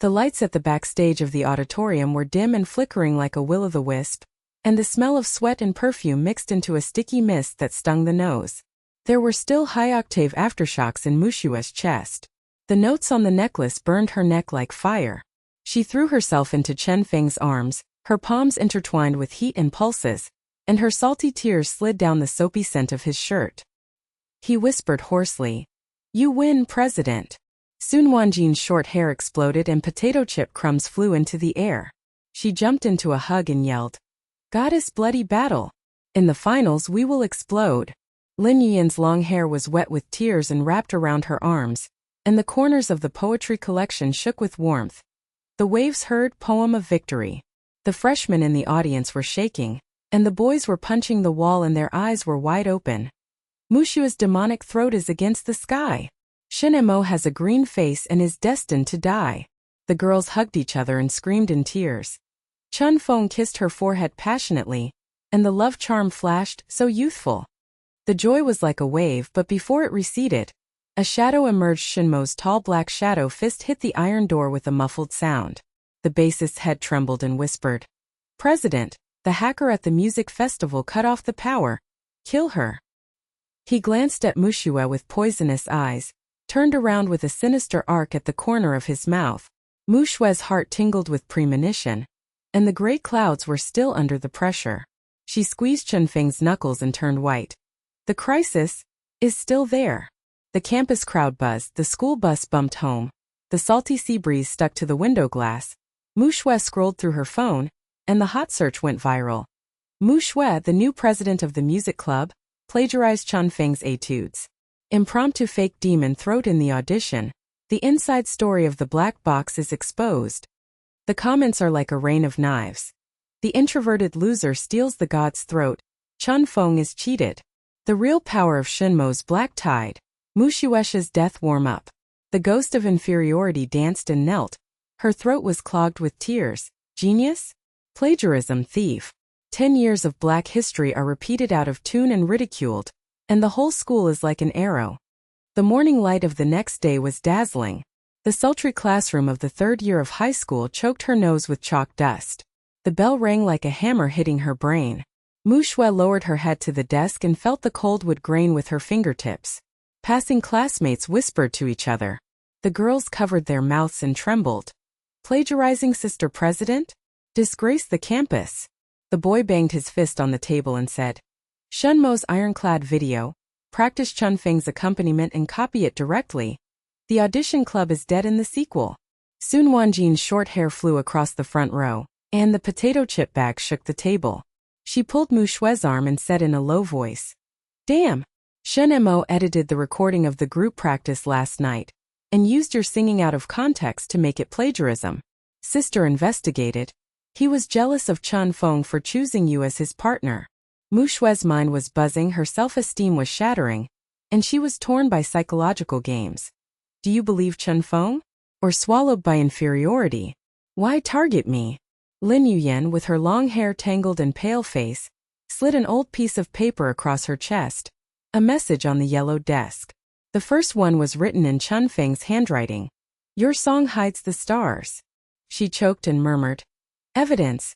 The lights at the backstage of the auditorium were dim and flickering like a will-o'-the-wisp, and the smell of sweat and perfume mixed into a sticky mist that stung the nose. There were still high-octave aftershocks in Muxue's chest. The notes on the necklace burned her neck like fire. She threw herself into Chen Feng's arms, her palms intertwined with heat and pulses, and her salty tears slid down the soapy scent of his shirt. He whispered hoarsely, "You win, President." Su Nuan's short hair exploded and potato chip crumbs flew into the air. She jumped into a hug and yelled, "Goddess Bloody Battle! In the finals we will explode." Lin Yuyan's long hair was wet with tears and wrapped around her arms, and the corners of the poetry collection shook with warmth. The waves heard Poem of Victory. The freshmen in the audience were shaking, and the boys were punching the wall and their eyes were wide open. Muxue's demonic throat is against the sky. Shin Mo has a green face and is destined to die. The girls hugged each other and screamed in tears. Chen Feng kissed her forehead passionately, and the love charm flashed, so youthful. The joy was like a wave, but before it receded, a shadow emerged. Shinmo's tall black shadow fist hit the iron door with a muffled sound. The bassist's head trembled and whispered, "President, the hacker at the music festival cut off the power. Kill her." He glanced at Muxue with poisonous eyes, turned around with a sinister arc at the corner of his mouth. Muxue's heart tingled with premonition, and the gray clouds were still under the pressure. She squeezed Chen Feng's knuckles and turned white. The crisis is still there. The campus crowd buzzed, the school bus bumped home. The salty sea breeze stuck to the window glass. Muxue scrolled through her phone, and the hot search went viral. Muxue, the new president of the music club, plagiarized Chen Feng's etudes. Impromptu fake demon throat in the audition. The inside story of the black box is exposed. The comments are like a rain of knives. The introverted loser steals the god's throat. Chen Feng is cheated. The real power of Shinmo's black tide. Muxue's death warm up. The ghost of inferiority danced and knelt. Her throat was clogged with tears. Genius? Plagiarism thief. 10 years of black history are repeated out of tune and ridiculed, and the whole school is like an arrow. The morning light of the next day was dazzling. The sultry classroom of the 3rd year of high school choked her nose with chalk dust. The bell rang like a hammer hitting her brain. Muxue lowered her head to the desk and felt the cold wood grain with her fingertips. Passing classmates whispered to each other. The girls covered their mouths and trembled. Plagiarizing Sister President? Disgrace the campus. The boy banged his fist on the table and said, "Shenmo's ironclad video, practice Chen Feng's accompaniment and copy it directly. The audition club is dead in the sequel. Su Nuan's short hair flew across the front row, and the potato chip bag shook the table. She pulled Mu Xue's arm and said in a low voice, "Damn! Chen Mo edited the recording of the group practice last night and used your singing out of context to make it plagiarism. Sister investigated. He was jealous of Chen Feng for choosing you as his partner." Mu Xue's mind was buzzing, her self-esteem was shattering, and she was torn by psychological games. Do you believe Chen Feng? Or swallowed by inferiority? Why target me? Lin Yuyan, with her long hair tangled and pale face, slid an old piece of paper across her chest. A message on the yellow desk. The first one was written in Chen Feng's handwriting. Your song hides the stars. She choked and murmured, "Evidence.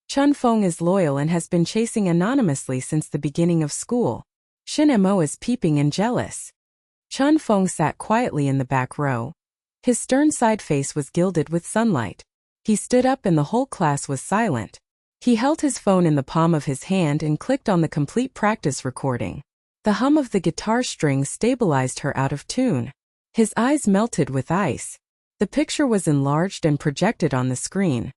Chen Feng is loyal and has been chasing anonymously since the beginning of school. Chen Mo is peeping and jealous." Chen Feng sat quietly in the back row. His stern side face was gilded with sunlight. He stood up and the whole class was silent. He held his phone in the palm of his hand and clicked on the complete practice recording. The hum of the guitar strings stabilized her out of tune. His eyes melted with ice. The picture was enlarged and projected on the screen.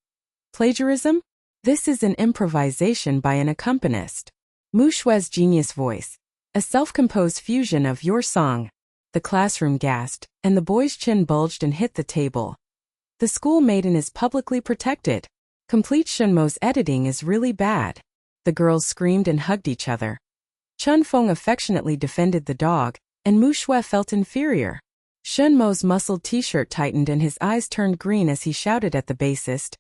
Plagiarism? This is an improvisation by an accompanist. Mu Xue's genius voice. A self-composed fusion of your song. The classroom gasped, and the boy's chin bulged and hit the table. The school maiden is publicly protected. Complete Shenmo's editing is really bad. The girls screamed and hugged each other. Chen Feng affectionately defended the dog, and Mu Xue felt inferior. Shenmo's muscled t-shirt tightened and his eyes turned green as he shouted at the bassist,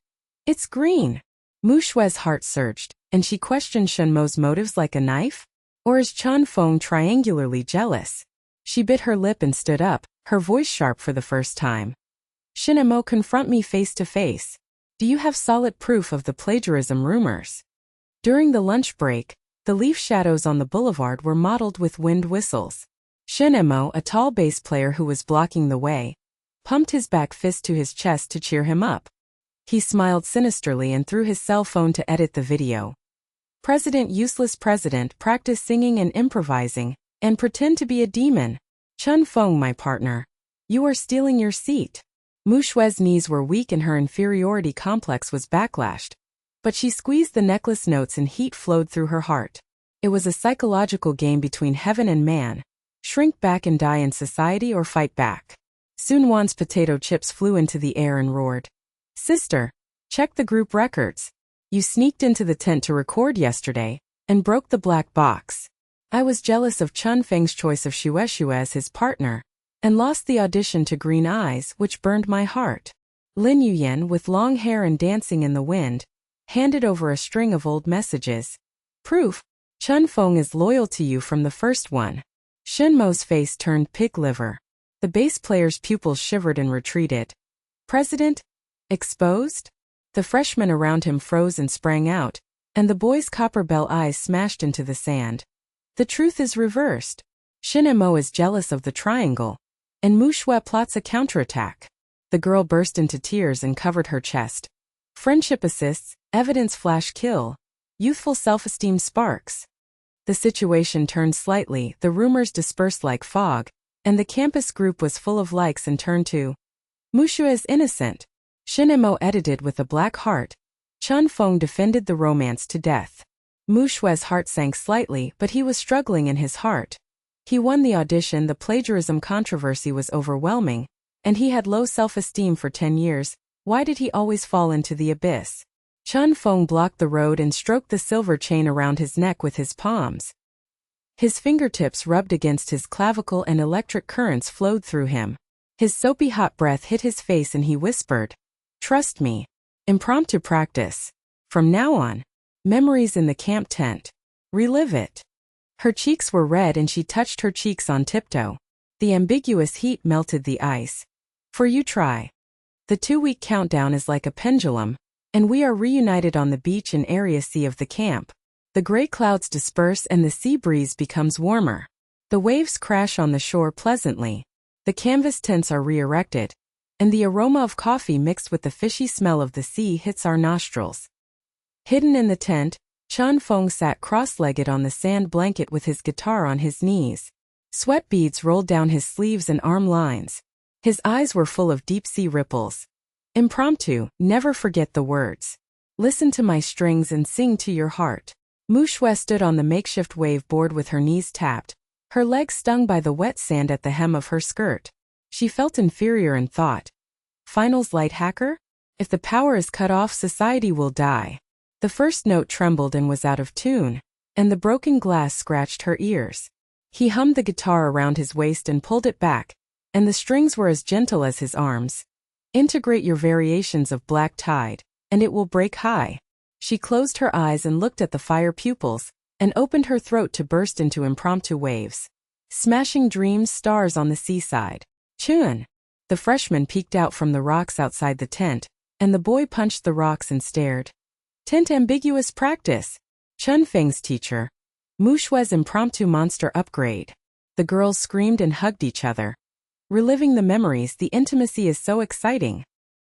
"It's green!" Mu Xue's heart surged, and she questioned Shenmo's motives like a knife? Or is Chen Feng triangularly jealous? She bit her lip and stood up, her voice sharp for the first time. Chen Mo, confront me face to face. Do you have solid proof of the plagiarism rumors? During the lunch break, the leaf shadows on the boulevard were mottled with wind whistles. Chen Mo, a tall bass player who was blocking the way, pumped his back fist to his chest to cheer him up. He smiled sinisterly and threw his cell phone to edit the video. President, useless president, practice singing and improvising, and pretend to be a demon. Chen Feng, my partner. You are stealing your seat. Mu Xue's knees were weak and her inferiority complex was backlashed. But she squeezed the necklace notes and heat flowed through her heart. It was a psychological game between heaven and man. Shrink back and die in society or fight back. Su Nuan's potato chips flew into the air and roared. Sister, check the group records. You sneaked into the tent to record yesterday, and broke the black box. I was jealous of Chen Feng's choice of Xue as his partner, and lost the audition to Green Eyes, which burned my heart. Lin Yuyan, with long hair and dancing in the wind, handed over a string of old messages. Proof, Chen Feng is loyal to you from the first one. Shenmo's face turned pig liver. The bass player's pupils shivered and retreated. President? Exposed? The freshmen around him froze and sprang out, and the boy's copper bell eyes smashed into the sand. The truth is reversed. Chen Mo is jealous of the triangle, and Mu Xue plots a counterattack. The girl burst into tears and covered her chest. Friendship assists, evidence flash kill. Youthful self-esteem sparks. The situation turned slightly, the rumors dispersed like fog, and the campus group was full of likes and turned to Muxue is innocent. Chen Mo edited with a black heart. Chen Feng defended the romance to death. Mu Xue's heart sank slightly, but he was struggling in his heart. He won the audition, the plagiarism controversy was overwhelming, and he had low self-esteem for 10 years. Why did he always fall into the abyss? Chen Feng blocked the road and stroked the silver chain around his neck with his palms. His fingertips rubbed against his clavicle and electric currents flowed through him. His soapy hot breath hit his face and he whispered, Trust me. Impromptu practice. From now on. Memories in the camp tent. Relive it. Her cheeks were red and she touched her cheeks on tiptoe. The ambiguous heat melted the ice. For you try. The 2-week countdown is like a pendulum, and we are reunited on the beach in Area C of the camp. The gray clouds disperse and the sea breeze becomes warmer. The waves crash on the shore pleasantly. The canvas tents are re-erected, and the aroma of coffee mixed with the fishy smell of the sea hits our nostrils. Hidden in the tent, Chen Feng sat cross-legged on the sand blanket with his guitar on his knees. Sweat beads rolled down his sleeves and arm lines. His eyes were full of deep-sea ripples. Impromptu, never forget the words. Listen to my strings and sing to your heart. Mu Xue stood on the makeshift wave board with her knees tapped, her legs stung by the wet sand at the hem of her skirt. She felt inferior and thought, "Finals light hacker? If the power is cut off, society will die." The first note trembled and was out of tune, and the broken glass scratched her ears. He hummed the guitar around his waist and pulled it back, and the strings were as gentle as his arms. Integrate your variations of black tide, and it will break high. She closed her eyes and looked at the fire pupils, and opened her throat to burst into impromptu waves. Smashing dreams, stars on the seaside. Chun. The freshman peeked out from the rocks outside the tent, and the boy punched the rocks and stared. Tent ambiguous practice. Chen Feng's teacher. Mu Xue's impromptu monster upgrade. The girls screamed and hugged each other. Reliving the memories, the intimacy is so exciting.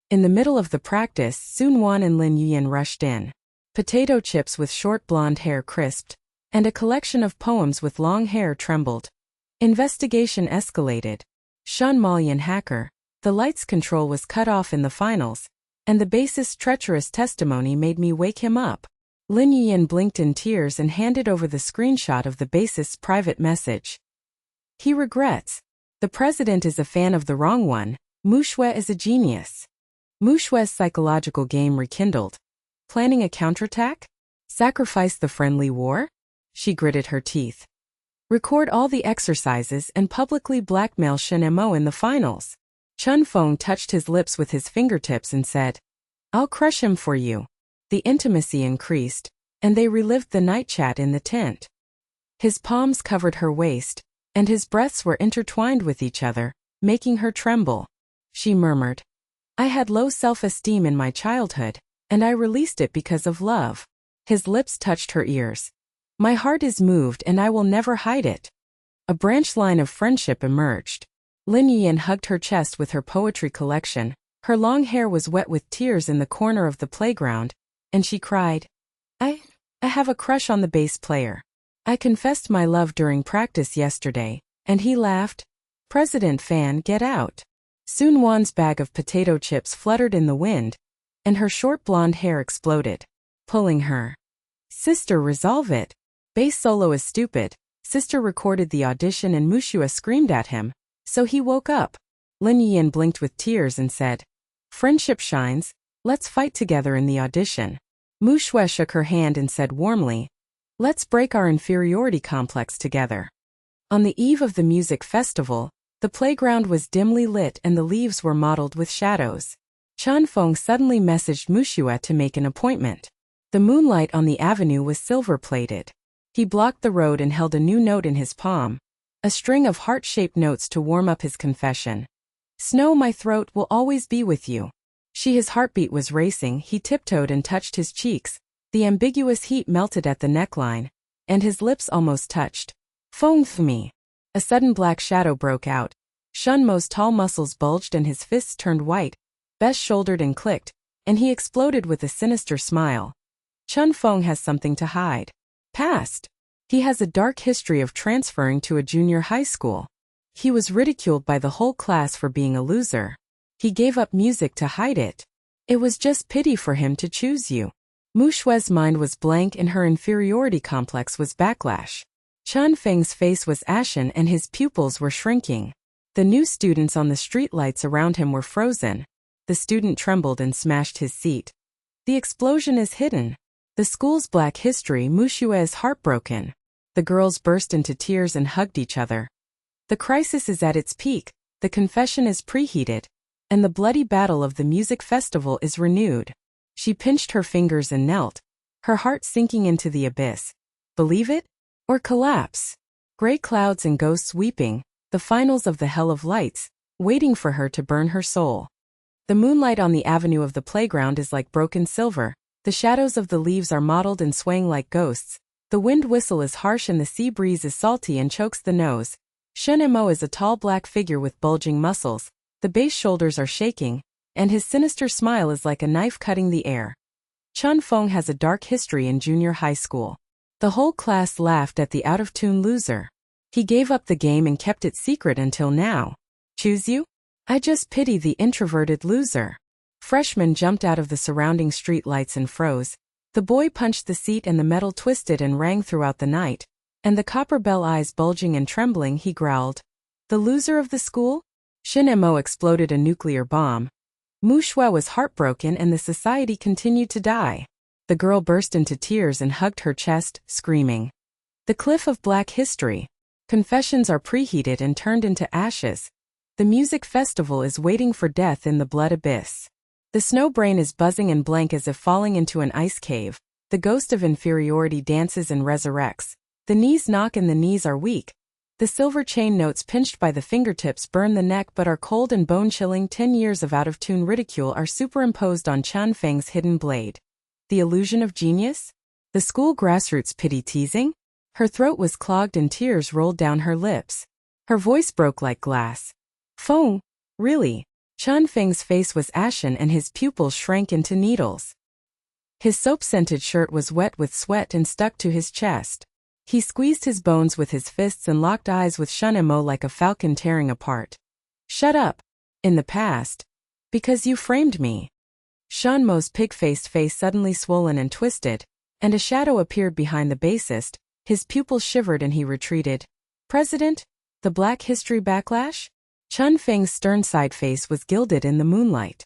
In the middle of the practice, Su Nuan and Lin Yuyan rushed in. Potato chips with short blonde hair crisped, and a collection of poems with long hair trembled. Investigation escalated. Shun Malian hacker. The lights control was cut off in the finals, and the bassist's treacherous testimony made me wake him up. Lin Yuyan blinked in tears and handed over the screenshot of the bassist's private message. He regrets. The president is a fan of the wrong one. Mu Xue is a genius. Mu Xue's psychological game rekindled. Planning a counterattack? Sacrifice the friendly war? She gritted her teeth. Record all the exercises and publicly blackmail Shen Mo in the finals. Chen Feng touched his lips with his fingertips and said, "I'll crush him for you." The intimacy increased, and they relived the night chat in the tent. His palms covered her waist, and his breaths were intertwined with each other, making her tremble. She murmured, "I had low self-esteem in my childhood, and I released it because of love." His lips touched her ears. "My heart is moved and I will never hide it." A branch line of friendship emerged. Lin Yuyan hugged her chest with her poetry collection. Her long hair was wet with tears in the corner of the playground, and she cried, I have a crush on the bass player. I confessed my love during practice yesterday, and he laughed. President Fan, get out." Su Nuan's bag of potato chips fluttered in the wind, and her short blonde hair exploded, pulling her. "Sister, resolve it. Bass solo is stupid." Sister recorded the audition and Muxue screamed at him, so he woke up. Lin Yuyan blinked with tears and said, "Friendship shines, let's fight together in the audition." Mu Xue shook her hand and said warmly, "Let's break our inferiority complex together." On the eve of the music festival, the playground was dimly lit and the leaves were mottled with shadows. Chen Feng suddenly messaged Muxue to make an appointment. The moonlight on the avenue was silver-plated. He blocked the road and held a new note in his palm, a string of heart-shaped notes to warm up his confession. "Snow, my throat will always be with you." His heartbeat was racing. He tiptoed and touched his cheeks. The ambiguous heat melted at the neckline, and his lips almost touched. "Feng me." A sudden black shadow broke out. Shun Mo's tall muscles bulged and his fists turned white. Bess shouldered and clicked, and he exploded with a sinister smile. Chen Feng has something to hide. Past. He has a dark history of transferring to a junior high school. He was ridiculed by the whole class for being a loser. He gave up music to hide it. It was just pity for him to choose you. Mu Xue's mind was blank and her inferiority complex was backlash. Chen Feng's face was ashen and his pupils were shrinking. The new students on the streetlights around him were frozen. The student trembled and smashed his seat. The explosion is hidden. The school's black history. Muxue is heartbroken. The girls burst into tears and hugged each other. The crisis is at its peak, the confession is preheated, and the bloody battle of the music festival is renewed. She pinched her fingers and knelt, her heart sinking into the abyss. Believe it? Or collapse? Gray clouds and ghosts weeping, the finals of the hell of lights, waiting for her to burn her soul. The moonlight on the avenue of the playground is like broken silver. The shadows of the leaves are mottled and swaying like ghosts. The wind whistle is harsh and the sea breeze is salty and chokes the nose. Shen Mo is a tall black figure with bulging muscles. The bass shoulders are shaking, and his sinister smile is like a knife cutting the air. Chen Feng has a dark history in junior high school. The whole class laughed at the out-of-tune loser. He gave up the game and kept it secret until now. Choose you? I just pity the introverted loser. Freshmen jumped out of the surrounding street lights and froze. The boy punched the seat and the metal twisted and rang throughout the night. And the copper bell eyes bulging and trembling, he growled. The loser of the school? Chen Mo exploded a nuclear bomb. Mu Xue was heartbroken and the society continued to die. The girl burst into tears and hugged her chest, screaming. The cliff of black history. Confessions are preheated and turned into ashes. The music festival is waiting for death in the blood abyss. The snow brain is buzzing and blank as if falling into an ice cave. The ghost of inferiority dances and resurrects. The knees knock and the knees are weak. The silver chain notes pinched by the fingertips burn the neck but are cold and bone-chilling. 10 years of out-of-tune ridicule are superimposed on Chen Feng's hidden blade. The illusion of genius? The school grassroots pity teasing? Her throat was clogged and tears rolled down her lips. Her voice broke like glass. Feng, really? Chen Feng's face was ashen and his pupils shrank into needles. His soap-scented shirt was wet with sweat and stuck to his chest. He squeezed his bones with his fists and locked eyes with Chen Mo like a falcon tearing apart. Shut up. In the past. Because you framed me. Chen Mo's pig-faced face suddenly swollen and twisted, and a shadow appeared behind the bassist. His pupils shivered and he retreated. President? The Black History Backlash? Chen Feng's stern side face was gilded in the moonlight.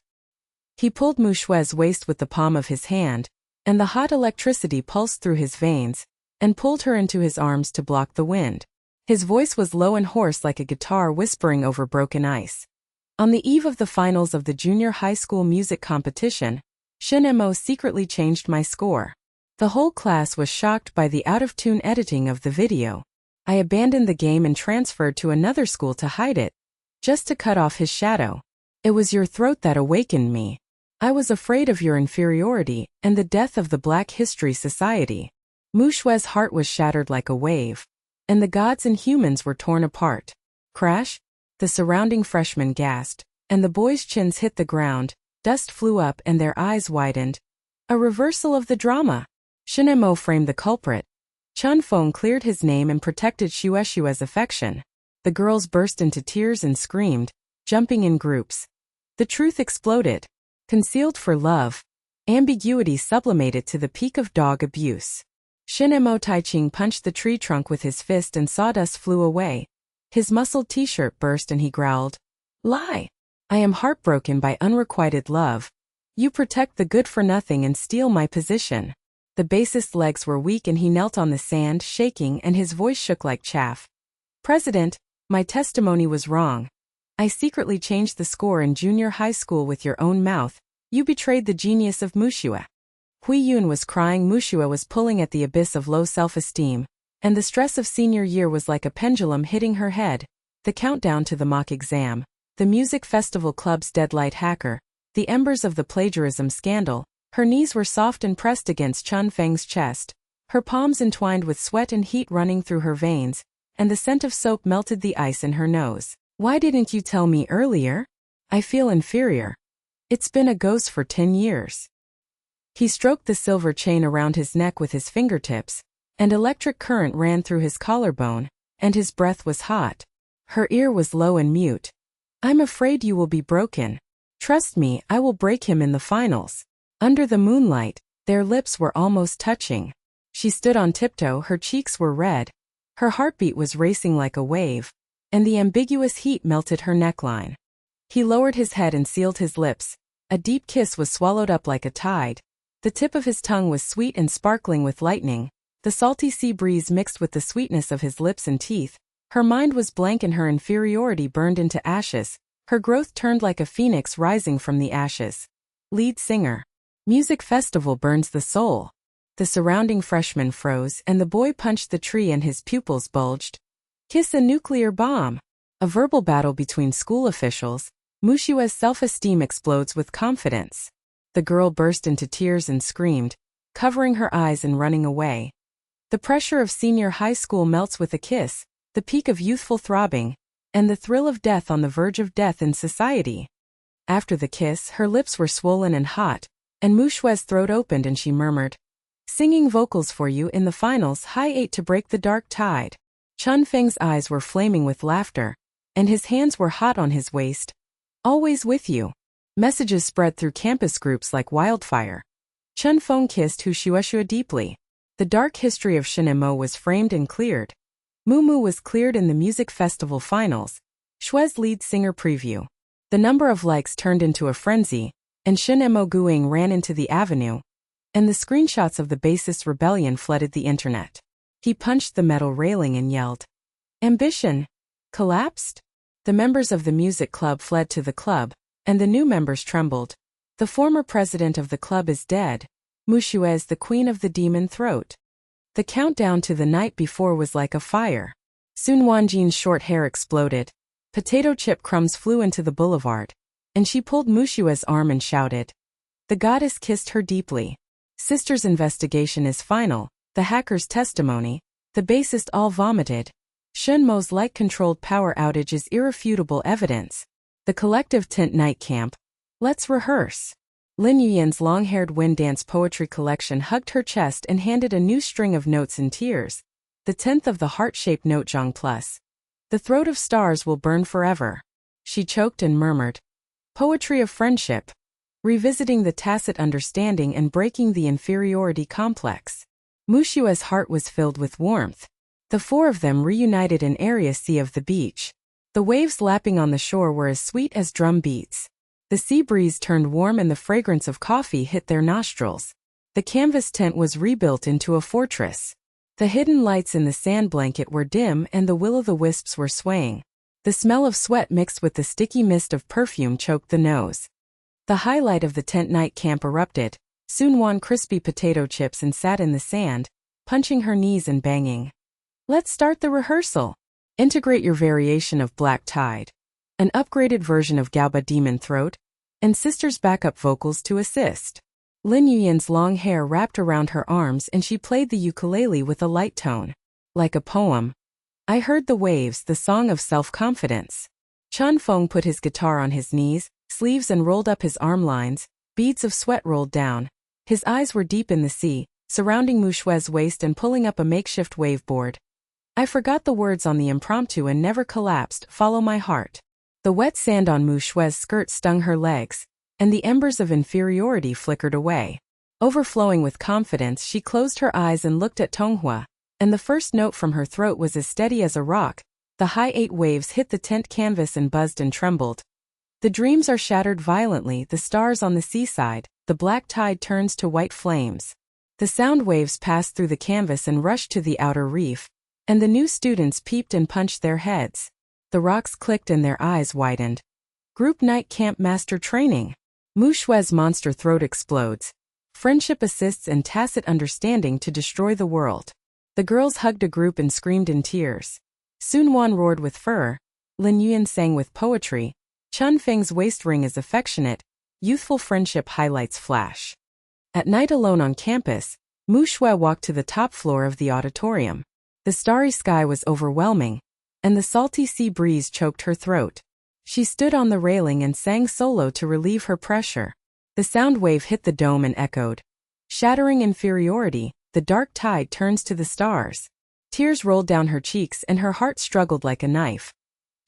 He pulled Mu Xue's waist with the palm of his hand, and the hot electricity pulsed through his veins, and pulled her into his arms to block the wind. His voice was low and hoarse like a guitar whispering over broken ice. On the eve of the finals of the junior high school music competition, Chen Mo secretly changed my score. The whole class was shocked by the out-of-tune editing of the video. I abandoned the game and transferred to another school to hide it, just to cut off his shadow. It was your throat that awakened me. I was afraid of your inferiority and the death of the Black History Society. Mu Xue's heart was shattered like a wave, and the gods and humans were torn apart. Crash! The surrounding freshmen gasped, and the boys' chins hit the ground, dust flew up and their eyes widened. A reversal of the drama. Chen Mo framed the culprit. Chen Feng cleared his name and protected Xue's affection. The girls burst into tears and screamed, jumping in groups. The truth exploded. Concealed for love. Ambiguity sublimated to the peak of dog abuse. Chen Mo Taiching punched the tree trunk with his fist and sawdust flew away. His muscled t-shirt burst and he growled. Lie! I am heartbroken by unrequited love. You protect the good for nothing and steal my position. The bassist's legs were weak and he knelt on the sand, shaking, and his voice shook like chaff. President, my testimony was wrong. I secretly changed the score in junior high school with your own mouth. You betrayed the genius of Muxue. Hui Yun was crying. Muxue was pulling at the abyss of low self-esteem, and the stress of senior year was like a pendulum hitting her head. The countdown to the mock exam, the music festival club's deadlight hacker, the embers of the plagiarism scandal. Her knees were soft and pressed against Chen Feng's chest, her palms entwined with sweat and heat running through her veins, and the scent of soap melted the ice in her nose. Why didn't you tell me earlier? I feel inferior. It's been a ghost for 10 years. He stroked the silver chain around his neck with his fingertips, and electric current ran through his collarbone, and his breath was hot. Her ear was low and mute. I'm afraid you will be broken. Trust me, I will break him in the finals. Under the moonlight, their lips were almost touching. She stood on tiptoe, her cheeks were red. Her heartbeat was racing like a wave, and the ambiguous heat melted her neckline. He lowered his head and sealed his lips. A deep kiss was swallowed up like a tide. The tip of his tongue was sweet and sparkling with lightning. The salty sea breeze mixed with the sweetness of his lips and teeth. Her mind was blank and her inferiority burned into ashes. Her growth turned like a phoenix rising from the ashes. Lead singer. Music festival burns the soul. The surrounding freshmen froze and the boy punched the tree and his pupils bulged. Kiss a nuclear bomb. A verbal battle between school officials. Muxue's self-esteem explodes with confidence. The girl burst into tears and screamed, covering her eyes and running away. The pressure of senior high school melts with a kiss, the peak of youthful throbbing, and the thrill of death on the verge of death in society. After the kiss, her lips were swollen and hot, And Mu Xue's throat opened and she murmured, "Singing vocals for you in the finals, high 8 to break the dark tide." Chen Feng's eyes were flaming with laughter, and his hands were hot on his waist. "Always with you." Messages spread through campus groups like wildfire. Chen Feng kissed Mu Xue deeply. The dark history of Shinemo was framed and cleared. Mu was cleared in the music festival finals. Xue's lead singer preview. The number of likes turned into a frenzy, and Shinemo Guing ran into the avenue, and the screenshots of the bassist's rebellion flooded the internet. He punched the metal railing and yelled, "Ambition!" Collapsed? The members of the music club fled to the club, and the new members trembled. The former president of the club is dead. Mu Xue is the queen of the demon throat. The countdown to the night before was like a fire. Su Nuan's short hair exploded. Potato chip crumbs flew into the boulevard, and she pulled Mu Xue's arm and shouted. The goddess kissed her deeply. Sister's investigation is final, the hacker's testimony, the bassist all vomited. Shenmo's light-controlled power outage is irrefutable evidence. The collective tent night camp. Let's rehearse. Lin Yuyan's long-haired wind dance poetry collection hugged her chest and handed a new string of notes in tears, the 10th of the heart-shaped note Zhang Plus. The throat of stars will burn forever. She choked and murmured. Poetry of friendship. Revisiting the tacit understanding and breaking the inferiority complex. Mu Xue's heart was filled with warmth. The four of them reunited in Area C of the beach. The waves lapping on the shore were as sweet as drum beats. The sea breeze turned warm and the fragrance of coffee hit their nostrils. The canvas tent was rebuilt into a fortress. The hidden lights in the sand blanket were dim and the will-o'-the-wisps were swaying. The smell of sweat mixed with the sticky mist of perfume choked the nose. The highlight of the tent night camp erupted. Su Nuan crispy potato chips and sat in the sand, punching her knees and banging. Let's start the rehearsal. Integrate your variation of Black Tide, an upgraded version of Gaoba Demon Throat, and Sister's backup vocals to assist. Lin Yuyan's long hair wrapped around her arms and she played the ukulele with a light tone. Like a poem. I heard the waves, the song of self-confidence. Chen Feng put his guitar on his knees, sleeves and rolled up his arm lines, beads of sweat rolled down. His eyes were deep in the sea, surrounding Mu Xue's waist and pulling up a makeshift waveboard. I forgot the words on the impromptu and never collapsed, follow my heart. The wet sand on Mu Xue's skirt stung her legs, and the embers of inferiority flickered away. Overflowing with confidence, she closed her eyes and looked at Tonghua, and the first note from her throat was as steady as a rock. The high 8 waves hit the tent canvas and buzzed and trembled. The dreams are shattered violently, the stars on the seaside, the black tide turns to white flames. The sound waves passed through the canvas and rushed to the outer reef, and the new students peeped and punched their heads. The rocks clicked and their eyes widened. Group Night Camp Master Training. Mu Xue's monster throat explodes. Friendship assists and tacit understanding to destroy the world. The girls hugged a group and screamed in tears. Su Nuan roared with fur. Lin Yuyan sang with poetry. Chen Feng's waist ring is affectionate. Youthful friendship highlights flash. At night alone on campus, Mu Xue walked to the top floor of the auditorium. The starry sky was overwhelming, and the salty sea breeze choked her throat. She stood on the railing and sang solo to relieve her pressure. The sound wave hit the dome and echoed. Shattering inferiority, the dark tide turns to the stars. Tears rolled down her cheeks and her heart struggled like a knife.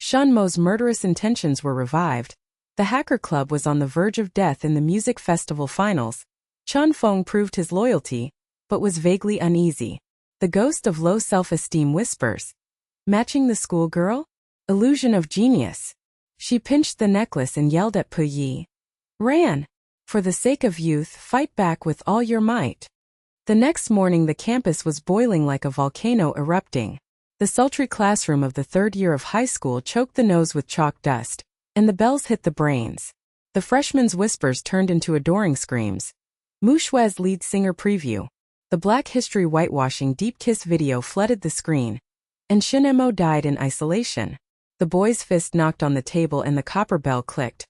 Shenmo's murderous intentions were revived. The hacker club was on the verge of death in the music festival finals. Chen Feng proved his loyalty, but was vaguely uneasy. The ghost of low self-esteem whispers. Matching the schoolgirl? Illusion of genius. She pinched the necklace and yelled at Puyi. Ran. For the sake of youth, fight back with all your might. The next morning the campus was boiling like a volcano erupting. The sultry classroom of the third year of high school choked the nose with chalk dust, and the bells hit the brains. The freshmen's whispers turned into adoring screams. Mu Xue's lead singer preview. The Black History whitewashing deep kiss video flooded the screen. And Shinemo died in isolation. The boy's fist knocked on the table and the copper bell clicked.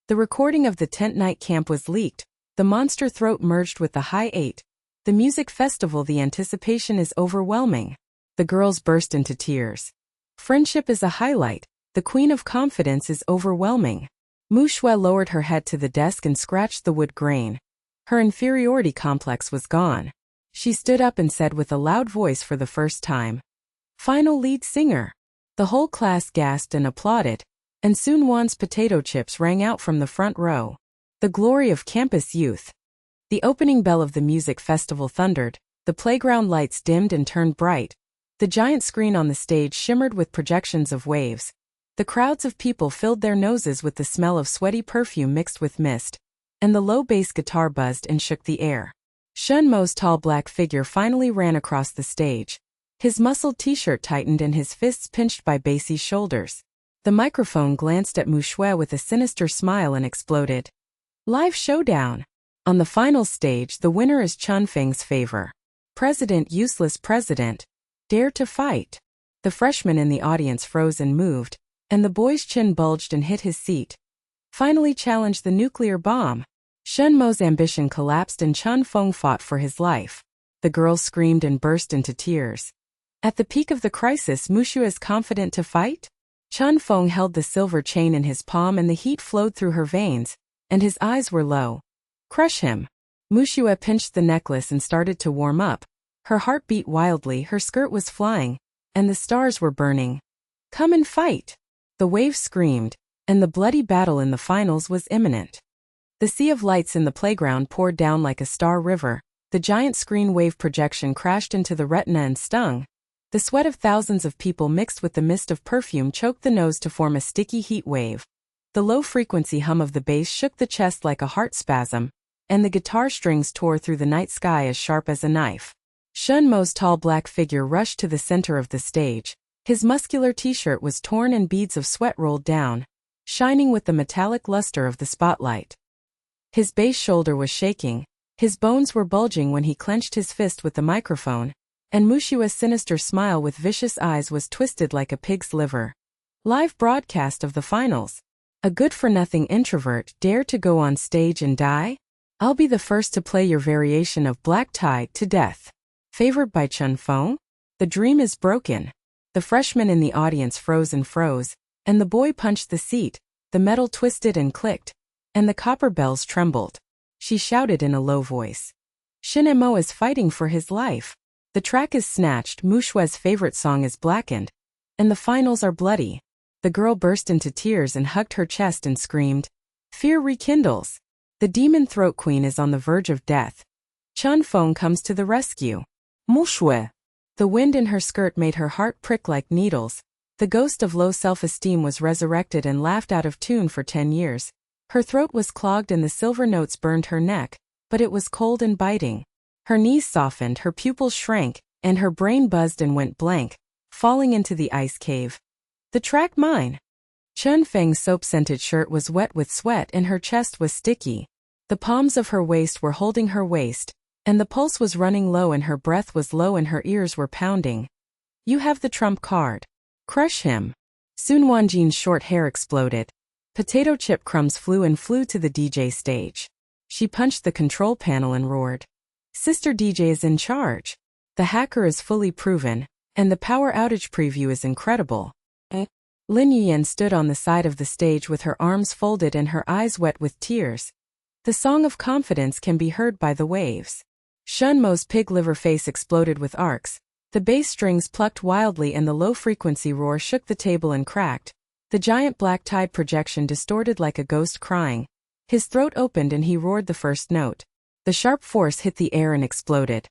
The recording of the tent night camp was leaked. The monster throat merged with the high 8. The music festival, the anticipation is overwhelming. The girls burst into tears. Friendship is a highlight. The queen of confidence is overwhelming. Mu Xue lowered her head to the desk and scratched the wood grain. Her inferiority complex was gone. She stood up and said with a loud voice for the first time, "Final lead singer." The whole class gasped and applauded, and Su Nuan's potato chips rang out from the front row. The glory of campus youth. The opening bell of the music festival thundered, the playground lights dimmed and turned bright, the giant screen on the stage shimmered with projections of waves. The crowds of people filled their noses with the smell of sweaty perfume mixed with mist, and the low bass guitar buzzed and shook the air. Chen Mo's tall black figure finally ran across the stage. His muscled t-shirt tightened and his fists pinched by bassy shoulders. The microphone glanced at Mu Xue with a sinister smile and exploded. Live showdown. On the final stage, the winner is Chen Feng's favor. President, useless president. Dare to fight. The freshmen in the audience froze and moved, and the boy's chin bulged and hit his seat. Finally challenged the nuclear bomb. Shen Mo's ambition collapsed and Chen Feng fought for his life. The girls screamed and burst into tears. At the peak of the crisis, Muxue is confident to fight? Chen Feng held the silver chain in his palm and the heat flowed through her veins, and his eyes were low. Crush him. Muxue pinched the necklace and started to warm up. Her heart beat wildly, her skirt was flying, and the stars were burning. Come and fight. The waves screamed, and the bloody battle in the finals was imminent. The sea of lights in the playground poured down like a star river. The giant screen wave projection crashed into the retina and stung. The sweat of thousands of people mixed with the mist of perfume choked the nose to form a sticky heat wave. The low-frequency hum of the bass shook the chest like a heart spasm, and the guitar strings tore through the night sky as sharp as a knife. Shen Mo's tall black figure rushed to the center of the stage. His muscular t-shirt was torn and beads of sweat rolled down, shining with the metallic luster of the spotlight. His bass shoulder was shaking, his bones were bulging when he clenched his fist with the microphone, and Muxue's sinister smile with vicious eyes was twisted like a pig's liver. Live broadcast of the finals. A good-for-nothing introvert dare to go on stage and die? I'll be the first to play your variation of Black Tie to death. Favored by Chen Feng? The dream is broken. The freshmen in the audience froze, and the boy punched the seat, the metal twisted and clicked, and the copper bells trembled. She shouted in a low voice. Shen Mo is fighting for his life. The track is snatched, Muxue's favorite song is blackened, and the finals are bloody. The girl burst into tears and hugged her chest and screamed. Fear rekindles. The demon throat queen is on the verge of death. Chen Feng comes to the rescue. Muxue. The wind in her skirt made her heart prick like needles. The ghost of low self-esteem was resurrected and laughed out of tune for 10 years. Her throat was clogged and the silver notes burned her neck, but it was cold and biting. Her knees softened, her pupils shrank, and her brain buzzed and went blank, falling into the ice cave. The track mine. Chen Feng's soap-scented shirt was wet with sweat and her chest was sticky. The palms of her waist were holding her waist, and the pulse was running low and her breath was low and her ears were pounding. You have the trump card. Crush him. Su Nuan's short hair exploded. Potato chip crumbs flew to the DJ stage. She punched the control panel and roared. Sister DJ is in charge. The hacker is fully proven, and the power outage preview is incredible. Lin Yuyan stood on the side of the stage with her arms folded and her eyes wet with tears. The song of confidence can be heard by the waves. Shen Mo's pig liver face exploded with arcs. The bass strings plucked wildly and the low-frequency roar shook the table and cracked. The giant black tide projection distorted like a ghost crying. His throat opened and he roared the first note. The sharp force hit the air and exploded.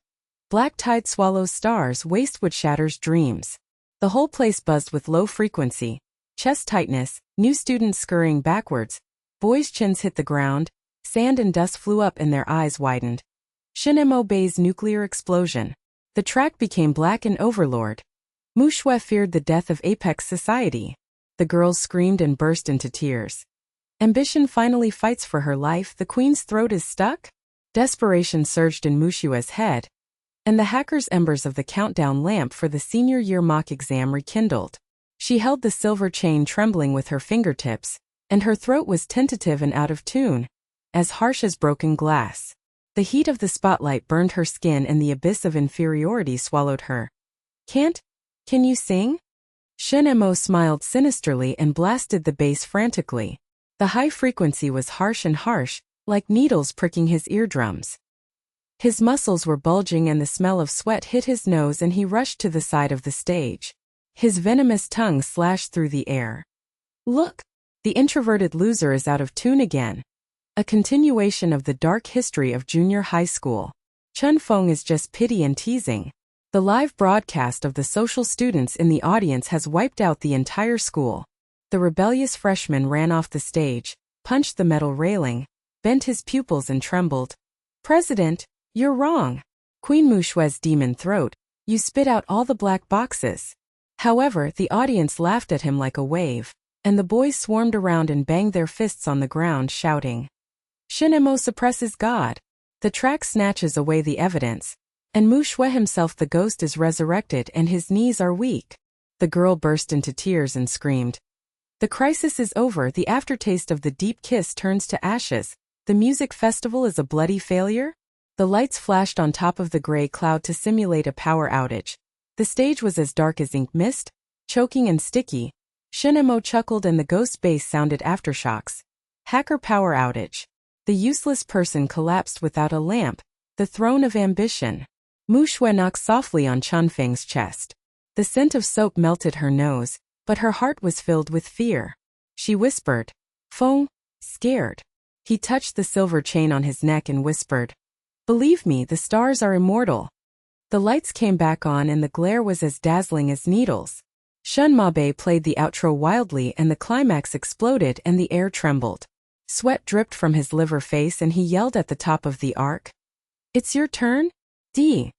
Black tide swallows stars, wastewood shatters dreams. The whole place buzzed with low frequency. Chest tightness, new students scurrying backwards. Boys' chins hit the ground. Sand and dust flew up and their eyes widened. Shen Mo Bei's nuclear explosion. The track became black and overlord. Muxue feared the death of Apex Society. The girls screamed and burst into tears. Ambition finally fights for her life. The queen's throat is stuck? Desperation surged in Muxue's head. And the hacker's embers of the countdown lamp for the senior year mock exam rekindled. She held the silver chain trembling with her fingertips, and her throat was tentative and out of tune, as harsh as broken glass. The heat of the spotlight burned her skin and the abyss of inferiority swallowed her. Can you sing? Shen Mo smiled sinisterly and blasted the bass frantically. The high frequency was harsh, like needles pricking his eardrums. His muscles were bulging and the smell of sweat hit his nose and he rushed to the side of the stage. His venomous tongue slashed through the air. Look! The introverted loser is out of tune again. A continuation of the dark history of junior high school. Chen Feng is just pity and teasing. The live broadcast of the social students in the audience has wiped out the entire school. The rebellious freshman ran off the stage, punched the metal railing, bent his pupils and trembled. President, you're wrong. Queen Mu Xue's demon throat, you spit out all the black boxes. However, the audience laughed at him like a wave, and the boys swarmed around and banged their fists on the ground shouting. Shinemo suppresses God. The track snatches away the evidence, and Mu Xue himself the ghost is resurrected and his knees are weak. The girl burst into tears and screamed. The crisis is over, the aftertaste of the deep kiss turns to ashes. The music festival is a bloody failure? The lights flashed on top of the gray cloud to simulate a power outage. The stage was as dark as ink mist, choking and sticky. Shinemo chuckled and the ghost bass sounded aftershocks. Hacker power outage. The useless person collapsed without a lamp, the throne of ambition. Mu Xue knocked softly on Chen Feng's chest. The scent of soap melted her nose, but her heart was filled with fear. She whispered, Feng, scared. He touched the silver chain on his neck and whispered, Believe me, the stars are immortal. The lights came back on and the glare was as dazzling as needles. Shun Mabe played the outro wildly and the climax exploded and the air trembled. Sweat dripped from his liver face and he yelled at the top of the arc. It's your turn? D.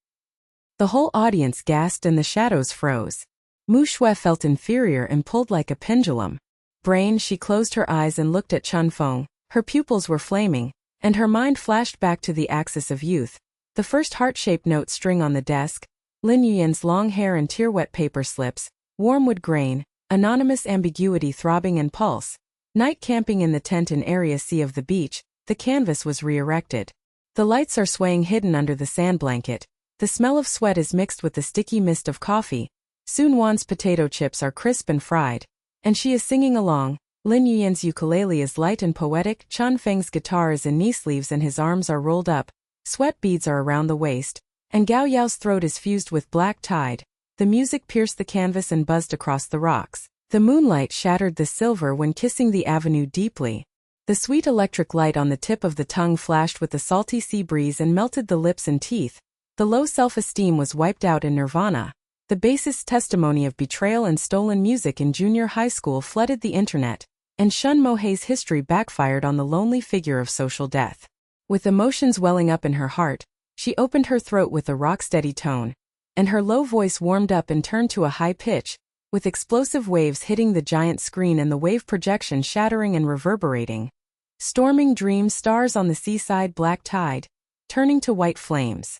The whole audience gasped and the shadows froze. Mu Xue felt inferior and pulled like a pendulum. Brain, she closed her eyes and looked at Chen Feng. Her pupils were flaming, and her mind flashed back to the axis of youth. The first heart-shaped note string on the desk, Lin Yuyan's long hair and tear-wet paper slips, wormwood grain, anonymous ambiguity throbbing and pulse. Night camping in the tent in Area C of the beach, the canvas was re-erected. The lights are swaying hidden under the sand blanket. The smell of sweat is mixed with the sticky mist of coffee. Su Nuan's potato chips are crisp and fried, and she is singing along. Lin Yuyan's ukulele is light and poetic, Chen Feng's guitar is in knee sleeves and his arms are rolled up, sweat beads are around the waist, and Gao Yao's throat is fused with black tide. The music pierced the canvas and buzzed across the rocks. The moonlight shattered the silver when kissing the avenue deeply. The sweet electric light on the tip of the tongue flashed with the salty sea breeze and melted the lips and teeth. The low self-esteem was wiped out in nirvana. The bassist's testimony of betrayal and stolen music in junior high school flooded the internet, and Shun Mohei's history backfired on the lonely figure of social death. With emotions welling up in her heart, she opened her throat with a rock-steady tone, and her low voice warmed up and turned to a high pitch, with explosive waves hitting the giant screen and the wave projection shattering and reverberating. Storming dreams, stars on the seaside, black tide, turning to white flames.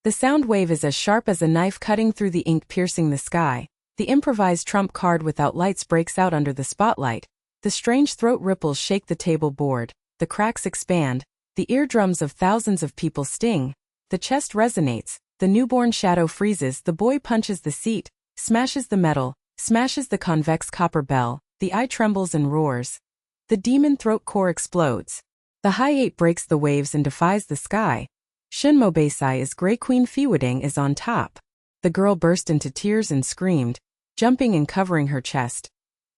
The sound wave is as sharp as a knife cutting through the ink piercing the sky. The improvised trump card without lights breaks out under the spotlight. The strange throat ripples shake the table board, the cracks expand, the eardrums of thousands of people sting, the chest resonates, the newborn shadow freezes, the boy punches the seat, smashes the metal, smashes the convex copper bell, the eye trembles and roars. The demon throat core explodes. The high eight breaks the waves and defies the sky. Shinmo Beisai is Grey Queen Fiwuding is on top. The girl burst into tears and screamed, jumping and covering her chest.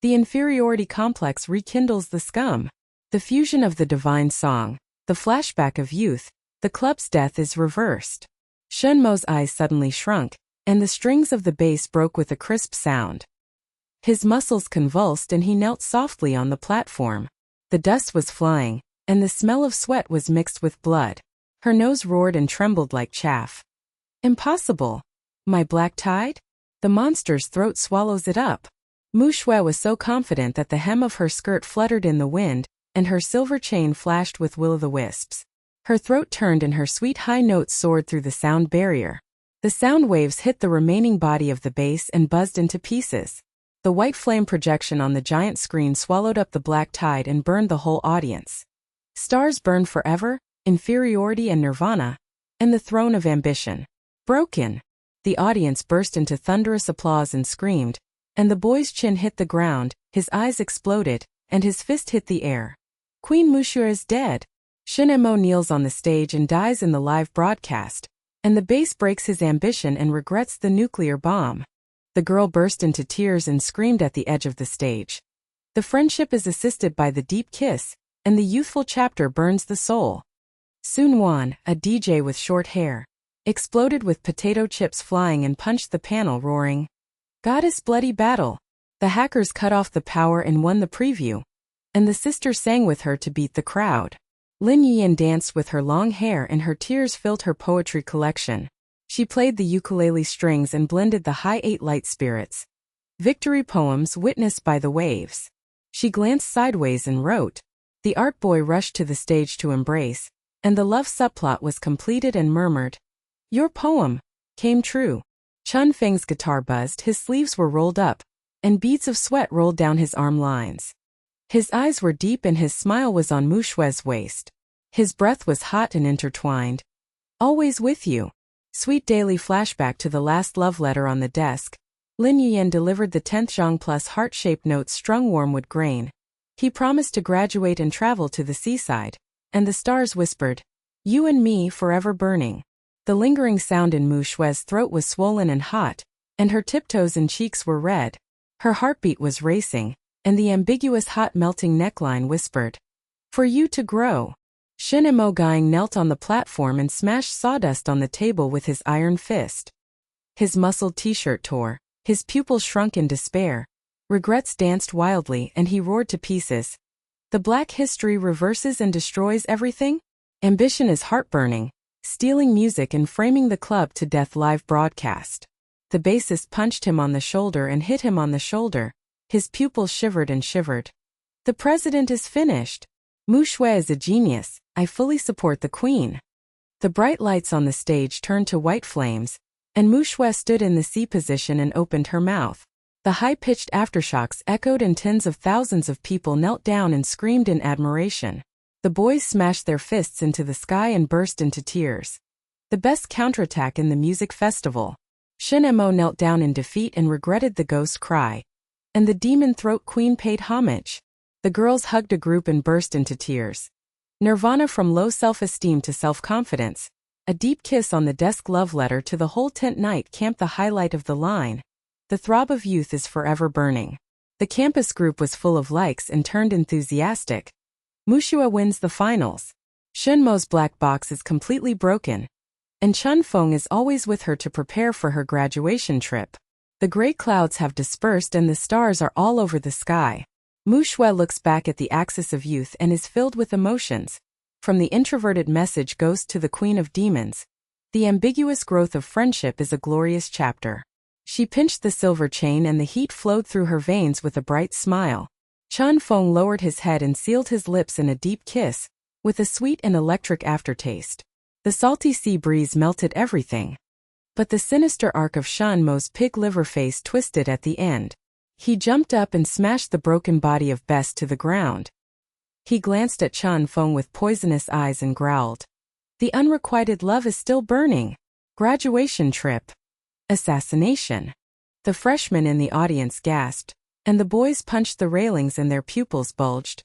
The inferiority complex rekindles the scum. The fusion of the divine song, the flashback of youth, the club's death is reversed. Shenmo's eyes suddenly shrunk, and the strings of the bass broke with a crisp sound. His muscles convulsed and he knelt softly on the platform. The dust was flying, and the smell of sweat was mixed with blood. Her nose roared and trembled like chaff. Impossible! My black tide? The monster's throat swallows it up. Mu Xue was so confident that the hem of her skirt fluttered in the wind, and her silver chain flashed with will-o'-the-wisps. Her throat turned and her sweet high notes soared through the sound barrier. The sound waves hit the remaining body of the bass and buzzed into pieces. The white flame projection on the giant screen swallowed up the black tide and burned the whole audience. Stars burned forever, inferiority and nirvana, and the throne of ambition. Broken. The audience burst into thunderous applause and screamed, and the boy's chin hit the ground, his eyes exploded, and his fist hit the air. Queen Muxue is dead. Chen Mo kneels on the stage and dies in the live broadcast, and the bass breaks his ambition and regrets the nuclear bomb. The girl burst into tears and screamed at the edge of the stage. The friendship is assisted by the deep kiss, and the youthful chapter burns the soul. Su Nuan, a DJ with short hair, exploded with potato chips flying and punched the panel roaring, "Goddess bloody battle." The hackers cut off the power and won the preview, and the sister sang with her to beat the crowd. Lin Yiyan danced with her long hair and her tears filled her poetry collection. She played the ukulele strings and blended the high 8 light spirits. Victory poems witnessed by the waves. She glanced sideways and wrote. The art boy rushed to the stage to embrace, and the love subplot was completed and murmured, "Your poem came true." Chen Feng's guitar buzzed, his sleeves were rolled up, and beads of sweat rolled down his arm lines. His eyes were deep and his smile was on Mu Xue's waist. His breath was hot and intertwined. "Always with you." Sweet daily flashback to the last love letter on the desk. Lin Yiyan delivered the 10th zhang plus heart-shaped notes strung wormwood grain. He promised to graduate and travel to the seaside, and the stars whispered, "You and me forever burning." The lingering sound in Mu Xue's throat was swollen and hot, and her tiptoes and cheeks were red. Her heartbeat was racing, and the ambiguous hot melting neckline whispered, "For you to grow." Chen Mo Gying knelt on the platform and smashed sawdust on the table with his iron fist. His muscled t-shirt tore, his pupils shrunk in despair. Regrets danced wildly and he roared to pieces. The black history reverses and destroys everything? Ambition is heartburning, stealing music and framing the club to death live broadcast. The bassist punched him on the shoulder and hit him on the shoulder. His pupils shivered and shivered. "The president is finished. Mu Xue is a genius. I fully support the queen." The bright lights on the stage turned to white flames, and Mu Xue stood in the C position and opened her mouth. The high-pitched aftershocks echoed and tens of thousands of people knelt down and screamed in admiration. The boys smashed their fists into the sky and burst into tears. The best counterattack in the music festival. Chen Mo knelt down in defeat and regretted the ghost cry. And the demon throat queen paid homage. The girls hugged a group and burst into tears. Nirvana from low self-esteem to self-confidence. A deep kiss on the desk love letter to the whole tent night camp the highlight of the line. The throb of youth is forever burning. The campus group was full of likes and turned enthusiastic. Muxue wins the finals. Chen Mo's black box is completely broken. And Chen Feng is always with her to prepare for her graduation trip. The gray clouds have dispersed and the stars are all over the sky. Mu Xue looks back at the axis of youth and is filled with emotions. From the introverted message ghost to the queen of demons. The ambiguous growth of friendship is a glorious chapter. She pinched the silver chain and the heat flowed through her veins with a bright smile. Chen Feng lowered his head and sealed his lips in a deep kiss, with a sweet and electric aftertaste. The salty sea breeze melted everything. But the sinister arc of Shen Mo's pig liver face twisted at the end. He jumped up and smashed the broken body of Bess to the ground. He glanced at Chen Feng with poisonous eyes and growled. "The unrequited love is still burning. Graduation trip. Assassination." The freshmen in the audience gasped, and the boys punched the railings and their pupils bulged.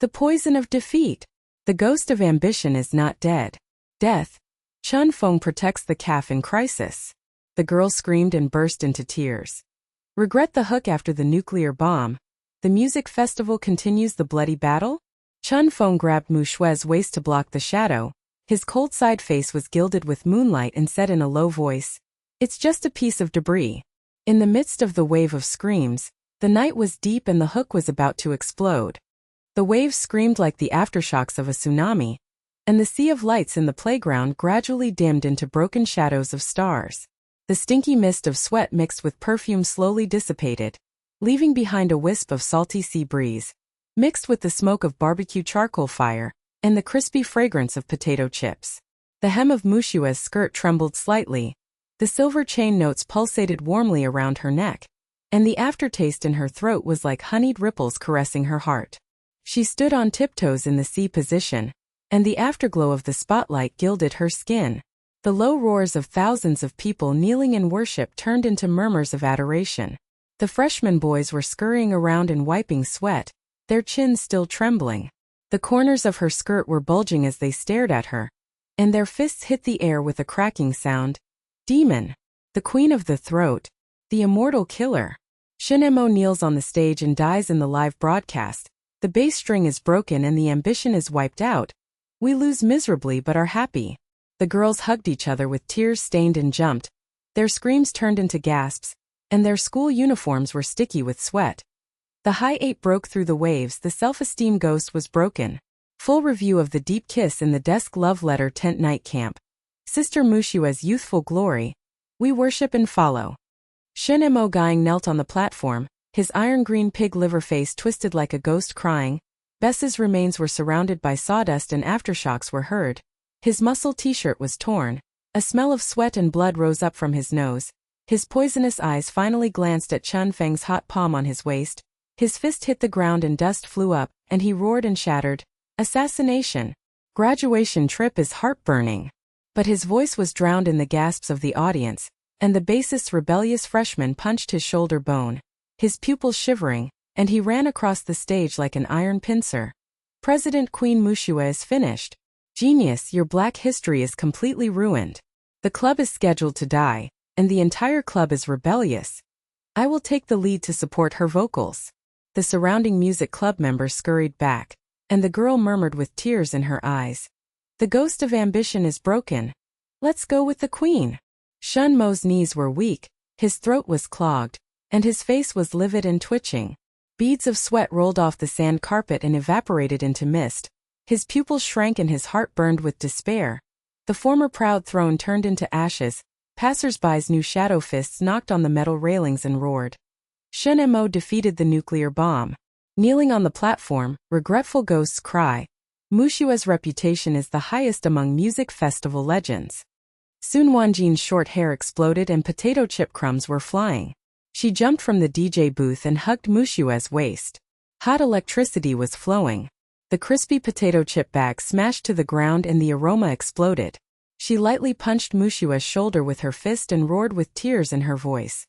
The poison of defeat. The ghost of ambition is not dead. Death. Chen Feng protects the calf in crisis. The girl screamed and burst into tears. Regret the hook after the nuclear bomb. The music festival continues the bloody battle? Chen Feng grabbed Mu Xue's waist to block the shadow. His cold side face was gilded with moonlight and said in a low voice, "It's just a piece of debris." In the midst of the wave of screams, the night was deep and the hook was about to explode. The waves screamed like the aftershocks of a tsunami, and the sea of lights in the playground gradually dimmed into broken shadows of stars. The stinky mist of sweat mixed with perfume slowly dissipated, leaving behind a wisp of salty sea breeze, mixed with the smoke of barbecue charcoal fire, and the crispy fragrance of potato chips. The hem of Muxue's skirt trembled slightly, the silver chain notes pulsated warmly around her neck, and the aftertaste in her throat was like honeyed ripples caressing her heart. She stood on tiptoes in the C position, and the afterglow of the spotlight gilded her skin. The low roars of thousands of people kneeling in worship turned into murmurs of adoration. The freshman boys were scurrying around and wiping sweat, their chins still trembling. The corners of her skirt were bulging as they stared at her, and their fists hit the air with a cracking sound. Demon. The queen of the throat. The immortal killer. Chen Mo kneels on the stage and dies in the live broadcast. The bass string is broken and the ambition is wiped out. We lose miserably but are happy. The girls hugged each other with tears stained and jumped. Their screams turned into gasps, and their school uniforms were sticky with sweat. The high eight broke through the waves. The self-esteem ghost was broken. Full review of the deep kiss in the desk love letter tent night camp. Sister Mu Xue's youthful glory. We worship and follow. Chen Mo Gying knelt on the platform, his iron-green pig liver face twisted like a ghost crying. Bess's remains were surrounded by sawdust and aftershocks were heard. His muscle t-shirt was torn. A smell of sweat and blood rose up from his nose. His poisonous eyes finally glanced at Chen Feng's hot palm on his waist. His fist hit the ground and dust flew up, and he roared and shattered. Assassination. Graduation trip is heartburning. But his voice was drowned in the gasps of the audience, and the bassist's rebellious freshman punched his shoulder bone, his pupils shivering, and he ran across the stage like an iron pincer. President Queen Mu Xue is finished. Genius, your black history is completely ruined. The club is scheduled to die, and the entire club is rebellious. I will take the lead to support her vocals. The surrounding music club members scurried back, and the girl murmured with tears in her eyes. The ghost of ambition is broken. Let's go with the queen. Chen Mo's knees were weak, his throat was clogged, and his face was livid and twitching. Beads of sweat rolled off the sand carpet and evaporated into mist. His pupils shrank and his heart burned with despair. The former proud throne turned into ashes. Passers-by's new shadow fists knocked on the metal railings and roared. Chen Mo defeated the nuclear bomb. Kneeling on the platform, regretful ghosts cry. Mu Xue's reputation is the highest among music festival legends. Su Nuan's short hair exploded and potato chip crumbs were flying. She jumped from the DJ booth and hugged Mu Xue's waist. Hot electricity was flowing. The crispy potato chip bag smashed to the ground and the aroma exploded. She lightly punched Mu Xue's shoulder with her fist and roared with tears in her voice.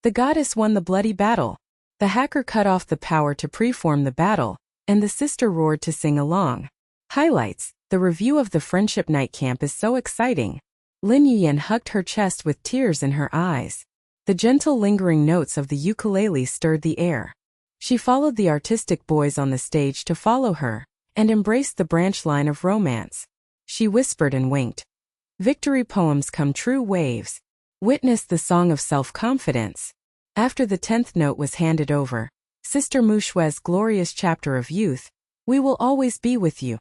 The goddess won the bloody battle. The hacker cut off the power to preform the battle, and the sister roared to sing along. Highlights. The review of the Friendship Night Camp is so exciting. Lin Yuyan hugged her chest with tears in her eyes. The gentle lingering notes of the ukulele stirred the air. She followed the artistic boys on the stage to follow her, and embraced the branch line of romance. She whispered and winked. Victory poems come true waves. Witness the song of self-confidence. After the 10th note was handed over, Sister Mu Xue's glorious chapter of youth, we will always be with you.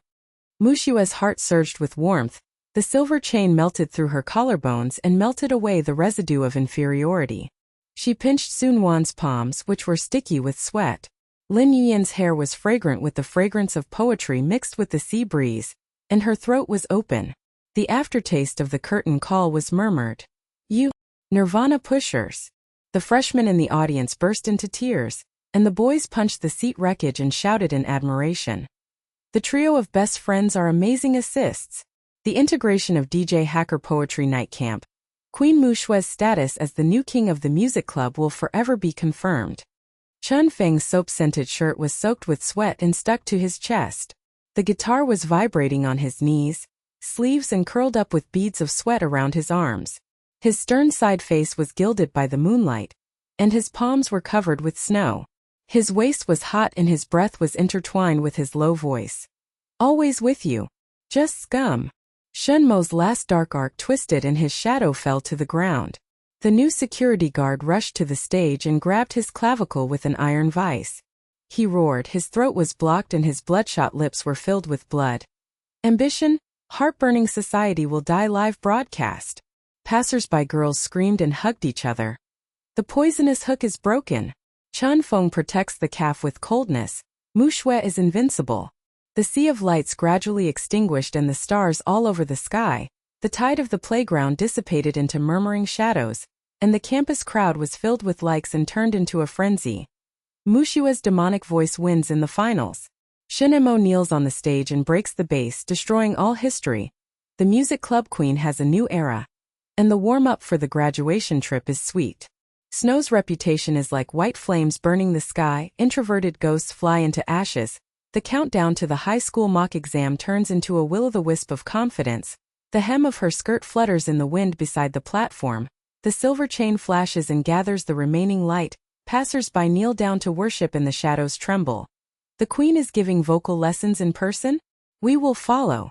Mu Xue's heart surged with warmth. The silver chain melted through her collarbones and melted away the residue of inferiority. She pinched Su Nuan's palms, which were sticky with sweat. Lin Yuyan's hair was fragrant with the fragrance of poetry mixed with the sea breeze, and her throat was open. The aftertaste of the curtain call was murmured. You, Nirvana pushers. The freshmen in the audience burst into tears, and the boys punched the seat wreckage and shouted in admiration. The trio of best friends are amazing assists. The integration of DJ Hacker Poetry Night Camp. Queen Mu Xue's status as the new king of the music club will forever be confirmed. Chen Feng's soap-scented shirt was soaked with sweat and stuck to his chest. The guitar was vibrating on his knees, sleeves and curled up with beads of sweat around his arms. His stern side face was gilded by the moonlight, and his palms were covered with snow. His waist was hot and his breath was intertwined with his low voice. Always with you. Just scum. Chen Mo's last dark arc twisted and his shadow fell to the ground. The new security guard rushed to the stage and grabbed his clavicle with an iron vice. He roared, his throat was blocked and his bloodshot lips were filled with blood. Ambition, heartburning society will die live broadcast. Passers-by girls screamed and hugged each other. The poisonous hook is broken. Chen Feng protects the calf with coldness. Mu Xue is invincible. The sea of lights gradually extinguished and the stars all over the sky. The tide of the playground dissipated into murmuring shadows, and the campus crowd was filled with likes and turned into a frenzy. Mu Xue's demonic voice wins in the finals. Chen Mo kneels on the stage and breaks the bass, destroying all history. The music club queen has a new era. And the warm-up for the graduation trip is sweet. Snow's reputation is like white flames burning the sky, introverted ghosts fly into ashes, The countdown to the high school mock exam turns into a will-o'-the-wisp of confidence. The hem of her skirt flutters in the wind beside the platform. The silver chain flashes and gathers the remaining light. Passers-by kneel down to worship and the shadows tremble. The queen is giving vocal lessons in person? We will follow.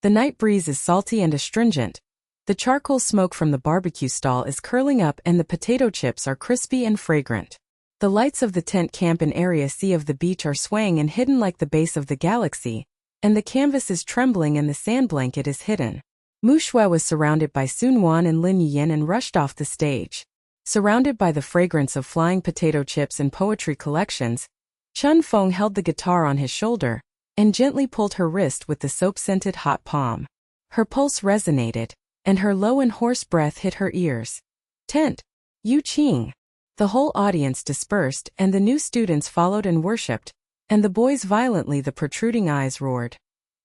The night breeze is salty and astringent. The charcoal smoke from the barbecue stall is curling up and the potato chips are crispy and fragrant. The lights of the tent camp in Area C of the beach are swaying and hidden like the base of the galaxy, and the canvas is trembling and the sand blanket is hidden. Mu Xue was surrounded by Su Nuan and Lin Yuyan and rushed off the stage. Surrounded by the fragrance of flying potato chips and poetry collections, Chen Feng held the guitar on his shoulder and gently pulled her wrist with the soap-scented hot palm. Her pulse resonated, and her low and hoarse breath hit her ears. Tent, Yu Qing. The whole audience dispersed and the new students followed and worshipped, and the boys violently the protruding eyes roared.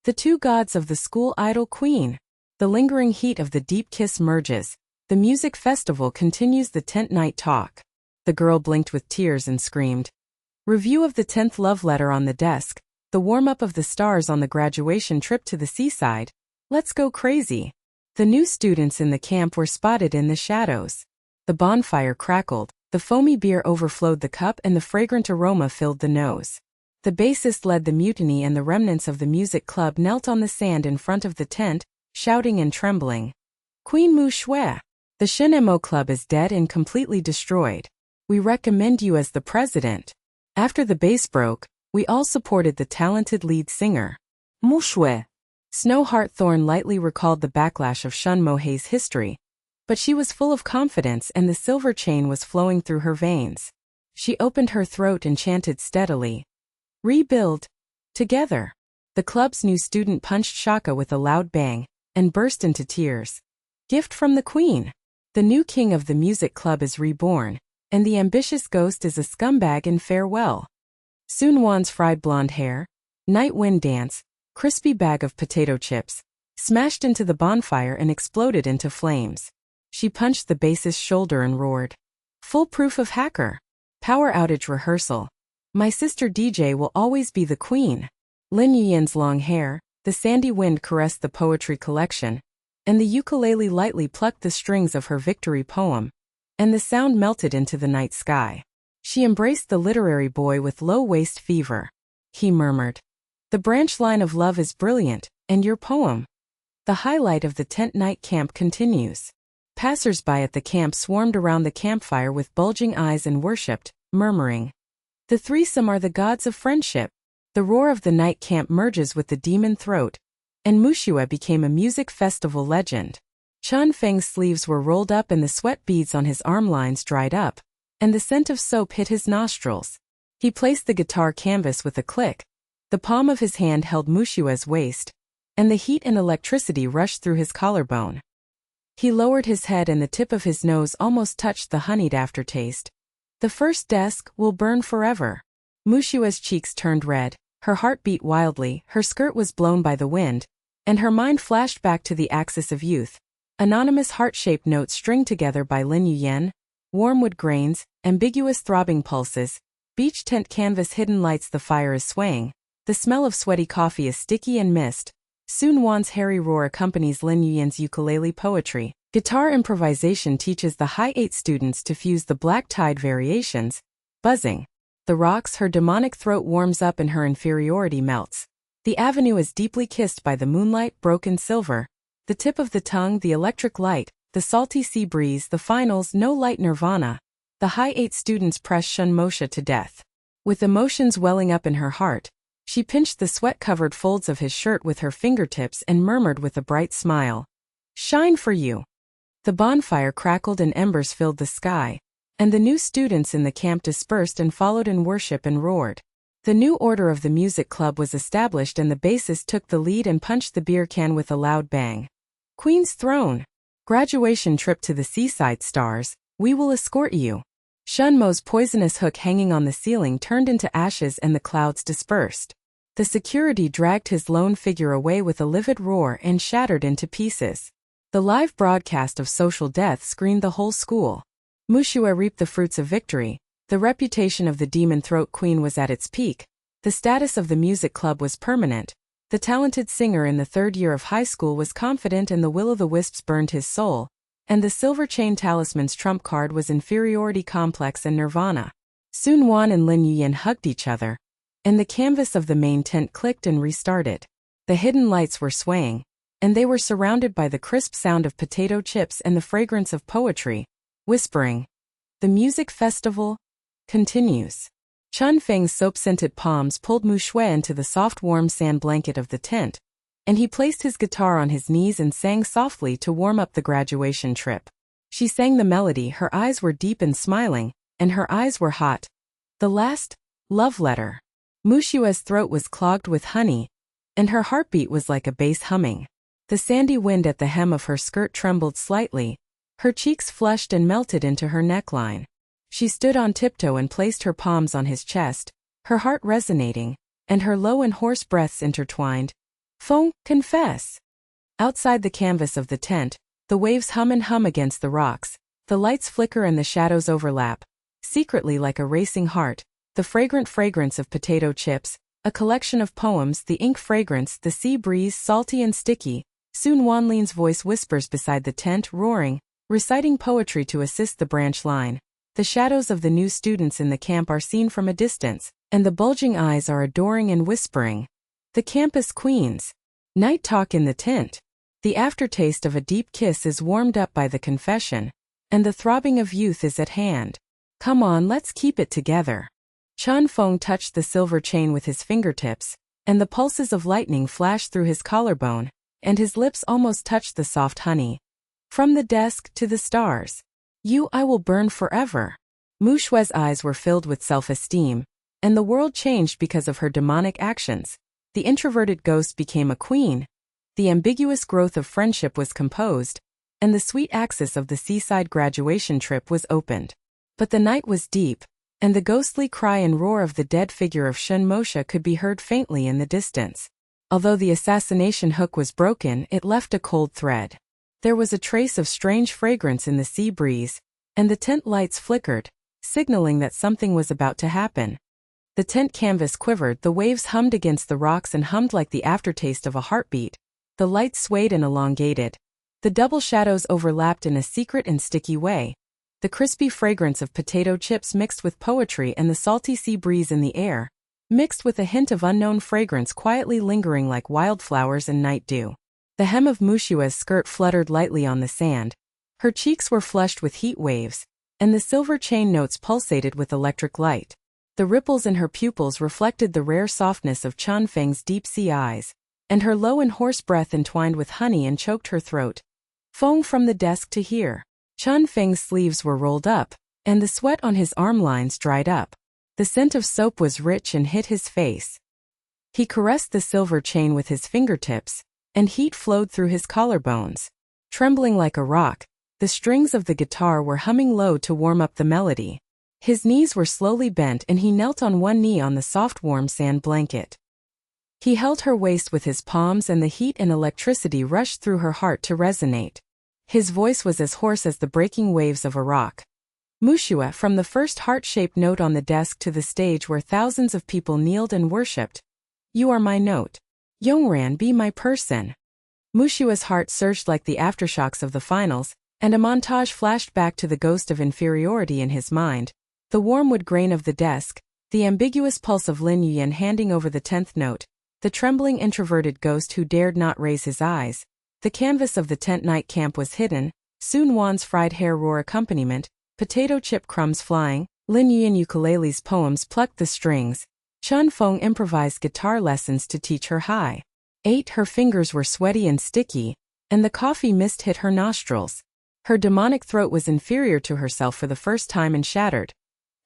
The two gods of the school idol queen. The lingering heat of the deep kiss merges. The music festival continues the tent night talk. The girl blinked with tears and screamed. Review of the 10th love letter on the desk. The warm-up of the stars on the graduation trip to the seaside. Let's go crazy. The new students in the camp were spotted in the shadows. The bonfire crackled, the foamy beer overflowed the cup and the fragrant aroma filled the nose. The bassist led the mutiny and the remnants of the music club knelt on the sand in front of the tent, shouting and trembling. Queen Mu Xue, the Shen Mo club is dead and completely destroyed. We recommend you as the president. After the bass broke, we all supported the talented lead singer. Muxue. Snow Heartthorn lightly recalled the backlash of Shun Mohei's history, but she was full of confidence and the silver chain was flowing through her veins. She opened her throat and chanted steadily. Rebuild. Together. The club's new student punched Shaka with a loud bang and burst into tears. Gift from the queen. The new king of the music club is reborn, and the ambitious ghost is a scumbag in farewell. Su Nuan's fried blonde hair, night wind dance, crispy bag of potato chips, smashed into the bonfire and exploded into flames. She punched the bassist's shoulder and roared. Full proof of hacker. Power outage rehearsal. My sister DJ will always be the queen. Lin Yuyan's long hair, the sandy wind caressed the poetry collection, and the ukulele lightly plucked the strings of her victory poem, and the sound melted into the night sky. She embraced the literary boy with low-waist fever. He murmured. The branch line of love is brilliant, and your poem. The highlight of the tent night camp continues. Passers-by at the camp swarmed around the campfire with bulging eyes and worshipped, murmuring. The threesome are the gods of friendship. The roar of the night camp merges with the demon throat, and Muxue became a music festival legend. Chen Feng's sleeves were rolled up and the sweat beads on his arm lines dried up, and the scent of soap hit his nostrils. He placed the guitar canvas with a click. The palm of his hand held Muxue's waist, and the heat and electricity rushed through his collarbone. He lowered his head and the tip of his nose almost touched the honeyed aftertaste. The first desk will burn forever. Muxue's cheeks turned red, her heart beat wildly, her skirt was blown by the wind, and her mind flashed back to the axis of youth. Anonymous heart-shaped notes stringed together by Lin Yuyan, warm wood grains, ambiguous throbbing pulses, beach tent canvas hidden lights. The fire is swaying, the smell of sweaty coffee is sticky and mist. Su Nuan's hairy roar accompanies Lin Yuyan's ukulele poetry. Guitar improvisation teaches the high 8 students to fuse the black tide variations. Buzzing. The rocks, her demonic throat warms up and her inferiority melts. The avenue is deeply kissed by the moonlight, broken silver. The tip of the tongue, the electric light, the salty sea breeze, the finals, no light nirvana. The high 8 students press Shun Moshe to death. With emotions welling up in her heart, she pinched the sweat-covered folds of his shirt with her fingertips and murmured with a bright smile. Shine for you. The bonfire crackled and embers filled the sky, and the new students in the camp dispersed and followed in worship and roared. The new order of the music club was established and the bassist took the lead and punched the beer can with a loud bang. Queen's throne. Graduation trip to the seaside stars, we will escort you. Shun Mo's poisonous hook hanging on the ceiling turned into ashes and the clouds dispersed. The security dragged his lone figure away with a livid roar and shattered into pieces. The live broadcast of social death screened the whole school. Muxue reaped the fruits of victory. The reputation of the demon throat queen was at its peak. The status of the music club was permanent. The talented singer in the third year of high school was confident and the will-o'-the-wisps burned his soul, and the silver chain talisman's trump card was inferiority complex and nirvana. Su Nuan and Lin Yuyan hugged each other, and the canvas of the main tent clicked and restarted. The hidden lights were swaying, and they were surrounded by the crisp sound of potato chips and the fragrance of poetry, whispering. The music festival continues. Chen Feng's soap-scented palms pulled Mu Xue into the soft warm sand blanket of the tent, and he placed his guitar on his knees and sang softly to warm up the graduation trip. She sang the melody, her eyes were deep and smiling, and her eyes were hot. The last love letter. Mu Xue's throat was clogged with honey, and her heartbeat was like a bass humming. The sandy wind at the hem of her skirt trembled slightly, her cheeks flushed and melted into her neckline. She stood on tiptoe and placed her palms on his chest, her heart resonating, and her low and hoarse breaths intertwined. Feng, confess. Outside the canvas of the tent, the waves hum and hum against the rocks, the lights flicker and the shadows overlap. Secretly like a racing heart, the fragrant fragrance of potato chips, a collection of poems, the ink fragrance, the sea breeze salty and sticky. Su Nuan's voice whispers beside the tent, roaring, reciting poetry to assist the branch line. The shadows of the new students in the camp are seen from a distance, and the bulging eyes are adoring and whispering. The campus queens. Night talk in the tent. The aftertaste of a deep kiss is warmed up by the confession, and the throbbing of youth is at hand. Come on, let's keep it together. Chen Feng touched the silver chain with his fingertips, and the pulses of lightning flashed through his collarbone, and his lips almost touched the soft honey. From the desk to the stars. I will burn forever. Mu Xue's eyes were filled with self-esteem, and the world changed because of her demonic actions. The introverted ghost became a queen. The ambiguous growth of friendship was composed, and the sweet axis of the seaside graduation trip was opened. But the night was deep, and the ghostly cry and roar of the dead figure of Chen Moshe could be heard faintly in the distance. Although the assassination hook was broken, it left a cold thread. There was a trace of strange fragrance in the sea breeze, and the tent lights flickered, signaling that something was about to happen. The tent canvas quivered, the waves hummed against the rocks and hummed like the aftertaste of a heartbeat. The lights swayed and elongated. The double shadows overlapped in a secret and sticky way. The crispy fragrance of potato chips mixed with poetry and the salty sea breeze in the air, mixed with a hint of unknown fragrance quietly lingering like wildflowers and night dew. The hem of Muxue's skirt fluttered lightly on the sand. Her cheeks were flushed with heat waves, and the silver chain notes pulsated with electric light. The ripples in her pupils reflected the rare softness of Chen Feng's deep-sea eyes, and her low and hoarse breath entwined with honey and choked her throat. Foam from the desk to here. Chen Feng's sleeves were rolled up, and the sweat on his arm lines dried up. The scent of soap was rich and hit his face. He caressed the silver chain with his fingertips, and heat flowed through his collarbones. Trembling like a rock, the strings of the guitar were humming low to warm up the melody. His knees were slowly bent and he knelt on one knee on the soft warm sand blanket. He held her waist with his palms and the heat and electricity rushed through her heart to resonate. His voice was as hoarse as the breaking waves of a rock. Muxue, from the first heart-shaped note on the desk to the stage where thousands of people kneeled and worshipped. You are my note. Yongran, be my person. Muxue's heart surged like the aftershocks of the finals, and a montage flashed back to the ghost of inferiority in his mind. The warm wood grain of the desk, the ambiguous pulse of Lin Yuyan handing over the 10th note, the trembling introverted ghost who dared not raise his eyes. The canvas of the tent night camp was hidden, Su Nuan's fried hair roar accompaniment, potato chip crumbs flying, Lin Yuyan ukulele's poems plucked the strings. Chen Feng improvised guitar lessons to teach her high. Her fingers were sweaty and sticky, and the coffee mist hit her nostrils. Her demonic throat was inferior to herself for the first time and shattered.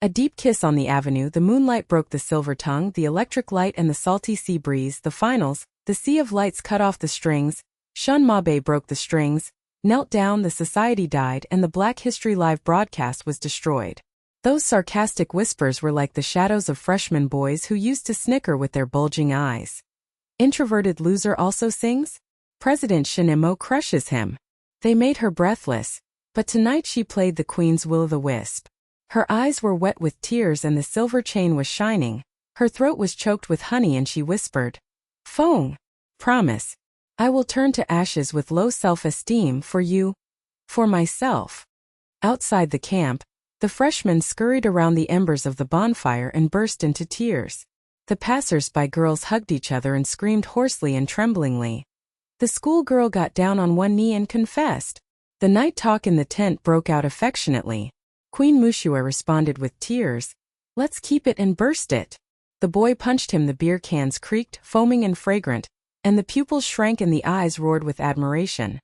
A deep kiss on the avenue, the moonlight broke the silver tongue, the electric light and the salty sea breeze, the finals, the sea of lights cut off the strings, Shun Mabe broke the strings, knelt down, the society died, and the Black History Live broadcast was destroyed. Those sarcastic whispers were like the shadows of freshman boys who used to snicker with their bulging eyes. Introverted loser also sings? President Shinemo crushes him. They made her breathless, but tonight she played the Queen's will-o'-the-wisp. Her eyes were wet with tears and the silver chain was shining, Her throat was choked with honey and she whispered, "Feng, promise. I will turn to ashes with low self-esteem for you. For myself." Outside the camp, the freshmen scurried around the embers of the bonfire and burst into tears. The passers-by girls hugged each other and screamed hoarsely and tremblingly. The schoolgirl got down on one knee and confessed. The night talk in the tent broke out affectionately. Queen Muxue responded with tears. "Let's keep it and burst it." The boy punched him. The beer cans creaked, foaming and fragrant, and the pupils shrank and the eyes roared with admiration.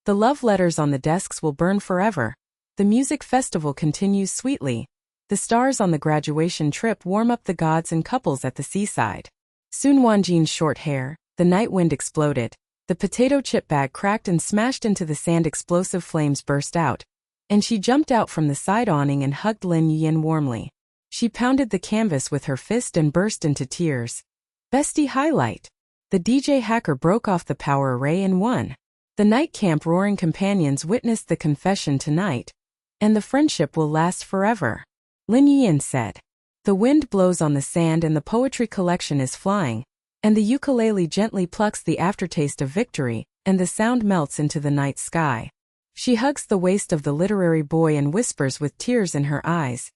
The love letters on the desks will burn forever. The music festival continues sweetly. The stars on the graduation trip warm up the gods and couples at the seaside. Su Nuan's short hair, the night wind exploded. The potato chip bag cracked and smashed into the sand. Explosive flames burst out, and she jumped out from the side awning and hugged Lin Yuan warmly. She pounded the canvas with her fist and burst into tears. Bestie highlight. The DJ hacker broke off the power array and won. The night camp roaring companions witnessed the confession tonight, and the friendship will last forever. Lin Yuan said. The wind blows on the sand and the poetry collection is flying, and the ukulele gently plucks the aftertaste of victory, and the sound melts into the night sky. She hugs the waist of the literary boy and whispers with tears in her eyes.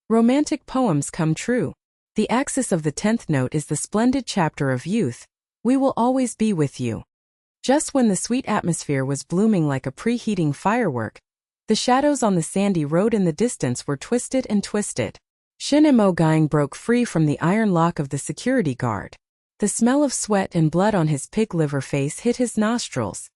Romantic poems come true. The axis of the 10th note is the splendid chapter of youth. We will always be with you. Just when the sweet atmosphere was blooming like a preheating firework, the shadows on the sandy road in the distance were twisted and twisted. Chen Feng broke free from the iron lock of the security guard. The smell of sweat and blood on his pig liver face hit his nostrils.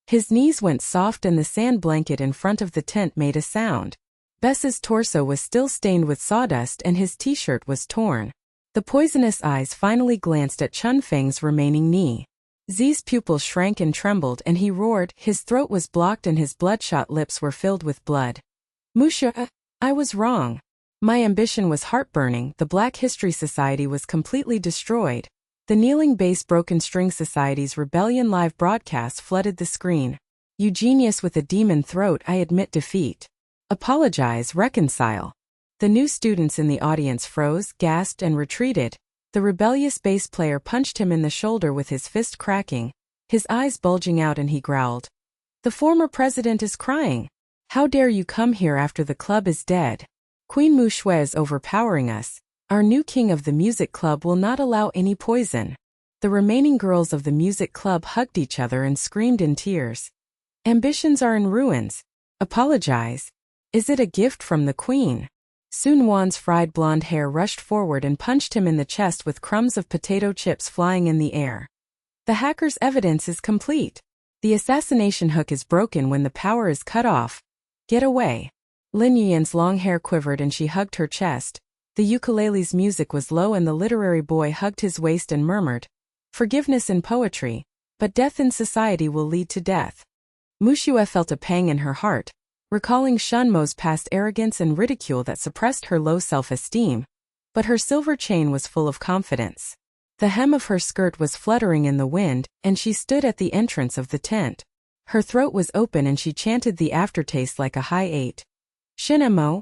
His knees went soft and the sand blanket in front of the tent made a sound. Bess's torso was still stained with sawdust and his t-shirt was torn. The poisonous eyes finally glanced at Chen Feng's remaining knee. Zi's pupils shrank and trembled and he roared. His throat was blocked and his bloodshot lips were filled with blood. Muxue, I was wrong. My ambition was heartburning. The Black History Society was completely destroyed. The Kneeling Bass Broken String Society's Rebellion live broadcast flooded the screen. You genius with a demon throat, I admit defeat. Apologize, reconcile. The new students in the audience froze, gasped, and retreated. The rebellious bass player punched him in the shoulder with his fist cracking, his eyes bulging out, and he growled. The former president is crying. How dare you come here after the club is dead? Queen Mu Xue is overpowering us. Our new king of the music club will not allow any poison. The remaining girls of the music club hugged each other and screamed in tears. Ambitions are in ruins. Apologize. Is it a gift from the queen? Su Nuan's fried blonde hair rushed forward and punched him in the chest with crumbs of potato chips flying in the air. The hacker's evidence is complete. The assassination hook is broken when the power is cut off. Get away. Lin Yuan's long hair quivered and she hugged her chest. The ukulele's music was low and the literary boy hugged his waist and murmured, "Forgiveness in poetry, but death in society will lead to death." Muxue felt a pang in her heart, recalling Shunmo's past arrogance and ridicule that suppressed her low self-esteem, but her silver chain was full of confidence. The hem of her skirt was fluttering in the wind, and she stood at the entrance of the tent. Her throat was open and she chanted the aftertaste like a high eight. Shinemo,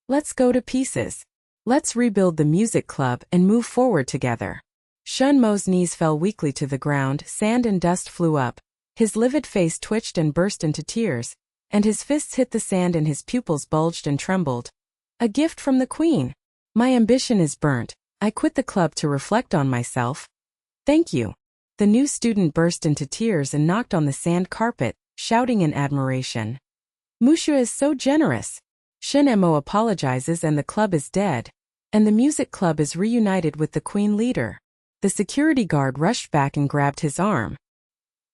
let's go to pieces. Let's rebuild the music club and move forward together. Shunmo's knees fell weakly to the ground, sand and dust flew up. His livid face twitched and burst into tears, and his fists hit the sand and his pupils bulged and trembled. A gift from the queen. My ambition is burnt. I quit the club to reflect on myself. Thank you. The new student burst into tears and knocked on the sand carpet, shouting in admiration. Muxue is so generous. Shinemo apologizes and the club is dead, and the music club is reunited with the queen leader. The security guard rushed back and grabbed his arm.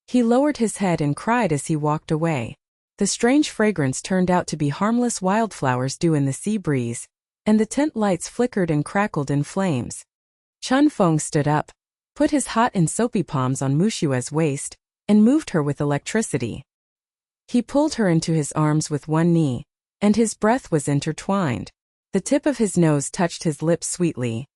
He lowered his head and cried as he walked away. The strange fragrance turned out to be harmless wildflowers due in the sea breeze, and the tent lights flickered and crackled in flames. Chen Feng stood up, put his hot and soapy palms on Muxue's waist, and moved her with electricity. He pulled her into his arms with one knee, and his breath was intertwined. The tip of his nose touched his lips sweetly.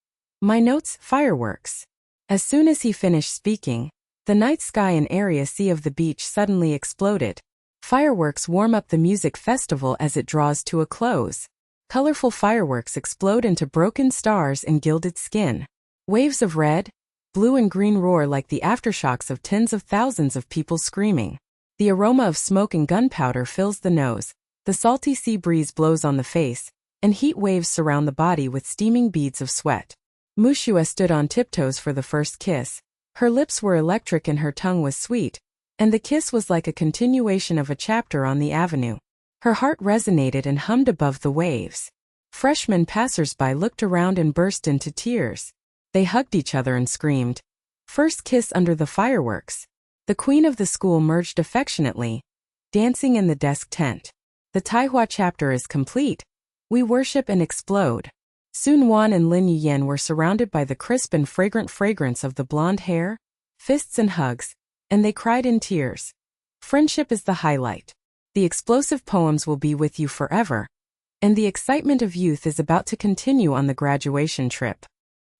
My notes, fireworks. As soon as he finished speaking, the night sky and area sea of the beach suddenly exploded. Fireworks warm up the music festival as it draws to a close. Colorful fireworks explode into broken stars and gilded skin. Waves of red, blue and green roar like the aftershocks of tens of thousands of people screaming. The aroma of smoke and gunpowder fills the nose, the salty sea breeze blows on the face, and heat waves surround the body with steaming beads of sweat. Mu Xue stood on tiptoes for the first kiss. Her lips were electric and her tongue was sweet, and the kiss was like a continuation of a chapter on the avenue. Her heart resonated and hummed above the waves. Freshmen passers-by looked around and burst into tears. They hugged each other and screamed, "First kiss under the fireworks." The queen of the school merged affectionately, dancing in the desk tent. The Taihua chapter is complete. We worship and explode. Su Nuan and Lin Yuyan were surrounded by the crisp and fragrant fragrance of the blonde hair, fists and hugs, and they cried in tears. Friendship is the highlight. The explosive poems will be with you forever. And the excitement of youth is about to continue on the graduation trip.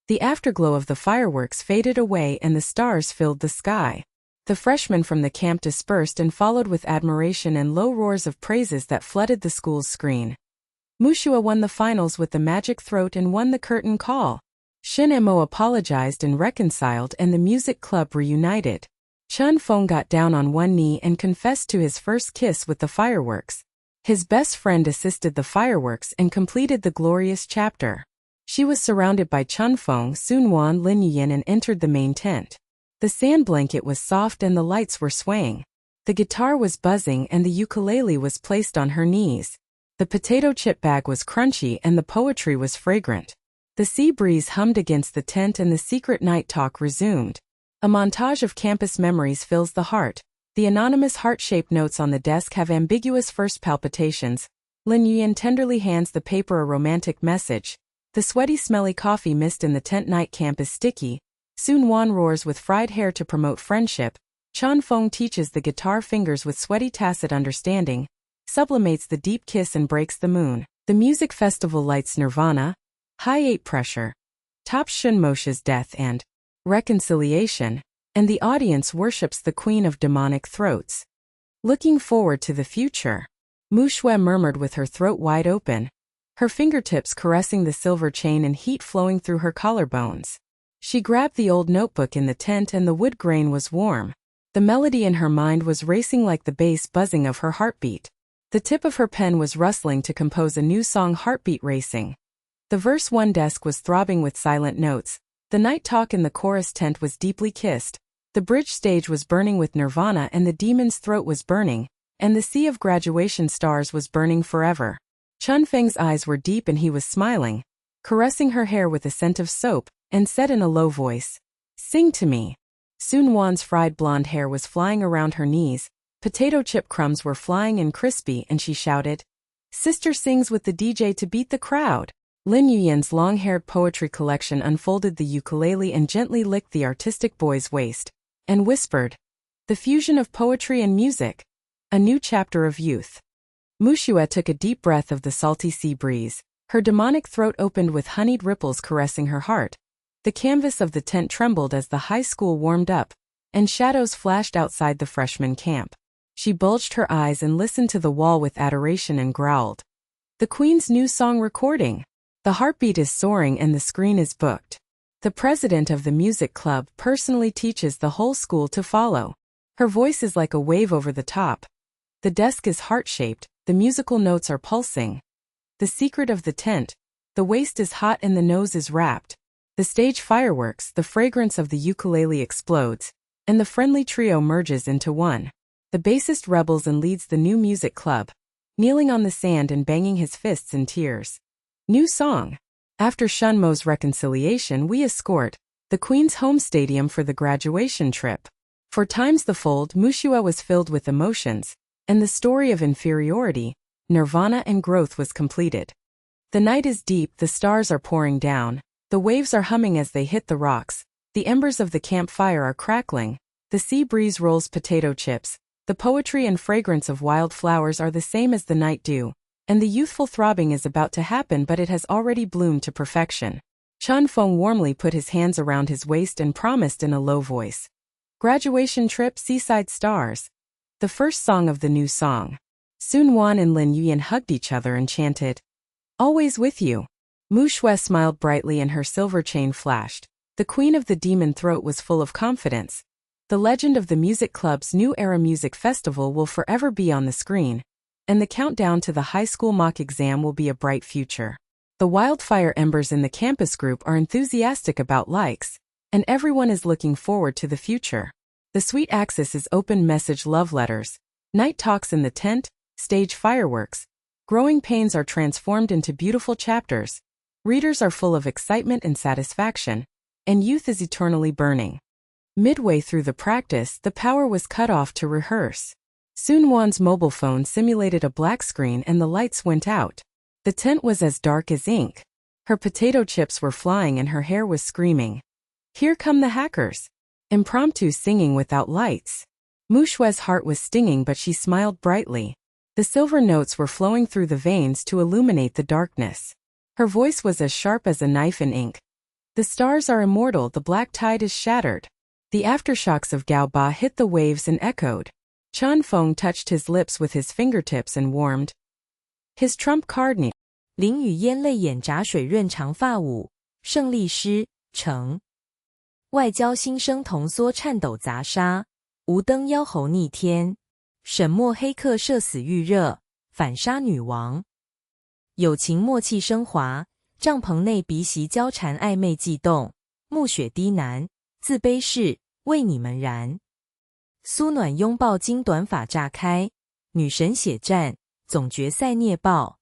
The afterglow of the fireworks faded away and the stars filled the sky. The freshmen from the camp dispersed and followed with admiration and low roars of praises that flooded the school's screen. Muxue won the finals with the magic throat and won the curtain call. Chen Mo apologized and reconciled and the music club reunited. Chen Feng got down on one knee and confessed to his first kiss with the fireworks. His best friend assisted the fireworks and completed the glorious chapter. She was surrounded by Chen Feng, Su Nuan, Lin Yuyan and entered the main tent. The sand blanket was soft and the lights were swaying. The guitar was buzzing and the ukulele was placed on her knees. The potato chip bag was crunchy and the poetry was fragrant. The sea breeze hummed against the tent and the secret night talk resumed. A montage of campus memories fills the heart. The anonymous heart-shaped notes on the desk have ambiguous first palpitations. Lin Yuyan tenderly hands the paper a romantic message. The sweaty smelly coffee mist in the tent night camp is sticky. Su Nuan roars with fried hair to promote friendship. Chen Feng teaches the guitar fingers with sweaty tacit understanding, sublimates the deep kiss and breaks the moon. The music festival lights Nirvana, High 8 Pressure, tops Shunmoshe's death and reconciliation, and the audience worships the queen of demonic throats. Looking forward to the future, Mu Xue murmured with her throat wide open, her fingertips caressing the silver chain and heat flowing through her collarbones. She grabbed the old notebook in the tent and the wood grain was warm. The melody in her mind was racing like the bass buzzing of her heartbeat. The tip of her pen was rustling to compose a new song, Heartbeat Racing. The verse 1 desk was throbbing with silent notes. The night talk in the chorus tent was deeply kissed. The bridge stage was burning with Nirvana and the demon's throat was burning, and the sea of graduation stars was burning forever. Chen Feng's eyes were deep and he was smiling, caressing her hair with a scent of soap, and said in a low voice, "Sing to me." Su Nuan's fried blonde hair was flying around her knees, potato chip crumbs were flying and crispy and she shouted, "Sister sings with the DJ to beat the crowd." Lin Yuyan's long-haired poetry collection unfolded the ukulele and gently licked the artistic boy's waist, and whispered, "The fusion of poetry and music. A new chapter of youth." Muxue took a deep breath of the salty sea breeze. Her demonic throat opened with honeyed ripples caressing her heart. The canvas of the tent trembled as the high school warmed up, and shadows flashed outside the freshman camp. She bulged her eyes and listened to the wall with adoration and growled, "The queen's new song recording. The heartbeat is soaring and the screen is booked." The president of the music club personally teaches the whole school to follow. Her voice is like a wave over the top. The desk is heart-shaped, the musical notes are pulsing. The secret of the tent, the waist is hot and the nose is wrapped. The stage fireworks, the fragrance of the ukulele explodes, and the friendly trio merges into one. The bassist rebels and leads the new music club, kneeling on the sand and banging his fists in tears. New song. After Shunmo's reconciliation, we escort the Queen's home stadium for the graduation trip. For times the fold, Muxue was filled with emotions, and the story of inferiority, nirvana and growth was completed. The night is deep, the stars are pouring down, the waves are humming as they hit the rocks, the embers of the campfire are crackling, the sea breeze rolls potato chips, the poetry and fragrance of wild flowers are the same as the night dew, and the youthful throbbing is about to happen, but it has already bloomed to perfection. Chen Feng warmly put his hands around his waist and promised in a low voice, "Graduation trip, seaside stars." The first song of the new song. Su Nuan and Lin Yuyan hugged each other and chanted, "Always with you." Mu Xue smiled brightly and her silver chain flashed. The queen of the demon throat was full of confidence. The legend of the music club's New Era Music Festival will forever be on the screen, and the countdown to the high school mock exam will be a bright future. The wildfire embers in the campus group are enthusiastic about likes, and everyone is looking forward to the future. The sweet axis is open message love letters, night talks in the tent, stage fireworks. Growing pains are transformed into beautiful chapters. Readers are full of excitement and satisfaction, and youth is eternally burning. Midway through the practice, the power was cut off to rehearse. Su Nuan's mobile phone simulated a black screen and the lights went out. The tent was as dark as ink. Her potato chips were flying and her hair was screaming. Here come the hackers. Impromptu singing without lights. Mu Xue's heart was stinging, but she smiled brightly. The silver notes were flowing through the veins to illuminate the darkness. Her voice was as sharp as a knife in ink. The stars are immortal, the black tide is shattered. The aftershocks of Gao Ba hit the waves and echoed. Chen Feng touched his lips with his fingertips and warmed his trump card. 淋雨烟泪眼眨水润长发舞，胜利诗成。外交新生瞳缩颤抖砸杀，无灯妖猴逆天。沈墨黑客射死预热，反杀女王。友情默契升华，帐篷内鼻息交缠暧昧悸动。暮雪低喃，自卑是为你们燃。苏暖拥抱金短发炸开，女神血战，总决赛猎豹。